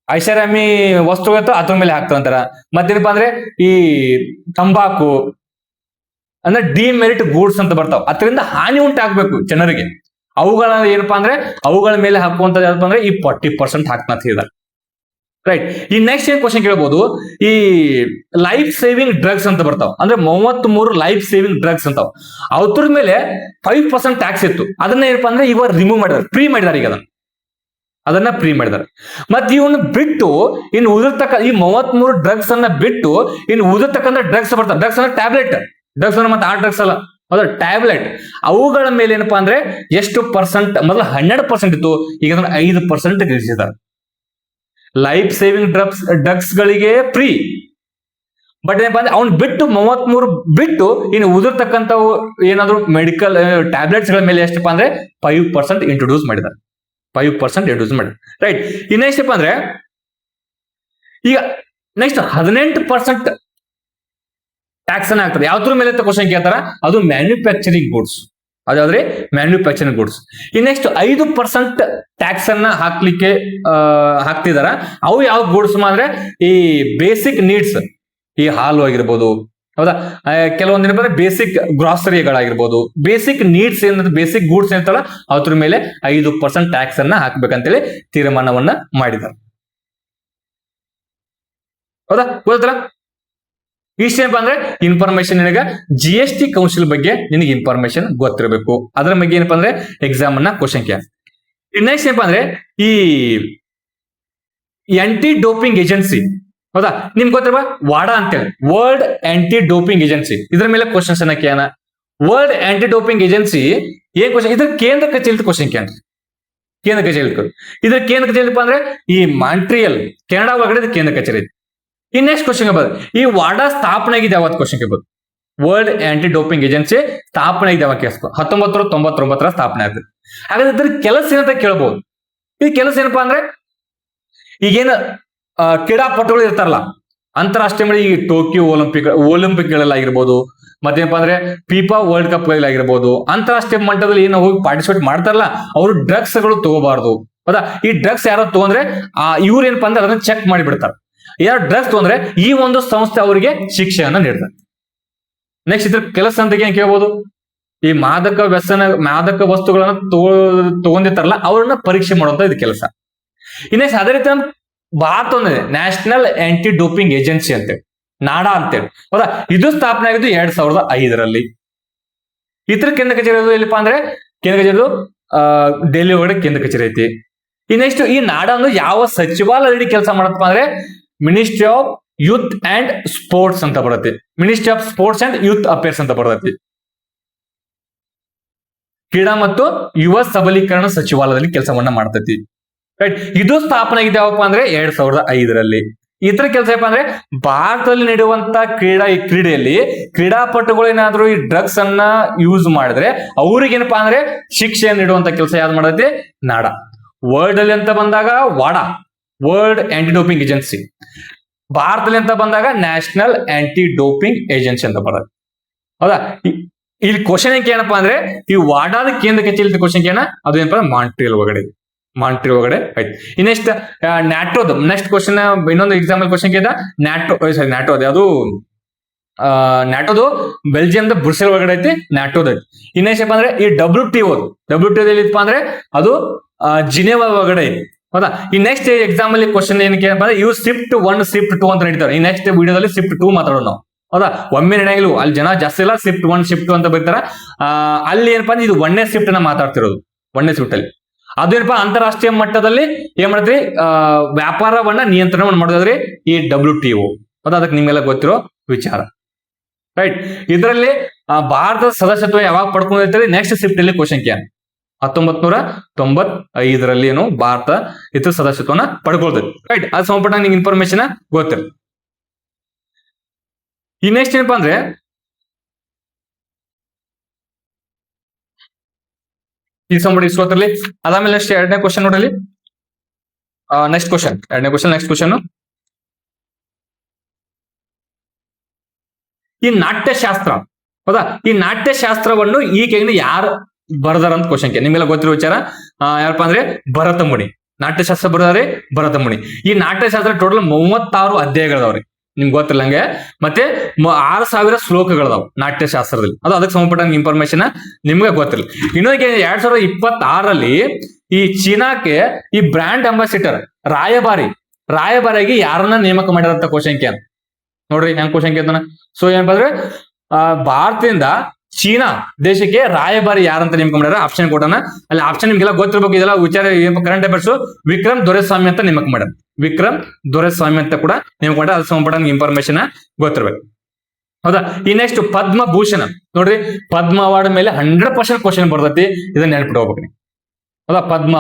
ಐಷಾರಾಮಿ ವಸ್ತುಗಳು ಅದ್ರ ಮೇಲೆ ಹಾಕ್ತಾರಂತಾರ. ಮತ್ತೇನಪ್ಪಾ ಅಂದ್ರೆ ಈ ತಂಬಾಕು ಅಂದ್ರೆ ಡಿಮೆರಿಟ್ ಗೂಡ್ಸ್ ಅಂತ ಬರ್ತಾವ, ಅದರಿಂದ ಹಾನಿ ಉಂಟಾಗ್ಬೇಕು ಜನರಿಗೆ, ಅವುಗಳ ಏನಪ್ಪಾ ಅಂದ್ರೆ ಅವುಗಳ ಮೇಲೆ ಹಾಕುವಂತದ್ದು ಯಾವಪ್ಪ ಅಂದ್ರೆ ಈ 40% ಹಾಕ್ತಾ. ರೈಟ್. ಈ ನೆಕ್ಸ್ಟ್ ಏನ್ ಕ್ವಶನ್ ಕೇಳಬಹುದು, ಈ ಲೈಫ್ ಸೇವಿಂಗ್ ಡ್ರಗ್ಸ್ ಅಂತ ಬರ್ತಾವ, ಅಂದ್ರೆ 33 ಲೈಫ್ ಸೇವಿಂಗ್ ಡ್ರಗ್ಸ್ ಅಂತಾವ, ಅವ್ರ ಮೇಲೆ 5% ಟ್ಯಾಕ್ಸ್ ಇತ್ತು. ಅದನ್ನ ಏನಪ್ಪಾ ಅಂದ್ರೆ ಇವಾಗ ರಿಮೂವ್ ಮಾಡಿದಾರೆ, ಫ್ರೀ ಮಾಡಿದಾರೆ. ಈಗ ಅದನ್ನ ಫ್ರೀ ಮಾಡಿದಾರೆ. ಮತ್ತೆ ಇವನ್ನ ಬಿಟ್ಟು ಇನ್ನು ಉಳಿದತಕ್ಕ ಈ 33 ಡ್ರಗ್ಸ್ ಅನ್ನ ಬಿಟ್ಟು ಇನ್ನು ಉಳಿದತಕ್ಕಂಥ ಡ್ರಗ್ಸ್ ಬರ್ತಾವ. ಡ್ರಗ್ಸ್ ಅಂದ್ರೆ ಟ್ಯಾಬ್ಲೆಟ್, ಡ್ರಗ್ಸ್ ಅಂದ್ರೆ ಮತ್ತೆ ಆ ಡ್ರಗ್ಸ್ ಅಲ್ಲ, ಹೌದಾ, ಟ್ಯಾಬ್ಲೆಟ್. ಅವುಗಳ ಮೇಲೆ ಏನಪ್ಪಾ ಅಂದ್ರೆ ಎಷ್ಟು ಪರ್ಸೆಂಟ್, ಮೊದಲು 12% ಇತ್ತು, ಈಗ ಅದನ್ನ 5% ಇಳಿಸಿದ್ದಾರೆ. ಲೈಫ್ ಸೇವಿಂಗ್ ಡ್ರಗ್ಸ್ ಗಳಿಗೆ ಫ್ರೀ, ಬಟ್ ಏನಪ್ಪಾ ಅಂದ್ರೆ ಅವ್ನು ಬಿಟ್ಟು 33 ಬಿಟ್ಟು ಇನ್ನು ಉದಿರ್ತಕ್ಕಂಥವು ಏನಾದ್ರು ಮೆಡಿಕಲ್ ಟ್ಯಾಬ್ಲೆಟ್ಸ್ ಗಳ ಮೇಲೆ ಎಷ್ಟಪ್ಪ ಅಂದ್ರೆ 5% ಇಂಟ್ರೊಡ್ಯೂಸ್ ಮಾಡಿದ್ದಾರೆ. 5% ಇಂಟ್ರೊಡ್ಯೂಸ್ ಮಾಡಿದ್ದಾರೆ. ರೈಟ್. ಇನ್ನ ಎಷ್ಟಪ್ಪ ಅಂದ್ರೆ ಈಗ ನೆಕ್ಸ್ಟ್ 18% ಟ್ಯಾಕ್ಸ್ ಅನ್ನ ಆಗ್ತದೆ. ಯಾವ್ದ್ರ ಮೇಲೆ ಕ್ವಶನ್ ಕೇಳ್ತಾರ, ಅದು ಮ್ಯಾನುಫ್ಯಾಕ್ಚರಿಂಗ್ ಗೂಡ್ಸ್, ಅದಾದ್ರೆ ಮ್ಯಾನುಫ್ಯಾಕ್ಚರಿಂಗ್ ಗೂಡ್ಸ್. ಈ ನೆಕ್ಸ್ಟ್ 5% ಟ್ಯಾಕ್ಸ್ ಅನ್ನ ಹಾಕ್ತಿದಾರ. ಅವು ಯಾವ ಗೂಡ್ಸ್ ಅಂದ್ರೆ ಈ ಬೇಸಿಕ್ ನೀಡ್ಸ್, ಈ ಹಾಲು ಆಗಿರ್ಬೋದು, ಹೌದಾ, ಕೆಲವೊಂದು ಏನಂದ್ರೆ ಬೇಸಿಕ್ ಗ್ರಾಸರಿಗಳಾಗಿರ್ಬೋದು, ಬೇಸಿಕ್ ನೀಡ್ಸ್ ಏನಂದ್ರೆ ಬೇಸಿಕ್ ಗೂಡ್ಸ್ ಏನಂತಲ್ಲ ಅದ್ರ ಮೇಲೆ 5% ಟ್ಯಾಕ್ಸ್ ಅನ್ನ ಹಾಕ್ಬೇಕಂತೇಳಿ ತೀರ್ಮಾನವನ್ನ ಮಾಡಿದ್ದಾರೆ. ಹೌದಾ, ಗೊತ್ತಲ್ಲ. ಇಷ್ಟೇನಪ್ಪ ಅಂದ್ರೆ ಇನ್ಫಾರ್ಮೇಶನ್ ನಿನಗೆ GST ಕೌನ್ಸಿಲ್ ಬಗ್ಗೆ ನಿನಗೆ ಇನ್ಫಾರ್ಮೇಶನ್ ಗೊತ್ತಿರಬೇಕು. ಅದರ ಬಗ್ಗೆ ಏನಪ್ಪಾ ಅಂದ್ರೆ ಎಕ್ಸಾಮ್ ಅನ್ನ ಕ್ವಶನ್ ಕೇಳ. ನೆಕ್ಸ್ಟ್ ಏನಪ್ಪಾ ಅಂದ್ರೆ ಈ ಆಂಟಿ ಡೋಪಿಂಗ್ ಏಜೆನ್ಸಿ, ಹೌದಾ, ನಿಮ್ಗೆ ಗೊತ್ತಿರುವ ವಾಡಾ ಅಂತೇಳಿ, ವರ್ಲ್ಡ್ ಆಂಟಿ ಡೋಪಿಂಗ್ ಏಜೆನ್ಸಿ, ಇದ್ರ ಮೇಲೆ ಕ್ವಶನ್ಸ್ ಅನ್ನ ಕೇಳ. ವರ್ಲ್ಡ್ ಆಂಟಿ ಡೋಪಿಂಗ್ ಏಜೆನ್ಸಿ ಏನ್ ಕ್ವಶನ್, ಇದ್ರ ಕೇಂದ್ರ ಕಚೇರಿ ಕ್ವಶನ್ ಕೇಳ. ಕೇಂದ್ರ ಕಚೇರಿ, ಇದ್ರ ಕೇಂದ್ರ ಕಚೇರಿ ಅಂದ್ರೆ ಈ ಮಾಂಟ್ರಿಯಲ್, ಕೆನಡಾ ಒಳಗಡೆ ಕೇಂದ್ರ ಕಚೇರಿ. ಈ ನೆಕ್ಸ್ಟ್ ಕ್ವಶನ್ ಬರ್ಬೋದು, ಈ ವಾಡಾ ಸ್ಥಾಪನೆ ಆಗಿದೆ ಯಾವತ್ತು ಕ್ವಶನ್ ಕೇಳ್ಬೋದು. ವರ್ಲ್ಡ್ ಆಂಟಿ ಡೋಪಿಂಗ್ ಏಜೆನ್ಸಿ ಸ್ಥಾಪನೆ ಆಗಿದೆ ಯಾವಾಗ ಕೇಳಿಸ್ಕೊ, 1999 ಸ್ಥಾಪನೆ ಆಗಿದೆ. ಹಾಗಾದ್ರೆ ಇದ್ರ ಕೆಲಸ ಏನಂತ ಕೇಳ್ಬೋದು. ಈ ಕೆಲಸ ಏನಪ್ಪಾ ಅಂದ್ರೆ ಈಗೇನು ಕ್ರೀಡಾಪಟುಗಳು ಇರ್ತಾರಲ್ಲ, ಅಂತಾರಾಷ್ಟ್ರೀಯ ಮೇಲೆ ಈ ಟೋಕಿಯೋ ಒಲಿಂಪಿಕ್ಗಳಲ್ಲಾಗಿರ್ಬೋದು, ಮತ್ತೇನಪ್ಪಾ ಅಂದ್ರೆ ಫಿಫಾ ವರ್ಲ್ಡ್ ಕಪ್ ಗಳಾಗಿರ್ಬೋದು, ಅಂತಾರಾಷ್ಟ್ರೀಯ ಮಟ್ಟದಲ್ಲಿ ಏನು ಹೋಗಿ ಪಾರ್ಟಿಸಿಪೇಟ್ ಮಾಡ್ತಾರಲ್ಲ, ಅವರು ಡ್ರಗ್ಸ್ ಗಳು ತಗೋಬಾರ್ದು. ಹೌದಾ, ಈ ಡ್ರಗ್ಸ್ ಯಾರೋ ತಗೊಂಡ್ರೆ ಇವ್ರು ಏನಪ್ಪಾ ಅಂದ್ರೆ ಅದನ್ನ ಚೆಕ್ ಮಾಡಿ ಬಿಡ್ತಾರೆ. ಯಾರು ಡ್ರಗ್ಸ್ ತಗೊಂಡ್ರೆ ಈ ಒಂದು ಸಂಸ್ಥೆ ಅವರಿಗೆ ಶಿಕ್ಷೆಯನ್ನ ನೀಡ್ತಾರೆ. ನೆಕ್ಸ್ಟ್ ಇದ್ರ ಕೆಲಸ ಅಂತ ಏನ್ ಕೇಳ್ಬೋದು, ಈ ಮಾದಕ ವಸ್ತುಗಳನ್ನ ತಗೊಂಡಿರ್ತಾರಲ್ಲ ಅವ್ರನ್ನ ಪರೀಕ್ಷೆ ಮಾಡುವಂತ ಇದು ಕೆಲಸ. ಇನ್ನೆಕ್ಸ್ಟ್ ಅದೇ ರೀತಿ ಭಾರತ ಒಂದಿದೆ, ನ್ಯಾಷನಲ್ ಆಂಟಿ ಡೋಪಿಂಗ್ ಏಜೆನ್ಸಿ ಅಂತೇಳಿ, ನಾಡಾ ಅಂತೇಳಿ, ಹೌದಾ, ಇದು ಸ್ಥಾಪನೆ ಆಗಿದ್ದು 2005ರಲ್ಲಿ. ಇತರ ಕೇಂದ್ರ ಕಚೇರಿ ಎಲ್ಲಿಪ್ಪ ಅಂದ್ರೆ ಕೇಂದ್ರ ಕಚೇರಿ ಡೆಲ್ಲಿ ಒಳಗಡೆ ಕೇಂದ್ರ ಕಚೇರಿ ಐತಿ. ನೆಕ್ಸ್ಟ್ ಈ ನಾಡಾ ಅಂದ್ರೆ ಯಾವ ಸಚಿವಾಲಯದಲ್ಲಿ ಕೆಲಸ ಮಾಡತ್ತಪ್ಪ ಅಂದ್ರೆ ministry of youth and sports ಅಂತ ಬರುತ್ತೆ. Ministry of sports and youth affairs ಅಂತ ಬರುತ್ತೆ. ಕ್ರೀಡಾ ಮತ್ತು ಯುವ ಸಬಲೀಕರಣ ಸಚಿವಾಲಯದಲ್ಲಿ ಕೆಲಸವನ್ನ ಮಾಡ್ತೈತಿ. ರೈಟ್. ಇದು ಸ್ಥಾಪನೆ ಆಗಿದೆ ಯಾವಪ್ಪ ಅಂದ್ರೆ 2005ರಲ್ಲಿ. ಇತರ ಕೆಲಸ ಏನಪ್ಪಾ ಅಂದ್ರೆ ಭಾರತದಲ್ಲಿ ನಡೆಯುವಂತ ಕ್ರೀಡೆಯಲ್ಲಿ ಕ್ರೀಡಾಪಟುಗಳು ಏನಾದ್ರು ಈ ಡ್ರಗ್ಸ್ ಅನ್ನ ಯೂಸ್ ಮಾಡಿದ್ರೆ ಅವ್ರಿಗೆ ಏನಪ್ಪಾ ಅಂದ್ರೆ ಶಿಕ್ಷೆ ನೀಡುವಂತ ಕೆಲಸ ಯಾವ್ದು ಮಾಡೈತಿ, ನಾಡಾ. ವರ್ಲ್ಡ್ ಅಲ್ಲಿ ಅಂತ ಬಂದಾಗ ವಾಡಾ, ವರ್ಲ್ಡ್ ಆಂಟಿ ಡೋಪಿಂಗ್ ಏಜೆನ್ಸಿ. ಭಾರತದಲ್ಲಿ ಅಂತ ಬಂದಾಗ ನ್ಯಾಷನಲ್ ಆಂಟಿ ಡೋಪಿಂಗ್ ಏಜೆನ್ಸಿ ಅಂತ ಬರುತ್ತೆ. ಹೌದಾ, ಇಲ್ಲಿ ಕ್ವಶನ್ ಏನಪ್ಪಾ ಅಂದ್ರೆ ಈ ವಾಡಾದ ಕೇಂದ್ರ ಕಚೇರಿ ಕ್ವಶನ್ ಏನ, ಅದು ಏನಪ್ಪಾ ಮಾಂಟ್ರಿಯಲ್ ಒಳಗಡೆ ಆಯ್ತು. ಇನ್ನೆಸ್ಟ್ ನ್ಯಾಟೋದು ನೆಕ್ಸ್ಟ್ ಕ್ವಶನ್, ಇನ್ನೊಂದು ಎಕ್ಸಾಂಪಲ್ ಕ್ವಶನ್ ಕೇಳಿದ ನ್ಯಾಟೋ ಅದು ನ್ಯಾಟೋದು ಬೆಲ್ಜಿಯಂದ ಬ್ರುಸೆಲ್ ಒಳಗಡೆ ಐತಿ, ನ್ಯಾಟೋದ ಐತಿ. ಇನ್ನೆಷ್ಟಪ್ಪ ಅಂದ್ರೆ ಈ WTO ಎಲ್ಲಿಪ್ಪ ಅಂದ್ರೆ ಅದು ಜಿನೆವಾ ಒಳಗಡೆ ಐತಿ. ಹೌದಾ, ಈ ನೆಕ್ಸ್ಟ್ ಎಕ್ಸಾಮ್ ಅಲ್ಲಿ ಕ್ವಶನ್ ಏನಕ್ಕೆ ಅಂದ್ರೆ ಇವು ಶಿಫ್ಟ್ 1 ಶಿಫ್ಟ್ 2 ಅಂತ ನಡೀತಾರೆ. ಈ ನೆಕ್ಸ್ಟ್ ವಿಡಿಯೋದಲ್ಲಿ ಶಿಫ್ಟ್ 2 ಮಾತಾಡೋಣ ನಾವು. ಹೌದಾ, ಒಮ್ಮೆ ನಡೆಯಲು ಅಲ್ಲಿ ಜನ ಜಾಸ್ತಿ ಇಲ್ಲ, ಶಿಫ್ಟ್ 1 ಶಿಫ್ಟ್ 2 ಅಂತ ಬರ್ತಾರ. ಅಲ್ಲಿ ಏನಪ್ಪಾ ಅಂದ್ರೆ ಇದು 1ನೇ ಶಿಫ್ಟ್ ನ ಮಾತಾಡ್ತಿರೋದು. 1ನೇ ಶಿಫ್ಟ್ ಅಲ್ಲಿ ಅದು ಏನಪ್ಪಾ ಅಂತಾರಾಷ್ಟ್ರೀಯ ಮಟ್ಟದಲ್ಲಿ ಏನ್ ಮಾಡ್ತೀವಿ, ವ್ಯಾಪಾರವನ್ನ ನಿಯಂತ್ರಣವನ್ನು ಮಾಡೋದಾದ್ರೆ ಈ WTO. ಹೌದಾ, ಅದಕ್ಕೆ ನಿಮ್ಗೆಲ್ಲ ಗೊತ್ತಿರೋ ವಿಚಾರ. ರೈಟ್. ಇದರಲ್ಲಿ ಭಾರತದ ಸದಸ್ಯತ್ವ ಯಾವಾಗ ಪಡ್ಕೊಂಡಿರ್ತಾರೆ, ನೆಕ್ಸ್ಟ್ ಶಿಫ್ಟ್ ಅಲ್ಲಿ ಕ್ವಶನ್ ಕೇಳ. 1995ರಲ್ಲಿ ಏನು ಭಾರತ ಇತರ ಸದಸ್ಯತ್ವನ ಪಡ್ಕೊಳ್ತೈತಿ. ರೈಟ್. ಅದು ಸಂಬಂಧಪಟ್ಟ ನಿಮ್ಗೆ ಇನ್ಫಾರ್ಮೇಶನ್ ಗೊತ್ತಿರ. ಈ ನೆಕ್ಸ್ಟ್ ಏನಪ್ಪಾ ಅಂದ್ರೆ ಈ ಸಂಬಂಧ ಇಸ್ಕೋತಿರ್ಲಿ. ಅದಾದ್ಮೇಲೆ ನೆಕ್ಸ್ಟ್ 2ನೇ ಕ್ವಶನ್ ನೋಡಲಿ. ನೆಕ್ಸ್ಟ್ ಕ್ವಶನ್ ಈ ನಾಟ್ಯಶಾಸ್ತ್ರ, ಹೌದಾ, ಈ ನಾಟ್ಯಶಾಸ್ತ್ರವನ್ನು ಈ ಕೆಳಗಿನ ಯಾರು ಬರದಾರ ಅಂತ ಕ್ವಶನ್ ನಿಮ್ಗೆಲ್ಲ ಗೊತ್ತಿರೋ ವಿಚಾರ. ಯಾರಪ್ಪ ಅಂದ್ರೆ ಭರತ ಮುನಿ. ನಾಟ್ಯಶಾಸ್ತ್ರ ಬರೋದಾರೆ ಭರತ ಮುನಿ. ಈ ನಾಟ್ಯಶಾಸ್ತ್ರ ಟೋಟಲ್ 36 ಅಧ್ಯಾಯಗಳದಾವ್ರಿ, ನಿಮ್ಗೆ ಗೊತ್ತಿಲ್ಲ ಹಂಗೆ. ಮತ್ತೆ 6000 ಶ್ಲೋಕಗಳದಾವ್ ನಾಟ್ಯಶಾಸ್ತ್ರದಲ್ಲಿ. ಅದು ಅದಕ್ಕೆ ಸಂಬಂಧಪಟ್ಟ ಇನ್ಫಾರ್ಮೇಶನ್ ನಿಮ್ಗೆ ಗೊತ್ತಿಲ್ಲ. ಇನ್ನೊಂದು 2026 ಈ ಚೀನಾಕ್ಕೆ ಈ ಬ್ರ್ಯಾಂಡ್ ಅಂಬಾಸಿಡರ್ ರಾಯಭಾರಿಯಾಗಿ ಯಾರನ್ನ ನೇಮಕ ಮಾಡಿರಂತ ಕ್ವಶನ್ ಕೇಳ ನೋಡ್ರಿ, ಹೆಂಗ್ ಕ್ವಶನ್ ಕೇಳ್ತಾನ. ಸೊ ಏನಪ್ಪ ಅಂದ್ರೆ ಭಾರತದಿಂದ ಚೀನಾ ದೇಶಕ್ಕೆ ರಾಯಭಾರಿ ಯಾರಂತ ನೇಮಕ ಮಾಡ್ಯಾರ ಆಪ್ಷನ್ ಕೊಟ್ಟಾನ. ಅಲ್ಲಿ ಆಪ್ಷನ್ ನಿಮ್ಗೆಲ್ಲ ಗೊತ್ತಿರ್ಬೇಕು, ಇದೆಲ್ಲ ವಿಚಾರ ಕರೆಂಟ್ ಅಫೇರ್ಸ್. ವಿಕ್ರಮ್ ದೊರೆಸ್ವಾಮಿ ಅಂತ ನೇಮಕ ಮಾಡ್ಯಾರ. ವಿಕ್ರಮ್ ದೊರೆಸ್ವಾಮಿ ಅಂತ ಕೂಡ ನೇಮಕ ಮಾಡ್ಯಾರ. ಅದು ಸಂಬಂಧಪಟ್ಟ ಇನ್ಫಾರ್ಮೇಶನ್ ಗೊತ್ತಿರ್ಬೇಕು, ಹೌದಾ. ಈ ನೆಕ್ಸ್ಟ್ ಪದ್ಮಭೂಷಣ ನೋಡ್ರಿ, ಪದ್ಮ ಅವಾರ್ಡ್ ಮೇಲೆ 100% ಕ್ವಶನ್ ಬರ್ತೈತಿ, ಇದನ್ನ ನೆನ್ಪಿಟ್ಕೋಬೇಕು ನೀವು, ಹೌದಾ. ಪದ್ಮ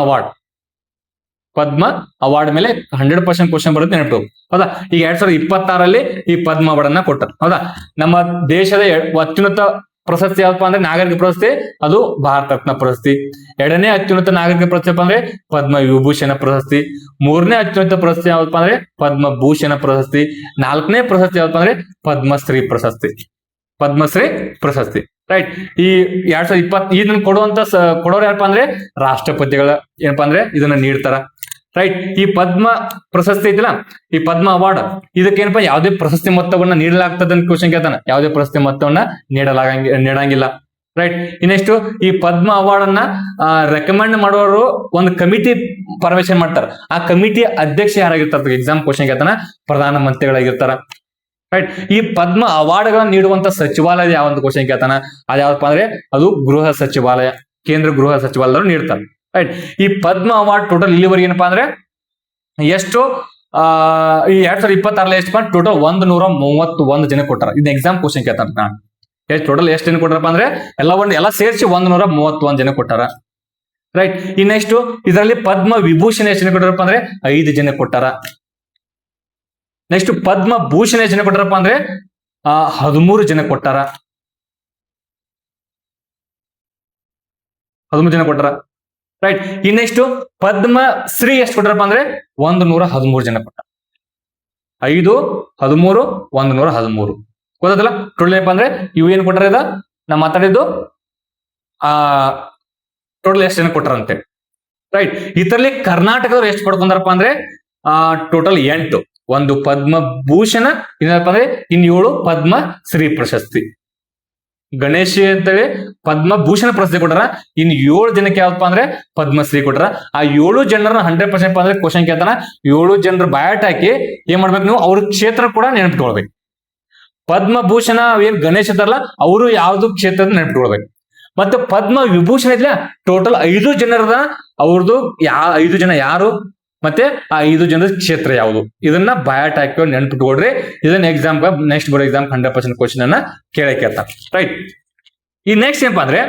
ಅವಾರ್ಡ್ ಮೇಲೆ 100% ಕ್ವಶನ್ ಬರುತ್ತೆ, ನೆನಪು, ಹೌದಾ. ಈಗ 2026 ಈ ಪದ್ಮ ಅವಾರ್ಡ್ ಅನ್ನ ಕೊಟ್ಟರು, ಹೌದಾ. ನಮ್ಮ ದೇಶದ ಅತ್ಯುನ್ನತ ಪ್ರಶಸ್ತಿ ಯಾವಪ್ಪ ಅಂದ್ರೆ ನಾಗರಿಕ ಪ್ರಶಸ್ತಿ, ಅದು ಭಾರತ ರತ್ನ ಪ್ರಶಸ್ತಿ. 2ನೇ ಅತ್ಯುನ್ನತ ನಾಗರಿಕ ಪ್ರಶಸ್ತಿ ಅಂದ್ರೆ ಪದ್ಮ ವಿಭೂಷಣ ಪ್ರಶಸ್ತಿ. 3ನೇ ಅತ್ಯುನ್ನತ ಪ್ರಶಸ್ತಿ ಯಾವಪ್ಪ ಅಂದ್ರೆ ಪದ್ಮಭೂಷಣ ಪ್ರಶಸ್ತಿ. 4ನೇ ಪ್ರಶಸ್ತಿ ಯಾವಪ್ಪ ಅಂದ್ರೆ ಪದ್ಮಶ್ರೀ ಪ್ರಶಸ್ತಿ. ರೈಟ್. ಈ 2020 ಇದನ್ನ ಕೊಡೋರು ಯಾರಪ್ಪ ಅಂದ್ರೆ ರಾಷ್ಟ್ರಪತಿಗಳ ಏನಪ್ಪಾ ಅಂದ್ರೆ ಇದನ್ನ ನೀಡ್ತಾರ. ರೈಟ್. ಈ ಪದ್ಮ ಪ್ರಶಸ್ತಿ ಐತಿಲ್ಲ, ಈ ಪದ್ಮ ಅವಾರ್ಡ್, ಇದಕ್ಕೇನಪ್ಪ ಯಾವುದೇ ಪ್ರಶಸ್ತಿ ಮೊತ್ತವನ್ನ ನೀಡಲಾಗ್ತದೆ ಅಂತ ಕ್ವಶನ್ ಕೇಳ್ತಾನೆ. ಯಾವುದೇ ಪ್ರಶಸ್ತಿ ಮೊತ್ತವನ್ನ ನೀಡಂಗಿಲ್ಲ. ರೈಟ್. ಇನ್ನೆಷ್ಟು ಈ ಪದ್ಮ ಅವಾರ್ಡ್ ಅನ್ನ ರೆಕಮೆಂಡ್ ಮಾಡೋರು ಒಂದು ಕಮಿಟಿ ಪರ್ಮಿಷನ್ ಮಾಡ್ತಾರ. ಆ ಕಮಿಟಿ ಅಧ್ಯಕ್ಷ ಯಾರಾಗಿರ್ತಾರ ಎಕ್ಸಾಮ್ ಕ್ವಶನ್ ಕೇಳ್ತಾನ, ಪ್ರಧಾನಮಂತ್ರಿಗಳಾಗಿರ್ತಾರ. ರೈಟ್. ಈ ಪದ್ಮ ಅವಾರ್ಡ್ ಗಳನ್ನ ನೀಡುವಂತ ಸಚಿವಾಲಯ ಯಾವ ಒಂದು ಕ್ವಶನ್ ಕೇಳ್ತಾನ, ಅದ್ಯಾವಪ್ಪ ಅಂದ್ರೆ ಅದು ಗೃಹ ಸಚಿವಾಲಯ, ಕೇಂದ್ರ ಗೃಹ ಸಚಿವಾಲಯದವರು ನೀಡ್ತಾರೆ. ರೈಟ್. ಈ ಪದ್ಮ ಅವಾರ್ಡ್ ಟೋಟಲ್ ಇಲ್ಲಿವರೆಗೆ ಏನಪ್ಪಾ ಅಂದ್ರೆ ಎಷ್ಟು ಈ 2026 ಎಷ್ಟು ಟೋಟಲ್ 131 ಜನ ಕೊಟ್ಟಾರ. ಇದು ಎಕ್ಸಾಮ್ ಕ್ವಶನ್ ಕೇಳ್ತಾರ. ಟೋಟಲ್ ಎಷ್ಟು ಜನ ಕೊಟ್ಟಾರಪ್ಪ ಅಂದ್ರೆ ಎಲ್ಲ ಸೇರಿಸಿ 131 ಜನ ಕೊಟ್ಟಾರ. ರೈಟ್. ಇನ್ನೆಷ್ಟು ಇದರಲ್ಲಿ ಪದ್ಮ ವಿಭೂಷಣ ಎಷ್ಟು ಜನ ಕೊಟ್ಟಾರಪ್ಪ ಅಂದ್ರೆ 5 ಜನ ಕೊಟ್ಟಾರ. ನೆಕ್ಸ್ಟ್ ಪದ್ಮಭೂಷಣ ಎಷ್ಟು ಜನ ಕೊಟ್ಟಾರಪ್ಪ ಅಂದ್ರೆ 13 ಜನ ಕೊಟ್ಟಾರ. 13 ಜನ ಕೊಟ್ಟಾರ. ರೈಟ್. ಇನ್ನೆಷ್ಟು ಪದ್ಮಶ್ರೀ ಎಷ್ಟು ಕೊಟ್ಟಾರಪ್ಪ ಅಂದ್ರೆ 113 ಜನ ಕೊಟ್ಟಾರ. 5, 13, 113 ಗೊತ್ತಲ್ಲ. ಟೋಟಲ್ ಏನಪ್ಪ ಅಂದ್ರೆ ಇವು ಏನ್ ಕೊಟ್ಟಾರ, ಇದ ನಾ ಮಾತಾಡಿದ್ದು ಟೋಟಲ್ ಎಷ್ಟು ಜನ ಕೊಟ್ಟಾರ ಅಂತೇಳಿ. ರೈಟ್. ಇದರಲ್ಲಿ ಕರ್ನಾಟಕದವ್ರು ಎಷ್ಟು ಪಡ್ಕೊಂಡಾರಪ್ಪ ಅಂದ್ರೆ ಟೋಟಲ್ 8. ಒಂದು ಪದ್ಮಭೂಷಣ, ಏನಪ್ಪ ಅಂದ್ರೆ 7 ಪದ್ಮಶ್ರೀ ಪ್ರಶಸ್ತಿ. ಗಣೇಶ್ ಅಂತೇಳಿ ಪದ್ಮಭೂಷಣ ಪ್ರಶಸ್ತಿ ಕೊಟ್ಟಾರ. 7 ಜನಕ್ಕೆ ಯಾವಪ್ಪ ಅಂದ್ರೆ ಪದ್ಮಶ್ರೀ ಕೊಟ್ಟಾರ. ಆ 7 ಜನರನ್ನ 100% ಅಂದ್ರೆ ಕ್ವಶನ್ ಕೇಳ್ತಾನ. 7 ಜನರ ಬಯಾಟ್ ಹಾಕಿ ಏನ್ ಮಾಡ್ಬೇಕು ನೀವು, ಅವ್ರ ಕ್ಷೇತ್ರ ಕೂಡ ನೆನಪಿಟ್ಕೊಳ್ಬೇಕು. ಪದ್ಮಭೂಷಣ ಏನ್ ಗಣೇಶ್ ಇದ್ದಾರಲ್ಲ, ಅವರು ಯಾವ್ದು ಕ್ಷೇತ್ರದ ನೆನಪಿಟ್ಕೊಳ್ಬೇಕು. ಮತ್ತೆ ಪದ್ಮ ವಿಭೂಷಣ ಇದ್ಲ ಟೋಟಲ್ 5 ಜನರದ, ಅವ್ರದ್ದು 5 ಜನ ಯಾರು, ಮತ್ತೆ ಆ 5 ಜನರ ಕ್ಷೇತ್ರ ಯಾವುದು, ಇದನ್ನ ಬಯಾಟ್ ಹಾಕಿ ನೆನ್ಪಿಟ್ಕೊಡ್ರಿ. ಇದನ್ನ ಎಕ್ಸಾಮ್ ನೆಕ್ಸ್ಟ್ ಬರೋ ಎಕ್ಸಾಮ್ 100% ಕ್ವಶನ್ ಅನ್ನ ಕೇಳ್ತಾರ. ರೈಟ್. ಈ ನೆಕ್ಸ್ಟ್ ಏನಪ್ಪಾ ಅಂದ್ರೆ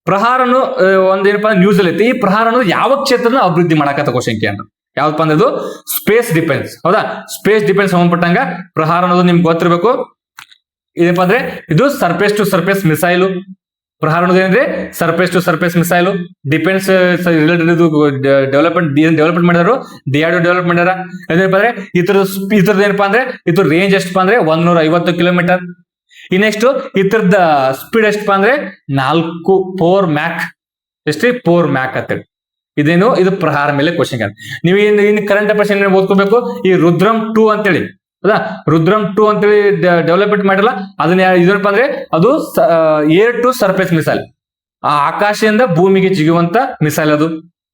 ಪ್ರಹಾರನು ಒಂದೇನಪ್ಪ ನ್ಯೂಸ್ ಅಲ್ಲಿ ಐತಿ. ಈ ಪ್ರಹಾರ ಅನ್ನೋದು ಯಾವ ಕ್ಷೇತ್ರನ ಅಭಿವೃದ್ಧಿ ಮಾಡಕತ್ತ ಕ್ವಶನ್ ಕೇಳ ಯಾವಪ್ಪ ಅಂದ್ರೆ ಇದು ಸ್ಪೇಸ್ ಡಿಫೆನ್ಸ್, ಹೌದಾ. ಸ್ಪೇಸ್ ಡಿಫೆನ್ಸ್ ಸಂಬಂಧಪಟ್ಟಂಗ ಪ್ರಹಾರ ಅನ್ನೋದು ನಿಮ್ಗೆ ಗೊತ್ತಿರ್ಬೇಕು. ಏನಪ್ಪಾ ಅಂದ್ರೆ ಇದು surface to surface missile. Prahaar ಅನ್ನೋದು ಏನಂದ್ರೆ surface to surface missile. Defence related development ಮಾಡಿದಾರು, DRDO ಡೆವಲಪ್ ಮಾಡ್ಯಾರ. ಏನಪ್ಪ ಅಂದ್ರೆ ಇದ್ರದ್ದು ಏನಪ್ಪಾ ಅಂದ್ರೆ ಇದ್ರ ರೇಂಜ್ ಎಷ್ಟಪ್ಪ ಅಂದ್ರೆ 150 ಕಿಲೋಮೀಟರ್. ಇನ್ನೆಷ್ಟು ಇದ್ರದ ಸ್ಪೀಡ್ ಎಷ್ಟಪ್ಪ ಅಂದ್ರೆ 4 ಮ್ಯಾಕ್. ಎಷ್ಟ್ರಿ 4 ಮ್ಯಾಕ್ ಅಂತೇಳಿ. ಇದು ಪ್ರಹಾರ ಮೇಲೆ ಕ್ವಶನ್. ನೀವು ಇನ್ನು ಕರೆಂಟ್ ಅಫೇರ್ಸ್ ಏನ್ ಓದ್ಕೋಬೇಕು, ಈ ರುದ್ರಮ್ 2 ಅಂತೇಳಿ, ಹೌದಾ. ರುದ್ರಮ್ 2 ಅಂತೇಳಿ ಡೆವಲಪ್ಮೆಂಟ್ ಮಾಡಿರಲ್ಲ, ಅದನ್ನ ಇದಪ್ಪ ಅಂದ್ರೆ ಅದು ಏರ್ ಟು ಸರ್ಫೇಸ್ ಮಿಸೈಲ್, ಆಕಾಶದಿಂದ ಭೂಮಿಗೆ ಜಿಗುವಂತ ಮಿಸೈಲ್ ಅದು,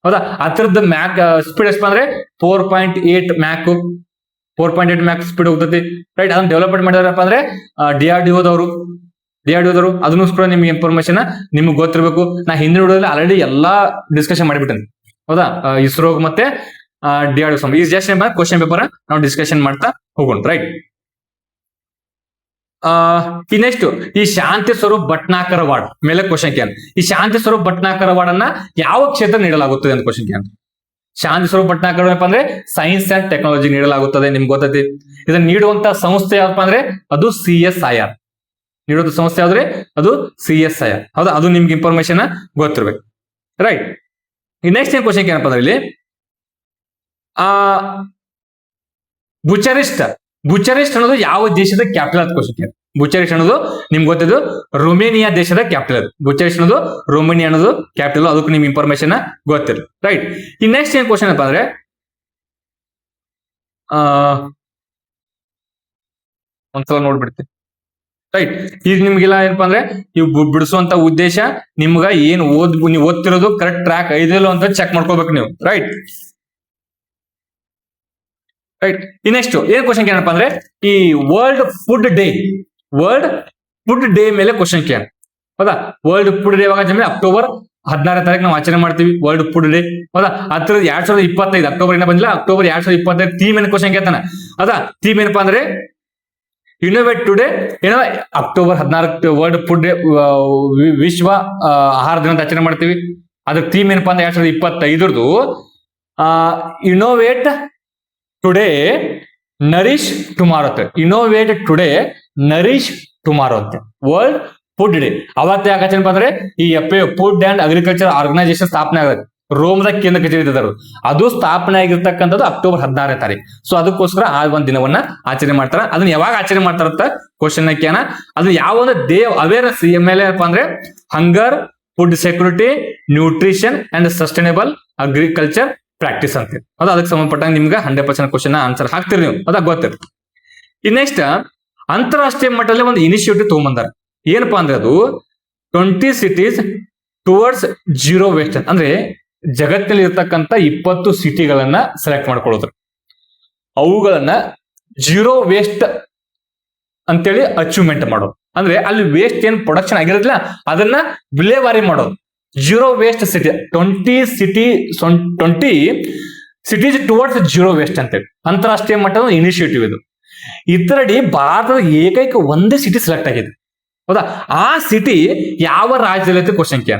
ಹೌದಾ. ಅದ್ರದ್ದು ಮ್ಯಾಕ್ ಸ್ಪೀಡ್ ಎಷ್ಟಪ್ಪ ಅಂದ್ರೆ 4.8 ಮ್ಯಾಕ್. 4.8 ಮ್ಯಾಕ್ ಸ್ಪೀಡ್ ಹೋಗ್ತತಿ. ರೈಟ್. ಅದನ್ನ ಡೆವಲಪ್ಮೆಂಟ್ ಮಾಡಿದಾರಪ್ಪ ಅಂದ್ರೆ DRDOದವರು. ಅದನ್ನು ಕೂಡ ನಿಮ್ಗೆ ಇನ್ಫಾರ್ಮೇಶನ್ ನಿಮ್ಗೆ ಗೊತ್ತಿರ್ಬೇಕು. ನಾ ಹಿಂದಿನ ವಿಡಿಯೋದಲ್ಲಿ ಆಲ್ರೆಡಿ ಎಲ್ಲಾ ಡಿಸ್ಕಷನ್ ಮಾಡಿಬಿಟ್ಟೇನೆ, ಹೌದಾ. ಇಸ್ರೋ ಮತ್ತೆ DRDO ಈ ಜಸ್ಟ್ ಕ್ವಶನ್ ಪೇಪರ್ ನಾವು ಡಿಸ್ಕಷನ್ ಮಾಡ್ತಾ ಹೋಗೋಣ. ರೈಟ್. ಈ ನೆಕ್ಸ್ಟ್ ಈ ಶಾಂತಿ ಸ್ವರೂಪ್ ಭಟ್ನಾಕರ್ ಅವಾರ್ಡ್ ಮೇಲೆ ಕ್ವಶನ್ ಕೇಳ. ಈ ಶಾಂತಿ ಸ್ವರೂಪ್ ಭಟ್ನಾಕರ್ ಅವಾರ್ಡ್ ಅನ್ನ ಯಾವ ಕ್ಷೇತ್ರ ನೀಡಲಾಗುತ್ತದೆ ಅಂತ ಕ್ವಶನ್ ಕೇಳ. ಶಾಂತಿ ಸ್ವರೂಪ್ ಭಟ್ನಾಕರ್ ಏನಪ್ಪ ಅಂದ್ರೆ ಸೈನ್ಸ್ ಅಂಡ್ ಟೆಕ್ನಾಲಜಿ ನೀಡಲಾಗುತ್ತದೆ, ನಿಮ್ಗೆ ಗೊತ್ತೈತಿ. ಇದನ್ನ ನೀಡುವಂತ ಸಂಸ್ಥೆ ಯಾವಪ್ಪ ಅಂದ್ರೆ ಅದು CSIR. ನೀಡುವಂತ ಸಂಸ್ಥೆ ಯಾವ್ದ್ರೆ ಅದು CSIR, ಹೌದಾ. ಅದು ನಿಮ್ಗೆ ಇನ್ಫಾರ್ಮೇಶನ್ ಗೊತ್ತಿರ್ಬೇಕು. ರೈಟ್. ಈ ನೆಕ್ಸ್ಟ್ ಏನ್ ಕ್ವಶನ್ ಏನಪ್ಪ ಅಂದ್ರೆ ಇಲ್ಲಿ ಬುಚರಿಸ್ಟ್ ಬುಚಾರೆಸ್ಟ್ ಅನ್ನೋದು ಯಾವ ದೇಶದ ಕ್ಯಾಪಿಟಲ್ ಅಂತ ಕ್ವಶನ್. ಬುಚಾರೆಸ್ಟ್ ಅನ್ನೋದು ನಿಮ್ಗೆ ಗೊತ್ತಿದ್ದು ರೊಮೇನಿಯಾ ದೇಶದ ಕ್ಯಾಪಿಟಲ್. ಬುಚಾರೆಸ್ಟ್ ಅನ್ನೋದು ರೊಮೇನಿಯಾ ಅನ್ನೋದು ಕ್ಯಾಪಿಟಲ್. ಅದಕ್ಕೂ ನಿಮ್ ಇನ್ಫಾರ್ಮೇಶನ್ ಗೊತ್ತಿಲ್ಲ, ರೈಟ್. ಈ ನೆಕ್ಸ್ಟ್ ಏನ್ ಕ್ವಶನ್ ಅಪ್ಪ ಅಂದ್ರೆ ಒಂದ್ಸಲ ನೋಡ್ಬಿಡ್ತೀನಿ, ರೈಟ್. ಈಗ ನಿಮ್ಗೆಲ್ಲ ಏನಪ್ಪಾ ಅಂದ್ರೆ ಇವು ಬಿಡಿಸುವಂತ ಉದ್ದೇಶ ನಿಮ್ಗ ಏನ್ ನೀವು ಓದ್ತಿರೋದು ಕರೆಕ್ಟ್ ಟ್ರ್ಯಾಕ್ ಐದಿಲ್ಲ ಅಂತ ಚೆಕ್ ಮಾಡ್ಕೋಬೇಕು ನೀವು, ರೈಟ್. ರೈಟ್. ಈ ನೆಕ್ಸ್ಟ್ ಏನ್ ಕ್ವಶನ್ ಏನಪ್ಪಾ ಅಂದ್ರೆ ಈ ವರ್ಲ್ಡ್ ಫುಡ್ ಡೇ ಮೇಲೆ ಕ್ವಶನ್ ಕೇಳ, ಹೌದಾ. ವರ್ಲ್ಡ್ ಫುಡ್ ಡೇ ಯಾವಾಗ ಅಕ್ಟೋಬರ್ 16ನೇ ತಾರೀಕು ನಾವು ಆಚರಣೆ ಮಾಡ್ತೀವಿ ವರ್ಲ್ಡ್ ಫುಡ್ ಡೇ, ಹೌದಾ. ಅದ್ರ 2025 ಅಕ್ಟೋಬರ್ ಏನ ಬಂದಿಲ್ಲ, ಅಕ್ಟೋಬರ್ 2025 ಥೀಮ್ ಏನ್ ಕ್ವಶನ್ ಕೇಳ್ತಾನ, ಹೌದಾ. ಥೀಮ್ ಏನಪ್ಪಾ ಅಂದ್ರೆ ಇನೋವೇಟ್ ಟುಡೇ, ಏನೋ ಅಕ್ಟೋಬರ್ 14 ವರ್ಲ್ಡ್ ಫುಡ್ ಡೇ, ವಿಶ್ವ ಆಹಾರ ದಿನ ಆಚರಣೆ ಮಾಡ್ತೀವಿ. ಅದ್ರ ಥೀಮ್ ಏನಪ್ಪಾ ಅಂದ್ರೆ 2025 ಇನೋವೇಟ್ ಟುಡೇ ನರಿಶ್ ಟುಮಾರೋ ಅಂತ. ಇನೋವೇಟ್ ಟುಡೇ ನರಿಶ್ ಟುಮಾರೋ ಅಂತ ವರ್ಲ್ಡ್ ಫುಡ್ ಡೇ. ಅವತ್ತು ಯಾಕೆ ಆಚರಣೆ ಅಂದ್ರೆ ಈ ಫುಡ್ ಅಂಡ್ ಅಗ್ರಿಕಲ್ಚರ್ ಆರ್ಗನೈಸೇಷನ್ ಸ್ಥಾಪನೆ ಆಗುತ್ತೆ, ರೋಮ್ದಾಗ ಕೇಂದ್ರ ಕಚೇರಿ ಇದ್ದಾರೆ, ಅದು ಸ್ಥಾಪನೆ ಆಗಿರ್ತಕ್ಕಂಥದ್ದು ಅಕ್ಟೋಬರ್ 16ನೇ ತಾರೀಕು. ಸೊ ಅದಕ್ಕೋಸ್ಕರ ಆ ಒಂದು ದಿನವನ್ನ ಆಚರಣೆ ಮಾಡ್ತಾರ. ಅದನ್ನ ಯಾವಾಗ ಆಚರಣೆ ಮಾಡ್ತಾರಂತ ಕ್ವಶನ್ ಹಾಕ್ಯಾನ. ಅದನ್ನ ಯಾವ ಒಂದು ಅವೇರ್ನೆಸ್ ಮೇಲೆ ಏನಪ್ಪಾ ಅಂದ್ರೆ hunger, food security, nutrition and sustainable agriculture practice ಅಂತ. ಅದು ಅದಕ್ಕೆ ಸಂಬಂಧಪಟ್ಟಂಗೆ ನಿಮ್ಗೆ 100% ಕ್ವಶನ್ ಆನ್ಸರ್ ಹಾಕ್ತಿರಿ ನೀವು, ಅದಾಗ ಗೊತ್ತಿರುತ್ತೆ. ಈ ನೆಕ್ಸ್ಟ್ ಅಂತಾರಾಷ್ಟ್ರೀಯ ಮಟ್ಟದಲ್ಲಿ ಒಂದು ಇನಿಷಿಯೇಟಿವ್ ತಗೊಂಡ್ಬಂದಾರ. ಏನಪ್ಪಾ ಅಂದ್ರೆ ಅದು 20 cities ಟುವರ್ಡ್ಸ್ ಜೀರೋ ವೇಸ್ಟ್ ಅಂದ್ರೆ ಜಗತ್ತಿನಲ್ಲಿ ಇರ್ತಕ್ಕಂಥ 20 ಸಿಟಿಗಳನ್ನ ಸೆಲೆಕ್ಟ್ ಮಾಡ್ಕೊಳ್ಳೋದು, ಅವುಗಳನ್ನ ಜೀರೋ ವೇಸ್ಟ್ ಅಂತೇಳಿ ಅಚೀವ್ಮೆಂಟ್ ಮಾಡೋದು. ಅಂದ್ರೆ ಅಲ್ಲಿ ವೇಸ್ಟ್ ಏನ್ ಪ್ರೊಡಕ್ಷನ್ ಆಗಿರೋದಿಲ್ಲ ಅದನ್ನ ವಿಲೇವಾರಿ ಮಾಡೋದು. Zero waste city 20 cities towards zero waste ಅಂತೇಳಿ ಅಂತಾರಾಷ್ಟ್ರೀಯ ಮಟ್ಟದ ಇನಿಷಿಯೇಟಿವ್ ಇದು. ಇದರಡಿ ಭಾರತದ ಏಕೈಕ ಒಂದೇ ಸಿಟಿ ಸೆಲೆಕ್ಟ್ ಆಗಿದೆ, ಹೌದಾ. ಆ ಸಿಟಿ ಯಾವ ರಾಜ್ಯದಲ್ಲಿ ಐತೆ ಕ್ವಶನ್ ಕೇಳ,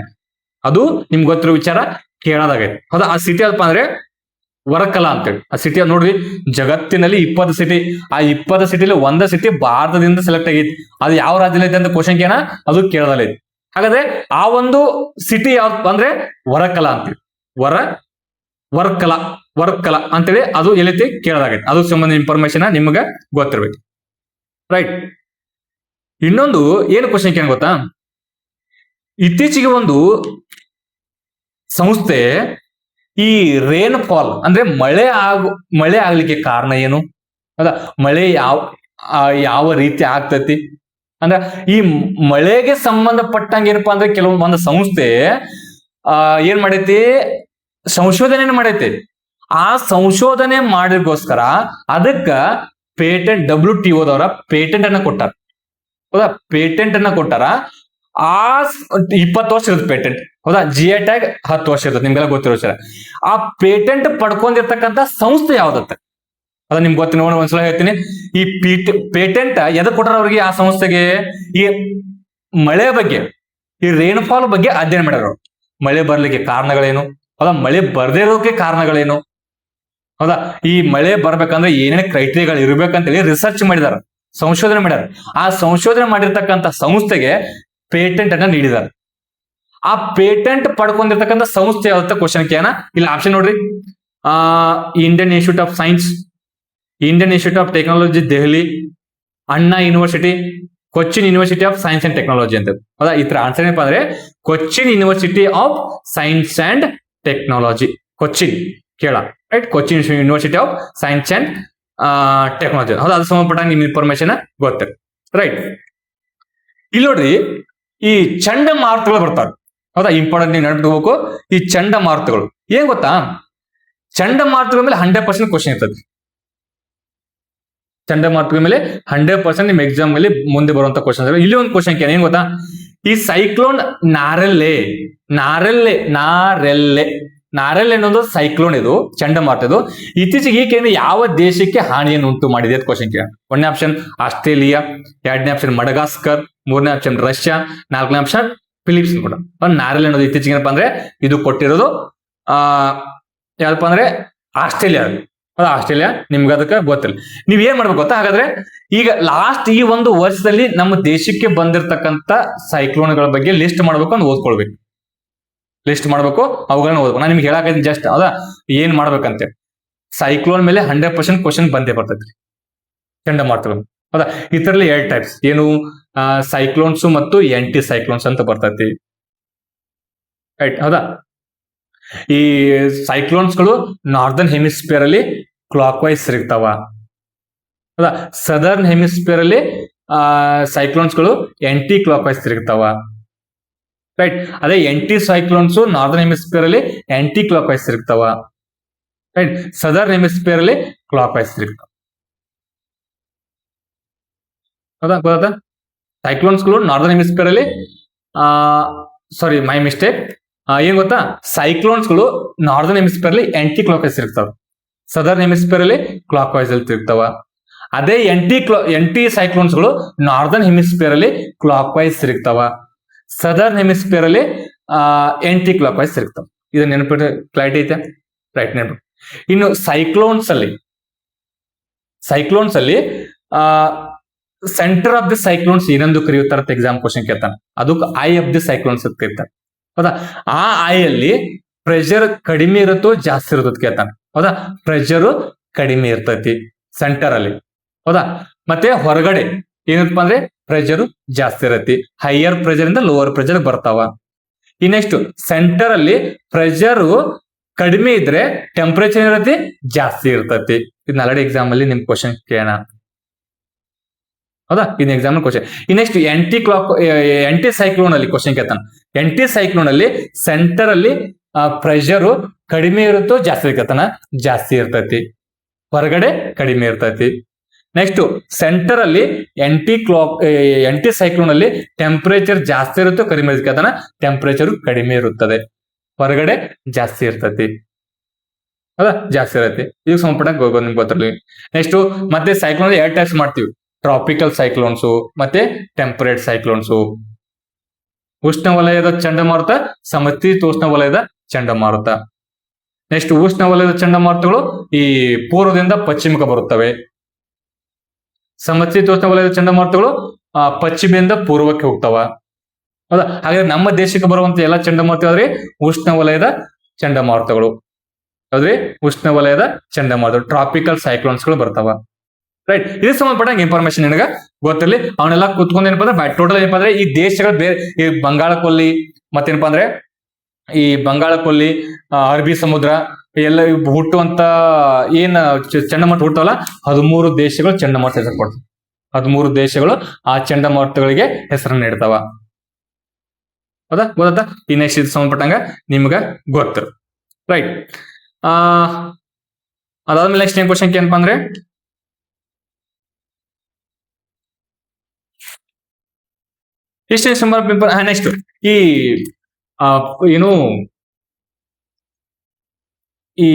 ಅದು ನಿಮ್ಗೆ ಗೊತ್ತಿರೋ ವಿಚಾರ ಕೇಳೋದಾಗೈತೆ, ಹೌದಾ. ಆ ಸಿಟಿ ಅಲ್ಪ ಅಂದ್ರೆ ವರಕಲಾ ಅಂತೇಳಿ ಆ ಸಿಟಿ ನೋಡ್ರಿ. ಜಗತ್ತಿನಲ್ಲಿ 20 ಸಿಟಿ, ಆ 20 ಸಿಟಿಲಿ ಒಂದೇ ಸಿಟಿ ಭಾರತದಿಂದ ಸೆಲೆಕ್ಟ್ ಆಗೈತಿ. ಅದು ಯಾವ ರಾಜ್ಯದಲ್ಲಿ ಐತೆ ಅಂತ ಕ್ವಶನ್ ಕೇಳ, ಅದು ಕೇಳೋದಲ್ಲೈತಿ. ಹಾಗಾದ್ರೆ ಆ ಒಂದು ಸಿಟಿ ಯಾವ್ದು ಅಂದ್ರೆ ವರಕಲಾ ಅಂತೇಳಿ, ವರ್ಕಲಾ ಅಂತೇಳಿ ಅದು ಎಲ್ಲೈತಿ ಕೇಳೋದಾಗೈತಿ. ಅದು ಸಂಬಂಧ ಇನ್ಫಾರ್ಮೇಶನ್ ನಿಮ್ಗೆ ಗೊತ್ತಿರ್ಬೇಕು, ರೈಟ್. ಇನ್ನೊಂದು ಏನು ಕ್ವಶನ್ ಕೇಳ ಗೊತ್ತಾ, ಇತ್ತೀಚೆಗೆ ಒಂದು ಸಂಸ್ಥೆ ಈ ರೇನ್ ಫಾಲ್ ಅಂದ್ರೆ ಮಳೆ ಆಗ್ಲಿಕ್ಕೆ ಕಾರಣ ಏನು, ಹೌದಾ. ಮಳೆ ಯಾವ ರೀತಿ ಆಗ್ತತಿ ಅಂದ್ರೆ ಈ ಮಳೆಗೆ ಸಂಬಂಧಪಟ್ಟಂಗೆ ಏನಪ್ಪಾ ಅಂದ್ರೆ ಒಂದು ಸಂಸ್ಥೆ ಏನ್ ಮಾಡೈತಿ, ಸಂಶೋಧನೆ ಮಾಡೈತಿ. ಆ ಸಂಶೋಧನೆ ಮಾಡಿಗೋಸ್ಕರ ಅದಕ್ಕ ಪೇಟೆಂಟ್ WTO ದವರ ಪೇಟೆಂಟ್ ಅನ್ನ ಕೊಟ್ಟಾರ, ಹೌದಾ. ಪೇಟೆಂಟ್ ಅನ್ನ ಕೊಟ್ಟಾರ. ಆ 20 ವರ್ಷ ಇರುತ್ತೆ ಪೇಟೆಂಟ್, ಹೌದಾ. GI ಟ್ಯಾಗ್ 10 ವರ್ಷ ಇರುತ್ತೆ, ನಿಮ್ಗೆಲ್ಲ ಗೊತ್ತಿರೋ ಸರ್. ಆ ಪೇಟೆಂಟ್ ಪಡ್ಕೊಂಡಿರ್ತಕ್ಕಂಥ ಸಂಸ್ಥೆ ಯಾವ್ದತ್ತ ಅದ ನಿಮ್ಗೆ ಗೊತ್ತಿನ ಒಂದ್ಸಲ ಹೇಳ್ತೀನಿ. ಈ ಪೇಟೆಂಟ್ ಎದಕ್ ಕೊಟ್ಟಾರ ಅವ್ರಿಗೆ, ಆ ಸಂಸ್ಥೆಗೆ ಈ ಮಳೆ ಬಗ್ಗೆ, ಈ ರೇನ್ಫಾಲ್ ಬಗ್ಗೆ ಅಧ್ಯಯನ ಮಾಡ್ಯಾರ. ಮಳೆ ಬರ್ಲಿಕ್ಕೆ ಕಾರಣಗಳೇನು, ಹೌದಾ. ಮಳೆ ಬರ್ದೇ ಇರೋಕೆ ಕಾರಣಗಳೇನು, ಹೌದಾ. ಈ ಮಳೆ ಬರ್ಬೇಕಂದ್ರೆ ಏನೇನು ಕ್ರೈಟೀರಿಯಾಗಳು ಇರ್ಬೇಕಂತೇಳಿ ರಿಸರ್ಚ್ ಮಾಡಿದಾರ, ಸಂಶೋಧನೆ ಮಾಡ್ಯಾರ. ಆ ಸಂಶೋಧನೆ ಮಾಡಿರ್ತಕ್ಕಂಥ ಸಂಸ್ಥೆಗೆ ಪೇಟೆಂಟ್ ಅನ್ನ ನೀಡಿದಾರೆ. ಆ ಪೇಟೆಂಟ್ ಪಡ್ಕೊಂಡಿರ್ತಕ್ಕಂಥ ಸಂಸ್ಥೆ ಯಾವತ್ತ ಕ್ವಶನ್ ಕೇನ. ಇಲ್ಲಿ ಆಪ್ಷನ್ ನೋಡ್ರಿ, Indian Institute of Science, Indian Institute of Technology Delhi, Anna University, Cochin University of Science and Technology ಅಂತ, ಹೌದಾ. ಈ ತರ ಆನ್ಸರ್ ಏನಪ್ಪಾ ಅಂದ್ರೆ Cochin University of Science and Technology, Cochin ಕೇಳ, right. Cochin University of Science and Technology, ಹೌದಾ. ಅದು ಸಂಬಂಧಪಟ್ಟ ನಿಮ್ ಇನ್ಫಾರ್ಮೇಶನ್ ಗೊತ್ತಿರ, ರೈಟ್. ಇಲ್ಲಿ ನೋಡ್ರಿ, ಈ ಚಂಡಮಾರುತಗಳು ಬರ್ತಾವೆ, ಹೌದಾ. ಇಂಪಾರ್ಟೆಂಟ್ ನೀವು ನೆನಪಿಟ್ಕೋಬೇಕು. ಈ ಚಂಡಮಾರುತಗಳು ಏನ್ ಗೊತ್ತಾ, ಚಂಡಮಾರುತಗಳ ಮೇಲೆ 100% ಕ್ವಶನ್ ಇರ್ತದೆ. ಚಂಡಮಾರುತಗಳ ಮೇಲೆ 100% ನಿಮ್ ಎಕ್ಸಾಮ್ ಅಲ್ಲಿ ಮುಂದೆ ಬರುವಂತ ಕ್ವಶನ್. ಇಲ್ಲಿ ಒಂದು ಕ್ವಶನ್ ಏನ್ ಗೊತ್ತಾ, ಈ ಸೈಕ್ಲೋನ್ ನಾರೆಲ್ಲೆ ಅನ್ನೋದು ಸೈಕ್ಲೋನ್, ಇದು ಚಂಡಮಾರುತ. ಇದು ಇತ್ತೀಚೆಗೆ ಈ ಕೇಂದ್ರ ಯಾವ ದೇಶಕ್ಕೆ ಹಾನಿಯನ್ನು ಉಂಟು ಮಾಡಿದೆ ಅಂತ ಕ್ವಶನ್ ಕೇಳ. 1ನೇ ಆಪ್ಷನ್ ಆಸ್ಟ್ರೇಲಿಯಾ, 2ನೇ ಆಪ್ಷನ್ ಮಡಗಾಸ್ಕರ್, 3ನೇ ಆಪ್ಷನ್ ರಷ್ಯಾ, 4ನೇ ಆಪ್ಷನ್ ಫಿಲಿಪ್ಸ್ ಕೂಡ. ನಾರೆಲ್ಲೆ ಅನ್ನೋದು ಇತ್ತೀಚೆಗೆ ಏನಪ್ಪಾ ಅಂದ್ರೆ ಇದು ಕೊಟ್ಟಿರೋದು ಯಾವ್ದಪ್ಪ ಅಂದ್ರೆ ಆಸ್ಟ್ರೇಲಿಯಾ, ಆಸ್ಟ್ರೇಲಿಯಾ. ನಿಮ್ಗೆ ಅದಕ್ಕೆ ಗೊತ್ತಿಲ್ಲ. ನೀವ್ ಏನ್ ಮಾಡ್ಬೇಕು ಗೊತ್ತಾ, ಹಾಗಾದ್ರೆ ಈಗ ಲಾಸ್ಟ್ ಈ ಒಂದು ವರ್ಷದಲ್ಲಿ ನಮ್ಮ ದೇಶಕ್ಕೆ ಬಂದಿರತಕ್ಕಂತ ಸೈಕ್ಲೋನ್ಗಳ ಬಗ್ಗೆ ಲಿಸ್ಟ್ ಮಾಡ್ಬೇಕು, ಅಂತ ಓದ್ಕೊಳ್ಬೇಕು. ಲಿಸ್ಟ್ ಮಾಡ್ಬೇಕು, ಅವುಗಳನ್ನ ಓದ್ಬೇಕು. ನಾನು ನಿಮ್ಗೆ ಹೇಳಕ್ ಜಸ್ಟ್ ಹೌದಾ ಏನ್ ಮಾಡ್ಬೇಕಂತೆ. ಸೈಕ್ಲೋನ್ ಮೇಲೆ 100% ಕ್ವಶನ್ ಬಂದೇ ಬರ್ತೈತ್ರಿ. ಚಂಡಮಾರುತಗಳು. ಹೌದಾ, ಇದರಲ್ಲಿ 2 ಟೈಪ್ಸ್ ಏನು, ಸೈಕ್ಲೋನ್ಸ್ ಮತ್ತು ಆಂಟಿ ಸೈಕ್ಲೋನ್ಸ್ ಅಂತ ಬರ್ತೈತಿ. ರೈಟ್, ಹೌದಾ. ಈ ಸೈಕ್ಲೋನ್ಸ್ಗಳು ನಾರ್ದರ್ನ್ ಹೆಮಿಸ್ಫಿಯರ್ ಅಲ್ಲಿ ಕ್ಲಾಕ್ ವೈಸ್ ತಿರುಗ್ತಾವ. ಹೌದಾ, ಸದರ್ನ್ ಹೆಮಿಸ್ಫಿಯರ್ ಅಲ್ಲಿ ಸೈಕ್ಲೋನ್ಸ್ಗಳು ಆಂಟಿ ಕ್ಲಾಕ್ ವೈಸ್ ತಿರುಗ್ತಾವ. ರೈಟ್, ಅದೇ ಆಂಟಿ ಸೈಕ್ಲೋನ್ಸ್ ನಾರ್ದರ್ನ್ ಹೆಮಿಸ್ಫಿಯರ್ ಅಲ್ಲಿ ಆಂಟಿ ಕ್ಲಾಕ್ ವೈಸ್ ತಿರುಗ್ತಾವ. ರೈಟ್, ಸದರ್ನ್ ಹೆಮಿಸ್ಫಿಯರ್ ಅಲ್ಲಿ ಕ್ಲಾಕ್ ವೈಸ್ ತಿರುಗ್ತಾವ. ಹೌದಾ, ಗೊತ್ತಾ. ಸೈಕ್ಲೋನ್ಸ್ಗಳು ನಾರ್ದರ್ನ್ ಹೆಮಿಸ್ಫಿಯರ್ ಅಲ್ಲಿ ಸಾರಿ ಮೈ ಮಿಸ್ಟೇಕ್, ಏನ್ ಗೊತ್ತಾ, ಸೈಕ್ಲೋನ್ಸ್ಗಳು ನಾರ್ದರ್ನ್ ಹೆಮಿಸ್ಫಿಯರ್ ಅಲ್ಲಿ ಆಂಟಿ ಕ್ಲಾಕ್ ವೈಸ್ ತಿರುಗ್ತಾವ, ಸದರ್ನ್ ಹೆಮಿಸ್ಫಿಯರ್ ಅಲ್ಲಿ ಕ್ಲಾಕ್ ವೈಸ್ ಅಲ್ಲಿ ತಿರುಗ್ತಾವ. ಅದೇ ಆಂಟಿ ಸೈಕ್ಲೋನ್ಸ್ಗಳು ನಾರ್ದರ್ನ್ ಹೆಮಿಸ್ಫಿಯರ್ ಅಲ್ಲಿ ಕ್ಲಾಕ್ ವೈಸ್ ತಿರುಗ್ತಾವ, ಸದರ್ನ್ ಹೆಮಿಸ್ಫಿಯರ್ ಅಲ್ಲಿ ಆಂಟಿ ಕ್ಲಾಕ್ ವೈಸ್ ತಿರುಗ್ತಾವ. ಇದು ನೆನಪಿಟ್ಟು ಕ್ಲಾರಿಟಿ ಐತೆ. ರೈಟ್, ನೆನಪು. ಇನ್ನು ಸೈಕ್ಲೋನ್ಸ್ ಅಲ್ಲಿ ಸೆಂಟರ್ ಆಫ್ ದಿ ಸೈಕ್ಲೋನ್ಸ್ ಏನಂದು ಕರೆಯುತ್ತಾರೆ ಅಂತ ಎಕ್ಸಾಮ್ ಕ್ವಶನ್ ಕೇಳ್ತಾನೆ. ಅದಕ್ಕೆ ಐ ಆಫ್ ದಿ ಸೈಕ್ಲೋನ್ಸ್ ಅಂತ ಕರೀತಾರೆ. ಹೌದಾ, ಆ ಐ ಅಲ್ಲಿ ಪ್ರೆಷರ್ ಕಡಿಮೆ ಇರುತ್ತೋ ಜಾಸ್ತಿ ಇರುತ್ತೋ ಕೇಳ್ತಾನೆ. ಹೌದಾ, ಪ್ರೆಷರ್ ಕಡಿಮೆ ಇರ್ತೈತಿ ಸೆಂಟರ್ ಅಲ್ಲಿ. ಹೌದಾ, ಮತ್ತೆ ಹೊರಗಡೆ ಏನಪ್ಪ ಅಂದ್ರೆ ಪ್ರೆಷರ್ ಜಾಸ್ತಿ ಇರತ್ತೆ. ಹೈಯರ್ ಪ್ರೆಷರ್ ಇಂದ ಲೋವರ್ ಪ್ರೆಷರ್ ಬರ್ತಾವ. ಇನ್ನೆಷ್ಟು, ಸೆಂಟರ್ ಅಲ್ಲಿ ಪ್ರೆಷರ್ ಕಡಿಮೆ ಇದ್ರೆ ಟೆಂಪರೇಚರ್ ಇರತ್ತೆ ಜಾಸ್ತಿ ಇರ್ತತಿ. ಇದನ್ನ ಆಲ್ರೆಡಿ ಎಕ್ಸಾಮ್ ಅಲ್ಲಿ ನಿಮ್ ಕ್ವಶನ್ ಕೇಳೋಣ. ಹೌದಾ, ಇನ್ ಎಕ್ಸಾಮ್ ಕ್ವಶನ್. ಇನ್ನೆಷ್ಟು ಆಂಟಿ ಸೈಕ್ಲೋನ್ ಅಲ್ಲಿ ಕ್ವಶನ್ ಕೇಳ್ತಾನೆ. ಆಂಟಿ ಸೈಕ್ಲೋನ್ ಅಲ್ಲಿ ಸೆಂಟರ್ ಅಲ್ಲಿ ಪ್ರೆಷರ್ ಕಡಿಮೆ ಇರುತ್ತೋ ಜಾಸ್ತಿ ಇರ್ತಾನ, ಜಾಸ್ತಿ ಇರ್ತೈತಿ. ಹೊರಗಡೆ ಕಡಿಮೆ ಇರ್ತೈತಿ. ನೆಕ್ಸ್ಟ್, ಸೆಂಟರ್ ಅಲ್ಲಿ ಆಂಟಿ ಸೈಕ್ಲೋನ್ ಅಲ್ಲಿ ಟೆಂಪರೇಚರ್ ಜಾಸ್ತಿ ಇರುತ್ತೋ ಕಡಿಮೆ ಇರ್ತಾನ, ಟೆಂಪರೇಚರ್ ಕಡಿಮೆ ಇರುತ್ತದೆ. ಹೊರಗಡೆ ಜಾಸ್ತಿ ಇರ್ತೈತಿ. ಹೌದಾ, ಜಾಸ್ತಿ ಇರತ್ತೆ. ಇದಕ್ಕೆ ಸಂಬಂಧಪಟ್ಟ ನಿಮ್ಗೆ ಗೊತ್ತಿರಲಿ. ನೆಕ್ಸ್ಟ್, ಮತ್ತೆ ಸೈಕ್ಲೋನ್ 2 ಟೈಪ್ಸ್ ಮಾಡ್ತೀವಿ, ಟ್ರಾಪಿಕಲ್ ಸೈಕ್ಲೋನ್ಸು ಮತ್ತೆ ಟೆಂಪರೇಟ್ ಸೈಕ್ಲೋನ್ಸು. ಉಷ್ಣವಲಯದ ಚಂಡಮಾರುತ, ಸಮಶೀತೋಷ್ಣ ವಲಯದ ಚಂಡಮಾರುತ. ನೆಕ್ಸ್ಟ್, ಉಷ್ಣವಲಯದ ಚಂಡಮಾರುತಗಳು ಈ ಪೂರ್ವದಿಂದ ಪಶ್ಚಿಮಕ್ಕೆ ಬರುತ್ತವೆ. ಸಮಶೀತೋಷ್ಣ ವಲಯದ ಚಂಡಮಾರುತಗಳು ಪಶ್ಚಿಮದಿಂದ ಪೂರ್ವಕ್ಕೆ ಹೋಗ್ತಾವ. ಹೌದಾ, ಹಾಗಾದ್ರೆ ನಮ್ಮ ದೇಶಕ್ಕೆ ಬರುವಂತ ಎಲ್ಲ ಚಂಡಮಾರುತ ಆದ್ರೆ ಉಷ್ಣವಲಯದ ಚಂಡಮಾರುತಗಳು. ಹೌದ್ರಿ, ಉಷ್ಣವಲಯದ ಚಂಡಮಾರುತ ಟ್ರಾಪಿಕಲ್ ಸೈಕ್ಲೋನ್ಸ್ಗಳು ಬರ್ತಾವ. ರೈಟ್, ಇದಕ್ಕೆ ಸಂಬಂಧಪಟ್ಟಂಗೆ ಇನ್ಫಾರ್ಮೇಶನ್ ನಿನಗ ಗೊತ್ತಿರಲಿ. ಅವನ್ನೆಲ್ಲ ಕುತ್ಕೊಂಡು ಏನಪ್ಪಾ ಅಂದ್ರೆ ಟೋಟಲ್ ಏನಪ್ಪಾ ಅಂದ್ರೆ ಈ ದೇಶಗಳು ಬೇರೆ, ಈ ಬಂಗಾಳ ಕೊಲ್ಲಿ ಮತ್ತೇನಪ್ಪಾ ಅಂದ್ರೆ ಈ ಬಂಗಾಳ ಕೊಲ್ಲಿ, ಅರಬ್ಬಿ ಸಮುದ್ರ ಎಲ್ಲ ಹುಟ್ಟುವಂತ ಏನ್ ಚಂಡಮಾರುತ ಹುಟ್ಟವಲ್ಲ 13 ದೇಶಗಳು ಚಂಡಮಾರುತ ಹೆಸರು ಕೊಡ್ತಾವ. 13 ದೇಶಗಳು ಆ ಚಂಡಮಾರುತಗಳಿಗೆ ಹೆಸರನ್ನು ನೀಡ್ತಾವ. ಹೌದಾ, ಗೊತ್ತಾ. ಈ ನೆಕ್ಸ್ಟ್ ಇದು ಸಂಬಂಧಪಟ್ಟಂಗ ನಿಮ್ಗ ಗೊತ್ತಿರು. ರೈಟ್, ಅದಾದ್ಮೇಲೆ ನೆಕ್ಸ್ಟ್ ಏನ್ ಕ್ವಶನ್ ಏನಪ್ಪಾ ಅಂದ್ರೆ ಇಷ್ಟೇ ಸಂಬಂಧ ಪೇಪರ್. ನೆಕ್ಸ್ಟ್, ಈ ಏನು ಈ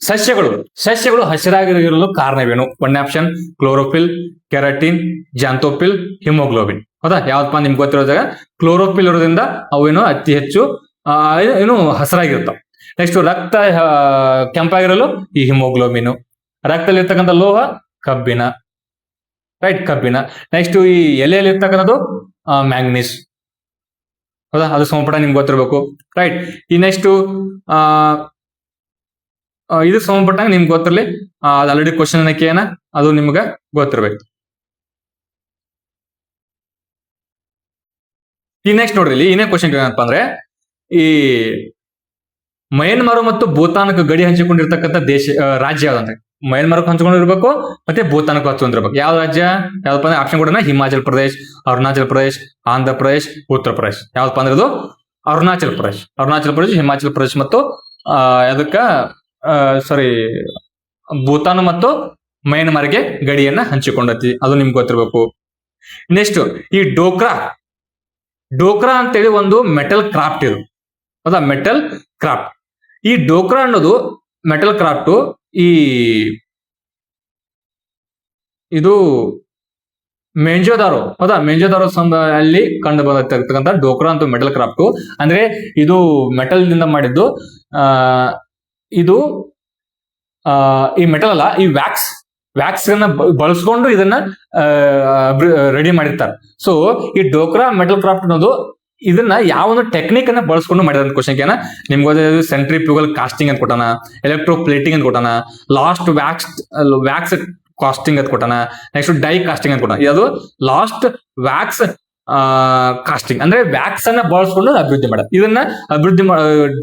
ಸಸ್ಯಗಳು ಹಸಿರಾಗಿರಲು ಕಾರಣವೇನು? 1 ಆಪ್ಷನ್ ಕ್ಲೋರೋಫಿಲ್, ಕೆರಾಟಿನ್, ಜಾಂಥೋಫಿಲ್, ಹಿಮೋಗ್ಲೋಬಿನ್. ಹೌದಾ, ಯಾವ್ದಪ್ಪ ನಿಮ್ಗೆ ಗೊತ್ತಿರೋದಾಗ ಕ್ಲೋರೋಫಿಲ್ ಇರೋದ್ರಿಂದ ಅವೇನು ಅತಿ ಹೆಚ್ಚು ಏನು ಹಸಿರಾಗಿರ್ತಾವ. ನೆಕ್ಸ್ಟ್, ರಕ್ತ ಕೆಂಪಾಗಿರಲು ಈ ಹಿಮೋಗ್ಲೋಬಿನ್. ರಕ್ತದಲ್ಲಿ ಇರ್ತಕ್ಕಂಥ ಲೋಹ ಕಬ್ಬಿಣ. ರೈಟ್, ಕಬ್ಬಿಣ. ನೆಕ್ಸ್ಟ್, ಈ ಎಲೆಯಲ್ಲಿ ಇರ್ತಕ್ಕಂಥದ್ದು ಮ್ಯಾಂಗನೀಸ್. ಹೌದಾ, ಅದು ಸಂಬಂಧಪಟ್ಟ ನಿಮ್ಗೆ ಗೊತ್ತಿರ್ಬೇಕು. ರೈಟ್, ಈ ನೆಕ್ಸ್ಟ್ ಇದು ಸಂಬಂಧಪಟ್ಟಂಗೆ ನಿಮ್ಗೆ ಗೊತ್ತಿರಲಿ. ಅದು ಆಲ್ರೆಡಿ ಕ್ವಶನ್ ಏನಕ್ಕೆ ಅದು ನಿಮ್ಗೆ ಗೊತ್ತಿರ್ಬೇಕು. ಈ ನೆಕ್ಸ್ಟ್ ನೋಡ್ರಿ, ಇಲ್ಲಿ ಇನ್ನೇ ಕ್ವಶನ್ ಏನಪ್ಪಾ ಅಂದ್ರೆ ಈ ಮಯನ್ಮಾರ್ ಮತ್ತು ಭೂತಾನಕ್ಕೆ ಗಡಿ ಹಂಚಿಕೊಂಡಿರ್ತಕ್ಕಂಥ ರಾಜ್ಯ ಯಾವ್ದಂದ್ರೆ ಮಯನ್ಮಾರ್ಕ್ ಹಂಚ್ಕೊಂಡಿರ್ಬೇಕು ಮತ್ತೆ ಭೂತಾನಕ್ಕೂ ಹಂಚ್ಕೊಂಡಿರ್ಬೇಕು. ಯಾವ ರಾಜ್ಯ ಯಾವ್ದಪ್ಪ ಅಂದ್ರೆ ಆಪ್ಷನ್ ಕೊಡೋಣ, ಹಿಮಾಚಲ್ ಪ್ರದೇಶ್, ಅರುಣಾಚಲ್ ಪ್ರದೇಶ್, ಆಂಧ್ರ ಪ್ರದೇಶ್, ಉತ್ತರ ಪ್ರದೇಶ್. ಯಾವ್ದಪ್ಪ ಅಂದ್ರೆ ಅದು ಅರುಣಾಚಲ್ ಪ್ರದೇಶ್, ಹಿಮಾಚಲ್ ಪ್ರದೇಶ್ ಮತ್ತು ಅದಕ್ಕ ಸಾರಿ ಭೂತಾನ್ ಮತ್ತು ಮಯನ್ಮಾರ್ಗೆ ಗಡಿಯನ್ನ ಹಂಚಿಕೊಂಡತಿ. ಅದು ನಿಮ್ಗೆ ಗೊತ್ತಿರ್ಬೇಕು. ನೆಕ್ಸ್ಟ್, ಈ ಡೋಕ್ರಾ ಅಂತೇಳಿ ಒಂದು ಮೆಟಲ್ ಕ್ರಾಫ್ಟ್ ಇದು. ಹೌದಾ, ಮೆಟಲ್ ಕ್ರಾಫ್ಟ್. ಈ ಡೋಕ್ರಾ ಅನ್ನೋದು ಮೆಟಲ್ ಕ್ರಾಫ್ಟ್ ಇದು ಮೆಂಜೋದಾರೋ. ಹೌದಾ, ಮೆಂಜೋದಾರೋ ಅಲ್ಲಿ ಕಂಡು ಬಂದಿರ್ತಕ್ಕಂಥ ಡೋಕ್ರಾ ಅಂತ ಮೆಟಲ್ ಕ್ರಾಫ್ಟ್. ಅಂದ್ರೆ ಇದು ಮೆಟಲ್ ದಿಂದ ಮಾಡಿದ್ದು. ಇದು ಈ ಮೆಟಲ್ ಅಲ್ಲ, ಈ ವ್ಯಾಕ್ಸ್ ಅನ್ನ ಬಳಸ್ಕೊಂಡು ಇದನ್ನ ರೆಡಿ ಮಾಡಿರ್ತಾರೆ. ಸೊ ಈ ಡೋಕ್ರಾ ಮೆಟಲ್ ಕ್ರಾಫ್ಟ್ ಅನ್ನೋದು ಇದನ್ನ ಯಾವ ಒಂದು ಟೆಕ್ನಿಕ್ ಅನ್ನ ಬಳಸ್ಕೊಂಡು ಮಾಡಿದ ಕ್ವಶನ್ ನಿಮ್ಗೆ ಸೆಂಟ್ರಿಫ್ಯೂಗಲ್ ಕಾಸ್ಟಿಂಗ್ ಅಂತ ಕೊಟ್ಟಾನ, ಎಲೆಕ್ಟ್ರೋ ಪ್ಲೇಟಿಂಗ್ ಅಂತ ಕೊಟ್ಟಾನ, ಲಾಸ್ಟ್ ವ್ಯಾಕ್ಸ್ ಕಾಸ್ಟಿಂಗ್ ಅಂತ ಕೊಟ್ಟಾನ. ನೆಕ್ಸ್ಟ್ ಡೈ ಕಾಸ್ಟಿಂಗ್ ಅಂತ ಕೊಟ್ಟಾನ. ಇದು ಲಾಸ್ಟ್ ವ್ಯಾಕ್ಸ್ ಕಾಸ್ಟಿಂಗ್ ಅಂದ್ರೆ ವ್ಯಾಕ್ಸ್ ಅನ್ನ ಬಳಸ್ಕೊಂಡು ಅಭಿವೃದ್ಧಿ ಮಾಡ. ಇದನ್ನ ಅಭಿವೃದ್ಧಿ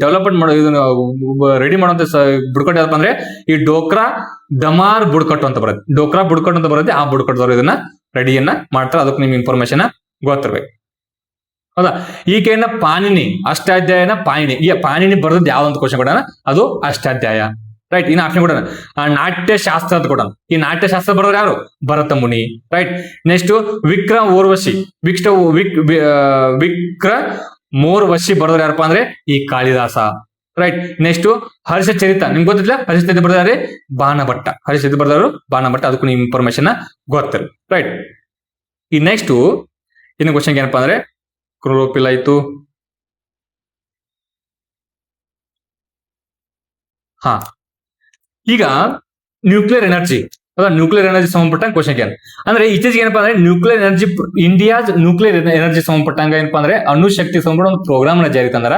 ಡೆವಲಪ್ಮೆಂಟ್ ಮಾಡೋ ಇದನ್ನ ರೆಡಿ ಮಾಡುವಂತ ಬುಡಕಟ್ಟು ಯಾವ್ದಪ್ಪ ಅಂದ್ರೆ ಈ ಡೋಕ್ರಾ ದಮಾರ್ ಬುಡಕಟ್ಟು ಅಂತ ಬರುತ್ತೆ. ಡೋಕ್ರಾ ಬುಡಕಟ್ಟು ಅಂತ ಬರುತ್ತೆ. ಆ ಬುಡಕಟ್ಟದವರು ಇದನ್ನ ರೆಡಿಯನ್ನ ಮಾಡ್ತಾರೆ. ಅದಕ್ಕೆ ನಿಮ್ ಇನ್ಫಾರ್ಮೇಶನ್ ಗೊತ್ತಿರ್ಬೇಕು. ಹೌದಾ. ಈಕೆಯನ್ನ ಪಾಣಿನಿ ಅಷ್ಟಾಧ್ಯಾಯನ ಪಾಣಿನಿ. ಈ ಪಾಣಿನಿ ಬರೆದದ್ದು ಯಾವ್ದಂತ ಕ್ವಶನ್ ಕೊಡೋಣ, ಅದು ಅಷ್ಟಾಧ್ಯಾಯ. ರೈಟ್. ಇನ್ನು ಆಪ್ಷನ್ ಕೊಡೋಣ ನಾಟ್ಯಶಾಸ್ತ್ರ ಅಂತ ಕೊಡೋಣ. ಈ ನಾಟ್ಯಶಾಸ್ತ್ರ ಬರೋರು ಯಾರು, ಭರತ ಮುನಿ. ರೈಟ್. ನೆಕ್ಸ್ಟ್ ವಿಕ್ರ ಓರ್ವಶಿ ವಿಕ್ರ ಮೋರ್ವಶಿ ಬರೋರು ಯಾರಪ್ಪ ಅಂದ್ರೆ ಈ ಕಾಳಿದಾಸ. ರೈಟ್. ನೆಕ್ಸ್ಟ್ ಹರ್ಷಚರಿತ ನಿಮ್ಗೆ ಗೊತ್ತಿಲ್ಲ, ಹರ್ಷಚರಿತ ಬರೆದಾರೆ ಬಾಣಭಟ್ಟ. ಹರ್ಷಚರಿತ ಬರೆದವರು ಬಾಣಭಟ್ಟ. ಅದಕ್ಕೂ ನಿಮ್ ಇನ್ಫಾರ್ಮೇಶನ್ ಗೊತ್ತಿರ. ರೈಟ್. ಈ ನೆಕ್ಸ್ಟ್ ಇನ್ನು ಕ್ವಶನ್ ಏನಪ್ಪಾ ಅಂದ್ರೆ ಕ್ಲೋರೋಫಿಲ್ ಆಯ್ತು. ಹಾ, ಈಗ ನ್ಯೂಕ್ಲಿಯರ್ ಎನರ್ಜಿ ನ್ಯೂಕ್ಲಿಯರ್ ಎನರ್ಜಿ ಸಂಬಂಧಪಟ್ಟ ಕ್ವಶನ್ ಏನ್ ಅಂದ್ರೆ ಇತ್ತೀಚೆಗೆ ಏನಪ್ಪಾ ಅಂದ್ರೆ nuclear energy India's nuclear energy ಸಂಬಂಧಪಟ್ಟಂಗ ಏನಪ್ಪಾ ಅಂದ್ರೆ ಅಣುಶಕ್ತಿ ಸಂಬಂಧ ಒಂದು ಪ್ರೋಗ್ರಾಮ್ ನ ಜಾರಿ ತಂದಾರ.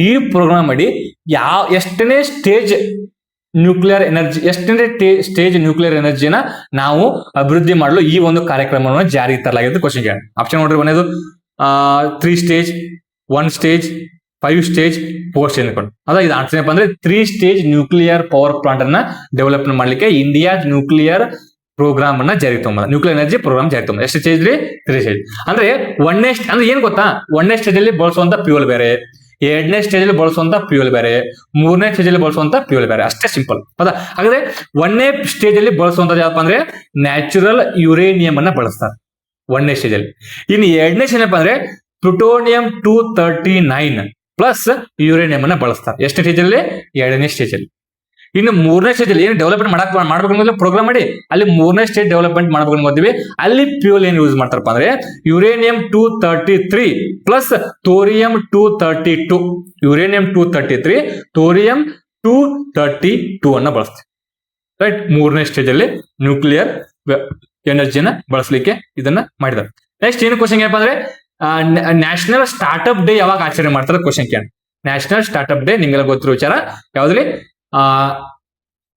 ಈ ಪ್ರೋಗ್ರಾಮ್ ಅಡಿ ಎಷ್ಟನೇ stage nuclear energy stage nuclear ಎನರ್ಜಿನ ನಾವು ಅಭಿವೃದ್ಧಿ ಮಾಡಲು ಈ ಒಂದು ಕಾರ್ಯಕ್ರಮವನ್ನು ಜಾರಿ ತರಲಾಗಿದೆ. ಕ್ವಶನ್ ಕೇಳಿ ಆಪ್ಷನ್ ನೋಡ್ರಿ. ಒಂದೇದು 3 ಸ್ಟೇಜ್, 1 ಸ್ಟೇಜ್, 5 ಸ್ಟೇಜ್, 4 ಸ್ಟೇಜ್ ಅನ್ಕೊಂಡು. ಇದು ಆನ್ಸರ್ ಏನಪ್ಪ ಅಂದ್ರೆ 3 ಸ್ಟೇಜ್ ನ್ಯೂಕ್ಲಿಯರ್ ಪವರ್ ಪ್ಲಾಂಟ್ ಅನ್ನ ಡೆವಲಪ್ಮೆಂಟ್ ಮಾಡ್ಲಿಕ್ಕೆ ಇಂಡಿಯಾ ನ್ಯೂಕ್ಲಿಯರ್ ಪ್ರೋಗ್ರಾಮ್ ಅನ್ನ ಜಾರಿ ತಗೊಂಬ. ನ್ಯೂಕ್ಲಿಯರ್ ಎನರ್ಜಿ ಪ್ರೋಗ್ರಾಮ್ ಜಾರಿ ತಗೊಂಬ. ಎಷ್ಟು ಸ್ಟೇಜ್ ರೀ? 3 ಸ್ಟೇಜ್. ಅಂದ್ರೆ 1ನೇ ಅಂದ್ರೆ ಏನ್ ಗೊತ್ತಾ, 1ನೇ ಸ್ಟೇಜ್ ಅಲ್ಲಿ ಬಳಸುವಂತ ಫ್ಯೂಯಲ್ ಬೇರೆ, 2ನೇ ಸ್ಟೇಜ್ ಅಲ್ಲಿ ಬಳಸುವಂತ ಫ್ಯೂಯಲ್ ಬೇರೆ, 3ನೇ ಸ್ಟೇಜ್ ಅಲ್ಲಿ ಬಳಸುವಂತ ಫ್ಯೂಯಲ್ ಬೇರೆ. ಅಷ್ಟೇ ಸಿಂಪಲ್. ಹೌದಾ. ಹಾಗಾದ್ರೆ 1ನೇ ಸ್ಟೇಜ್ ಅಲ್ಲಿ ಬಳಸುವಂತದ್ದು ಯಾವಪ್ಪ ಅಂದ್ರೆ ನ್ಯಾಚುರಲ್ ಯುರೇನಿಯಂ ಅನ್ನ ಬಳಸ್ತಾರೆ 1ನೇ ಸ್ಟೇಜ್ ಅಲ್ಲಿ. ಇನ್ನು 2ನೇ ಸ್ಟೇಜ್ ಏನಪ್ಪ ಅಂದ್ರೆ ಪ್ಲುಟೋನಿಯಂ 239 ಪ್ಲಸ್ ಯುರೇನಿಯಂ ಅನ್ನ ಬಳಸ್ತಾರೆ. ಎಷ್ಟು ಸ್ಟೇಜ್ ಅಲ್ಲಿ? 2ನೇ ಸ್ಟೇಜ್ ಅಲ್ಲಿ. ಇನ್ನು 3ನೇ ಸ್ಟೇಜ್ ಅಲ್ಲಿ ಏನು ಡೆವಲಪ್ಮೆಂಟ್ ಮಾಡ್ಬೇಕು ಪ್ರೋಗ್ರಾಮ್ ಮಾಡಿ ಅಲ್ಲಿ 3ನೇ ಸ್ಟೇಜ್ ಡೆವಲಪ್ಮೆಂಟ್ ಮಾಡ್ಬೇಕು ಅನ್ಕೋತೀವಿ. ಅಲ್ಲಿ ಫ್ಯೂಯಲ್ ಏನ್ ಯೂಸ್ ಮಾಡ್ತಾರಪ್ಪ ಅಂದ್ರೆ uranium 233 plus thorium 232. Uranium 233 thorium 232 ಅನ್ನ ಬಳಸ್ತೀವಿ. ರೈಟ್. 3ನೇ ಸ್ಟೇಜ್ ಅಲ್ಲಿ ನ್ಯೂಕ್ಲಿಯರ್ ಎನರ್ಜಿನ ಬಳಸಲಿಕ್ಕೆ ಇದನ್ನ ಮಾಡಿದ್ದಾರೆ. ನೆಕ್ಸ್ಟ್ ಏನು ಕ್ವಶನ್ ಏನಪ್ಪ ಅಂದ್ರೆ ನ್ಯಾಷನಲ್ ಸ್ಟಾರ್ಟ್ಅಪ್ ಡೇ ಯಾವಾಗ ಆಚರಣೆ ಮಾಡ್ತಾರೆ ಕ್ವಶನ್ ಕೇಳಿ. ನ್ಯಾಷನಲ್ ಸ್ಟಾರ್ಟ್ಅಪ್ ಡೇ ನಿಮ್ಗೆಲ್ಲ ಗೊತ್ತಿರೋ ವಿಚಾರ. ಯಾವ್ದ್ರಿ?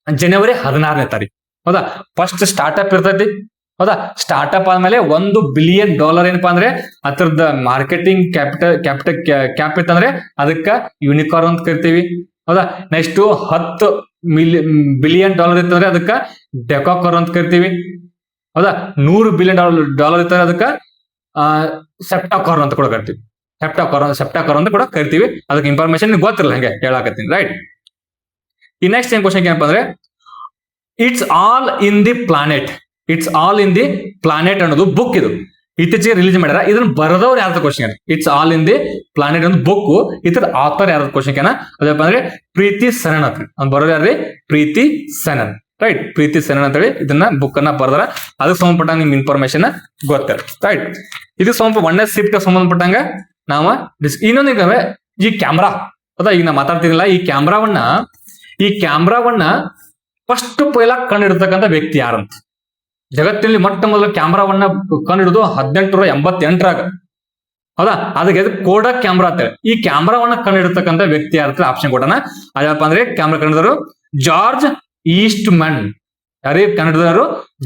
ಜನವರಿ 16ನೇ ತಾರೀಕು. ಹೌದಾ. ಫಸ್ಟ್ ಸ್ಟಾರ್ಟ್ಅಪ್ ಇರ್ತೈತಿ. ಹೌದಾ. ಸ್ಟಾರ್ಟ್ಅಪ್ ಆದ್ಮೇಲೆ $1 ಬಿಲಿಯನ್ ಏನಪ್ಪಾ ಅಂದ್ರೆ ಅದ್ರದ ಮಾರ್ಕೆಟಿಂಗ್ ಕ್ಯಾಪ್ ಇತ್ತಂದ್ರೆ ಅದಕ್ಕ ಯೂನಿಕಾರ್ನ್ ಅಂತ ಕರಿತೀವಿ. ಹೌದಾ. ನೆಕ್ಸ್ಟ್ $10 ಬಿಲಿಯನ್ ಇತ್ತಂದ್ರೆ ಅದಕ್ಕ ಡೆಕಾಕಾರ್ನ್ ಅಂತ ಕರಿತೀವಿ. ಹೌದಾ. $100 ಬಿಲಿಯನ್ ಇತ್ತಂದ್ರೆ ಅದಕ್ಕ ಸೆಪ್ಟಾಕಾರ್ನ್ ಅಂತ ಕೂಡ ಕರಿತೀವಿ. ಸೆಪ್ಟಾಕಾರ್ನ್ ಅಂತ ಕೂಡ ಕರಿತೀವಿ. ಅದಕ್ಕೆ ಇನ್ಫಾರ್ಮೇಶನ್ ಗೊತ್ತಿರಲ್ಲ, ಹಂಗೆ ಹೇಳಾಕತ್ತೀನಿ. ರೈಟ್. ಈ ನೆಕ್ಸ್ಟ್ ಏನ್ ಕ್ವಶನ್ ಏನಪ್ಪ ಅಂದ್ರೆ it's all in the planet. It's all in the planet ಅನ್ನೋದು ಬುಕ್. ಇದು ಇತ್ತೀಚೆಗೆ ರಿಲೀಸ್ ಮಾಡ್ಯಾರ. ಇದನ್ನ ಬರೆದವ್ರು ಯಾರ್ದ question? It's all in the planet ಒಂದು ಬುಕ್. ಇದ್ರ ಆಥರ್ ಯಾರ್ದ ಕ್ವಶನ್ ಏನ ಅದಪ್ಪ ಅಂದ್ರೆ ಪ್ರೀತಿ ಸೆನನ್ ಅಂತ. ಬರೋದು ಯಾರ್ರಿ? ಪ್ರೀತಿ ಸೆನನ್. ರೈಟ್. ಪ್ರೀತಿ ಸೆನನ್ ಅಂತೇಳಿ ಇದನ್ನ ಬುಕ್ ಅನ್ನ ಬರ್ದಾರ. ಅದಕ್ಕೆ ಸಂಬಂಧಪಟ್ಟ ನಿಮ್ ಇನ್ಫಾರ್ಮೇಶನ್ ಗೊತ್ತಾರ. ರೈಟ್. ಇದು ಒಳ್ಳೆ ಶಿಫ್ಟ್ ಸಂಬಂಧಪಟ್ಟಂಗ ನಾವ ಇನ್ನೊಂದು ಈ ಕ್ಯಾಮ್ರಾ. ಹೌದಾ. ಈಗ ನಾ ಮಾತಾಡ್ತಿರಲಿಲ್ಲ. ಈ ಕ್ಯಾಮ್ರಾವನ್ನ ಫಸ್ಟ್ ಪೈಲ ಕಂಡಿಡ್ತಕ್ಕಂಥ ವ್ಯಕ್ತಿ ಯಾರಂತ? ಜಗತ್ತಿನಲ್ಲಿ ಮೊಟ್ಟ ಮೊದಲು ಕ್ಯಾಮ್ರಾವನ್ನ ಕಂಡಿಡಿದು 1888ರಾಗ. ಹೌದಾ. ಅದಕ್ಕೆ ಕೋಡಕ್ ಕ್ಯಾಮ್ರಾ ಅಂತೇಳಿ. ಈ ಕ್ಯಾಮ್ರಾವನ್ನ ಕಂಡಿಡ್ತಕ್ಕಂಥ ವ್ಯಕ್ತಿ ಯಾರ ಆಪ್ಷನ್ ಕೊಡೋಣ. ಅದ್ಯಾರಪ್ಪ ಅಂದ್ರೆ ಕ್ಯಾಮ್ರಾ ಕಂಡಿದ್ರು ಜಾರ್ಜ್ ಈಸ್ಟ್ಮನ್. ಯಾರೇ ಕಂಡಿಡಿದವರು?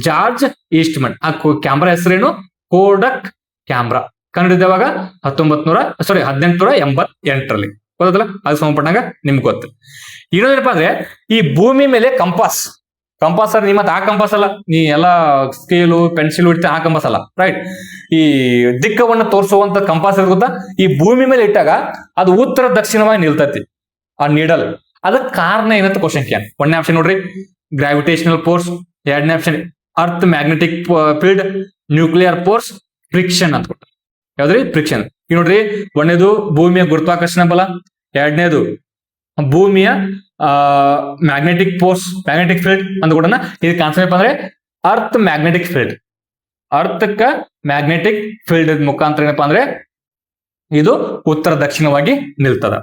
George Eastman. ಆ ಕ್ಯಾಮ್ರಾ ಹೆಸರೇನು? ಕೋಡಕ್ ಕ್ಯಾಮ್ರಾ. ಕಂಡಿಡಿದವಾಗ 1888ರಲ್ಲಿ. ಗೊತ್ತಲ್ಲ. ಅದು ಸಂಬಂಧಪಟ್ಟಂಗ ನಿಮ್ಗೆ ಗೊತ್ತು. ಇನ್ನೊಂದೇನಪ್ಪ ಅಂದ್ರೆ ಈ ಭೂಮಿ ಮೇಲೆ ಕಂಪಾಸ್ ನಿಮ್ಮ ಆ ಕಂಪಾಸ್ ಅಲ್ಲ. ನೀ ಎಲ್ಲಾ ಸ್ಕೇಲು ಪೆನ್ಸಿಲ್ ಇಡ್ತೀವಿ, ಆ ಕಂಪಾಸ್ ಅಲ್ಲ. ರೈಟ್. ಈ ದಿಕ್ಕವನ್ನ ತೋರಿಸುವಂತ ಕಂಪಾಸ್ ಇರುತ್ತೆ. ಈ ಭೂಮಿ ಮೇಲೆ ಇಟ್ಟಾಗ ಅದು ಉತ್ತರ ದಕ್ಷಿಣವಾಗಿ ನಿಲ್ತೈತಿ ಆ ನೀಡಲ್. ಅದಕ್ಕೆ ಕಾರಣ ಏನಂತ ಕ್ವಶನ್ ಕ್ಯಾನ್. 1ನೇ ಆಪ್ಷನ್ ನೋಡ್ರಿ ಗ್ರಾವಿಟೇಷನಲ್ ಫೋರ್ಸ್. 2ನೇ option earth magnetic field, nuclear force, friction ಅಂತ ಕೊಟ್ಟ. ಯಾವ್ದ್ರಿ? ಫ್ರಿಕ್ಷನ್. ಈಗ ನೋಡ್ರಿ 1ನೇದು ಭೂಮಿಯ ಗುರುತ್ವಾಕರ್ಷಣ ಬಲ, 2ನೇದು ಭೂಮಿಯ ಮ್ಯಾಗ್ನೆಟಿಕ್ ಫೀಲ್ಡ್ ಅಂತ ಕೂಡ. ಇದಕ್ಕೆ ಆನ್ಸರ್ ಏನಪ್ಪ ಅಂದ್ರೆ ಅರ್ತ್ ಮ್ಯಾಗ್ನೆಟಿಕ್ ಫೀಲ್ಡ್. ಅರ್ಥಕ್ಕ ಮ್ಯಾಗ್ನೆಟಿಕ್ ಫೀಲ್ಡ್ ಮುಖಾಂತರ ಏನಪ್ಪಾ ಅಂದ್ರೆ ಇದು ಉತ್ತರ ದಕ್ಷಿಣವಾಗಿ ನಿಲ್ತದ.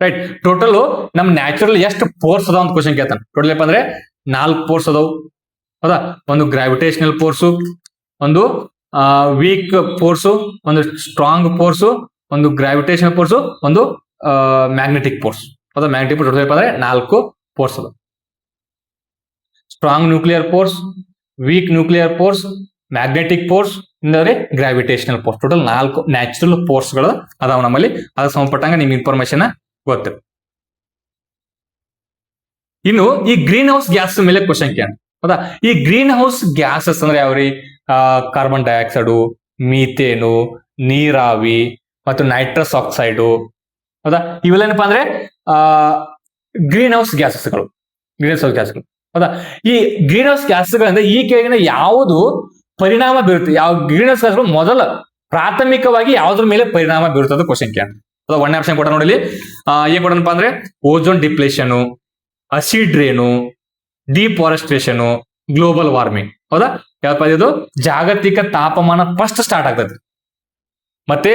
ರೈಟ್. ಟೋಟಲ್ ನಮ್ ನ್ಯಾಚುರಲ್ ಎಷ್ಟು ಫೋರ್ಸ್ ಅದಾವ ಅಂತ ಕ್ವಶನ್ ಕೇಳ್ತಾನೆ. ಟೋಟಲ್ ಏನಪ್ಪ ಅಂದ್ರೆ 4 ಫೋರ್ಸ್ ಅದಾವ್. ಹೌದಾ. ಒಂದು ಗ್ರಾವಿಟೇಷನಲ್ ಫೋರ್ಸು, ಒಂದು ವೀಕ್ ಫೋರ್ಸು, ಒಂದು ಸ್ಟ್ರಾಂಗ್ ಫೋರ್ಸು, ಒಂದು ಗ್ರಾವಿಟೇಷನಲ್ ಫೋರ್ಸು, ಒಂದು ಮ್ಯಾಗ್ನೆಟಿಕ್ ಫೋರ್ಸ್. ಹೌದಾ. ಮ್ಯಾಗ್ನೆಟಿಕ್ ಫೋರ್ಸ್ ಅಂದ್ರೆ 4 ಫೋರ್ಸ್ ಅದ. Strong nuclear force, weak nuclear force, magnetic force, ಇನ್ನೊಂದ್ರೆ gravitational force. Total 4 natural force ಗಳು ಅದಾವ ನಮ್ಮಲ್ಲಿ. ಅದಕ್ಕೆ ಸಂಬಂಧಪಟ್ಟಂಗ ನಿಮ್ಗೆ ಇನ್ಫಾರ್ಮೇಶನ್ ಗೊತ್ತು. ಇನ್ನು ಈ ಗ್ರೀನ್ ಹೌಸ್ ಗ್ಯಾಸ್ ಮೇಲೆ ಕ್ವಶನ್ ಕೇಳ. ಹೌದಾ, ಈ ಗ್ರೀನ್ ಹೌಸ್ ಗ್ಯಾಸಸ್ ಅಂದ್ರೆ ಯಾವ್ರಿ? ಕಾರ್ಬನ್ ಡೈಆಕ್ಸೈಡು, ಮೀಥೇನು, ನೀರಾವಿ ಮತ್ತು ನೈಟ್ರಸ್ ಆಕ್ಸೈಡು. ಹೌದಾ, ಇವೆಲ್ಲ ಏನಪ್ಪಾ ಅಂದ್ರೆ ಗ್ರೀನ್ ಹೌಸ್ ಗ್ಯಾಸಸ್ಗಳು. ಗ್ರೀನ್ ಹೌಸ್ ಗ್ಯಾಸ್ಗಳು. ಹೌದಾ, ಈ ಗ್ರೀನ್ ಹೌಸ್ ಗ್ಯಾಸ್ಗಳಂದ್ರೆ ಈ ಕೆಳಗಿನ ಯಾವುದು ಪರಿಣಾಮ ಬೀರುತ್ತೆ? ಯಾವ ಗ್ರೀನ್ ಹೌಸ್ ಗ್ಯಾಸ್ಗಳು ಮೊದಲ ಪ್ರಾಥಮಿಕವಾಗಿ ಯಾವ್ದ್ರ ಮೇಲೆ ಪರಿಣಾಮ ಬೀರುತ್ತದೆ ಕ್ವಶನ್ ಕೇಳ. ಅದ ಒಂದೇ ಆಪ್ಷನ್ ಕೊಡ ನೋಡಿ. ಏನ್ ಕೊಡನಪ್ಪ ಅಂದ್ರೆ ozone depletion, acid rain, deforestation, global warming. ಹೌದಾ, ಯಾವಪ್ಪ ಇದು? ಜಾಗತಿಕ ತಾಪಮಾನ ಫಸ್ಟ್ ಸ್ಟಾರ್ಟ್ ಆಗ್ತದೆ, ಮತ್ತೆ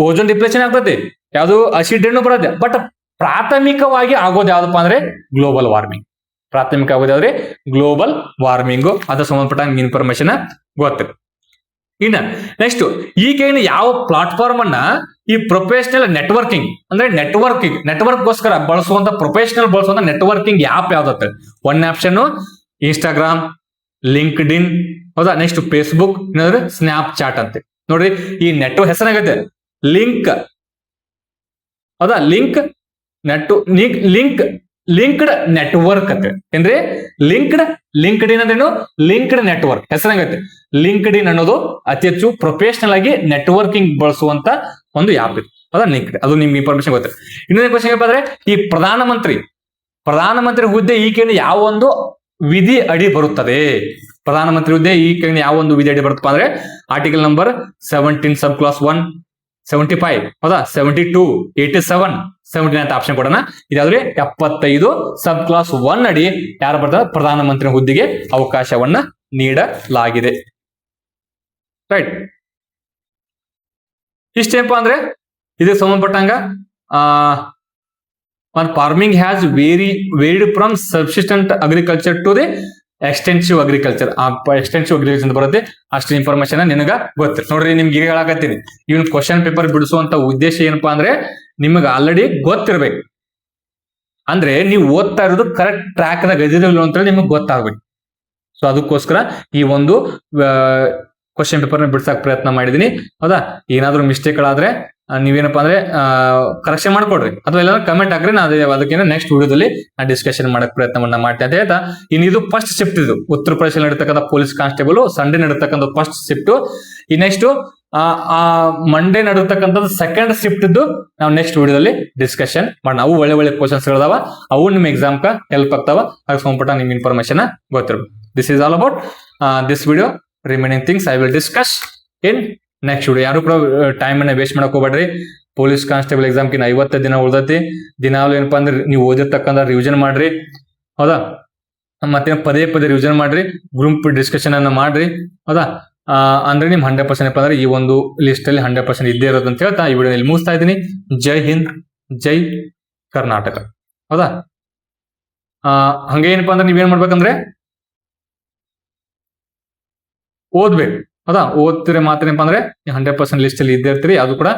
ಓಜೋನ್ ಡಿಪ್ಲೇಷನ್ ಆಗ್ತದೆ, ಯಾವುದು ಅಸಿಡ್ ರೇನು ಬರುತ್ತೆ. ಬಟ್ ಪ್ರಾಥಮಿಕವಾಗಿ ಆಗೋದು ಯಾವ್ದಪ್ಪ ಅಂದ್ರೆ ಗ್ಲೋಬಲ್ ವಾರ್ಮಿಂಗ್. ಪ್ರಾಥಮಿಕ ಆಗೋದು ಯಾವ್ದ್ರೆ ಗ್ಲೋಬಲ್ ವಾರ್ಮಿಂಗ್. ಅದ್ರ ಸಂಬಂಧಪಟ್ಟ ಇನ್ಫಾರ್ಮೇಶನ್ ಗೊತ್ತಿದೆ. ಇನ್ನ ನೆಕ್ಸ್ಟ್ ಈ ಕೆಳಗಿನ ಯಾವ ಪ್ಲಾಟ್ಫಾರ್ಮ್ ಅನ್ನ ಈ ಪ್ರೊಫೆಷನಲ್ ನೆಟ್ವರ್ಕಿಂಗ್ ಅಂದ್ರೆ ನೆಟ್ವರ್ಕ್ಗೋಸ್ಕರ ಬಳಸುವಂತ ಬಳಸುವಂತ ನೆಟ್ವರ್ಕಿಂಗ್ ಆಪ್ ಯಾವ್ದತ್ತೆ? One option Instagram, LinkedIn. ಹೌದಾ, ನೆಕ್ಸ್ಟ್ ಫೇಸ್ಬುಕ್, ಇನ್ನೊಂದ್ರೆ ಸ್ನ್ಯಾಪ್ ಚಾಟ್ ಅಂತೆ. ನೋಡ್ರಿ, ಈ ನೆಟ್ವರ್ಕ್ ಹೆಸರಾಗತ್ತೆ ಲಿಂಕ್. ಹೌದಾ, ಲಿಂಕ್ಡ್ ನೆಟ್ವರ್ಕ್ ಅಂತ ಅಂದ್ರೆ ಲಿಂಕ್ಡ್ ಇನ್ ಅಂದ್ರೇನು? ಲಿಂಕ್ಡ್ ನೆಟ್ವರ್ಕ್ ಹೆಸರಾಗತ್ತೆ. ಲಿಂಕ್ಡ್ ಇನ್ ಅನ್ನೋದು ಅತಿ ಹೆಚ್ಚು ಪ್ರೊಫೆಷನಲ್ ಆಗಿ ನೆಟ್ವರ್ಕಿಂಗ್ ಬಳಸುವಂತ ಒಂದು ಆಪ್ ಇದೆ. ಹೌದಾ, ಲಿಂಕ್ಡ್. ಅದು ನಿಮ್ಗೆ ಇನ್ಫಾರ್ಮೇಶನ್ ಗೊತ್ತಿದೆ. ಇನ್ನೊಂದು ಕ್ವಶನ್ ಏನಪ್ಪ ಅಂದ್ರೆ ಈ ಪ್ರಧಾನಮಂತ್ರಿ ಹುದ್ದೆ ಈ ಕೆಳಗಿನ ಯಾವ ಒಂದು ವಿಧಿ ಅಡಿ ಬರುತ್ತದೆ? ಪ್ರಧಾನಮಂತ್ರಿ ಹುದ್ದೆ ಈ ಕೆಳಗಿನ ಯಾವ ಒಂದು ವಿಧಿ ಅಡಿ ಬರುತ್ತಪ್ಪ ಅಂದ್ರೆ ಆರ್ಟಿಕಲ್ ನಂಬರ್ 17 ಸಬ್ ಕ್ಲಾಸ್ 1, 75. ಹೌದಾ, 72, 87, 79 ಅಂತ ಆಪ್ಷನ್ ಕೊಡೋಣ. ಇದಾದ್ರೆ 75 ಸಬ್ ಕ್ಲಾಸ್ 1 ಅಡಿ ಯಾರು ಬರ್ತಾರೆ? ಪ್ರಧಾನಮಂತ್ರಿ ಹುದ್ದೆಗೆ ಅವಕಾಶವನ್ನ ನೀಡಲಾಗಿದೆ. ರೈಟ್. ಇಷ್ಟೇನಪ್ಪ ಅಂದ್ರೆ ಇದಕ್ಕೆ ಸಂಬಂಧಪಟ್ಟಂಗ farming has varied from subsistent agriculture to the extensive agriculture. Extensive agriculture ಬರುತ್ತೆ. ಅಷ್ಟು ಇನ್ಫಾರ್ಮೇಶನ್ ನಿನಗ ಗೊತ್ತಿರ. ನೋಡ್ರಿ, ನಿಮ್ಗೆ ಈಗ ಹೇಳಕತ್ತೀನಿ, ಇವನ್ ಕ್ವಶನ್ ಪೇಪರ್ ಬಿಡಿಸುವಂತ ಉದ್ದೇಶ ಏನಪ್ಪಾ ಅಂದ್ರೆ ನಿಮಗೆ ಆಲ್ರೆಡಿ ಗೊತ್ತಿರ್ಬೇಕು. ಅಂದ್ರೆ ನೀವು ಓದ್ತಾ ಇರೋದು ಕರೆಕ್ಟ್ ಟ್ರ್ಯಾಕ್ ದಾಗ ಗದಿರಲ್ಲ ಅಂತ ನಿಮ್ಗೆ ಗೊತ್ತಾಗ್ಬೇಕು. ಸೊ ಅದಕ್ಕೋಸ್ಕರ ಈ ಒಂದು ಕ್ವಶನ್ ಪೇಪರ್ ನ ಬಿಡ್ಸಕ್ ಪ್ರಯತ್ನ ಮಾಡಿದೀನಿ. ಹೌದಾ, ಏನಾದ್ರೂ ಮಿಸ್ಟೇಕ್ ಗಳಾದ್ರೆ ನೀವೇನಪ್ಪಾ ಅಂದ್ರೆ ಕರೆಕ್ಷನ್ ಮಾಡ್ಕೊಡ್ರಿ, ಅಥವಾ ಎಲ್ಲ ಕಮೆಂಟ್ ಹಾಕ್ರಿ. ನಾನು ಅದಕ್ಕೆ ನೆಕ್ಸ್ಟ್ ವಿಡಿಯೋದಲ್ಲಿ ಡಿಸ್ಕಷನ್ ಮಾಡಕ್ ಪ್ರಯತ್ನವನ್ನ ಮಾಡ್ತೇನೆ ಅಂತ ಹೇಳ್ತಾ, ಇನ್ನು ಇದು ಫಸ್ಟ್ ಶಿಫ್ಟ್. ಇದು ಉತ್ತರ ಪ್ರದೇಶ ನಡೀತಕ್ಕಂಥ ಪೊಲೀಸ್ ಕಾನ್ಸ್ಟೇಬಲ್ ಸಂಡೇ ನಡೀತಕ್ಕಂಥ ಫಸ್ಟ್ ಶಿಫ್ಟ್. ಈ ನೆಕ್ಸ್ಟ್ ಮಂಡೇ ನಡೀತಕ್ಕಂಥದ್ದು ಸೆಕೆಂಡ್ ಶಿಫ್ಟ್ ಇದ್ದು ನಾವು ನೆಕ್ಸ್ಟ್ ವಿಡಿಯೋದಲ್ಲಿ ಡಿಸ್ಕಷನ್ ಮಾಡೋಣ. ಅವು ಒಳ್ಳೆ ಕ್ವಶನ್ಸ್ ಗಳದಾವ, ಅವು ನಿಮ್ ಎಕ್ಸಾಮ್ ಹೆಲ್ಪ್ ಆಗ್ತಾವ. ಅದಕ್ಕೆ ಸಂಬಂಧಪಟ್ಟ ನಿಮ್ ಇನ್ಫಾರ್ಮೇಶನ್ ಗೊತ್ತಿರ್ಬೇಕು. This is all about this video. Remaining things I will discuss in next video. ಯಾರು ಕೂಡ ಟೈಮ್ ಅನ್ನ ವೇಸ್ಟ್ ಮಾಡಕ್ ಹೋಗ್ಬೇಡ್ರಿ. ಪೊಲೀಸ್ ಕಾನ್ಸ್ಟೇಬಲ್ ಎಕ್ಸಾಮ್ ಕಿನ್ನ 50 ದಿನ ಉಳ್ದೈತಿ. ದಿನಾಲು ಏನಪ್ಪಾ ಅಂದ್ರೆ ನೀವು ಓದಿರ್ತಕ್ಕಂಥ ರಿವಿಷನ್ ಮಾಡ್ರಿ. ಹೌದಾ, ಮತ್ತೆ ಪದೇ ರಿವಿಷನ್ ಮಾಡ್ರಿ, ಗ್ರೂಪ್ ಡಿಸ್ಕಷನ್ ಅನ್ನ ಮಾಡ್ರಿ. ಹೌದಾ, ಅಂದ್ರೆ ನಿಮ್ 100% ಏನಪ್ಪಾ ಅಂದ್ರೆ ಈ ಒಂದು ಲಿಸ್ಟ್ ಅಲ್ಲಿ 100% ಇದ್ದೇ ಇರೋದು ಅಂತ ಹೇಳ್ತಾ ಈ ವಿಡಿಯೋದಲ್ಲಿ ಮುಗಿಸ್ತಾ ಇದ್ದೀನಿ. ಜೈ ಹಿಂದ್, ಜೈ ಕರ್ನಾಟಕ. ಹೌದಾ, ಹಂಗೆ ಏನಪ್ಪಾ ಅಂದ್ರೆ ನೀವೇನ್ ಮಾಡ್ಬೇಕಂದ್ರೆ ಓದ್ಬೇಕು. ಹೌದಾ, ಓದ್ತಿದ್ರೆ ಮಾತ್ರ ಏನಪ್ಪಾ ಅಂದ್ರೆ 100% ಲಿಸ್ಟ್ ಅಲ್ಲಿ ಇದ್ದೇ ಇರ್ತೀರಿ. ಅದು ಕೂಡ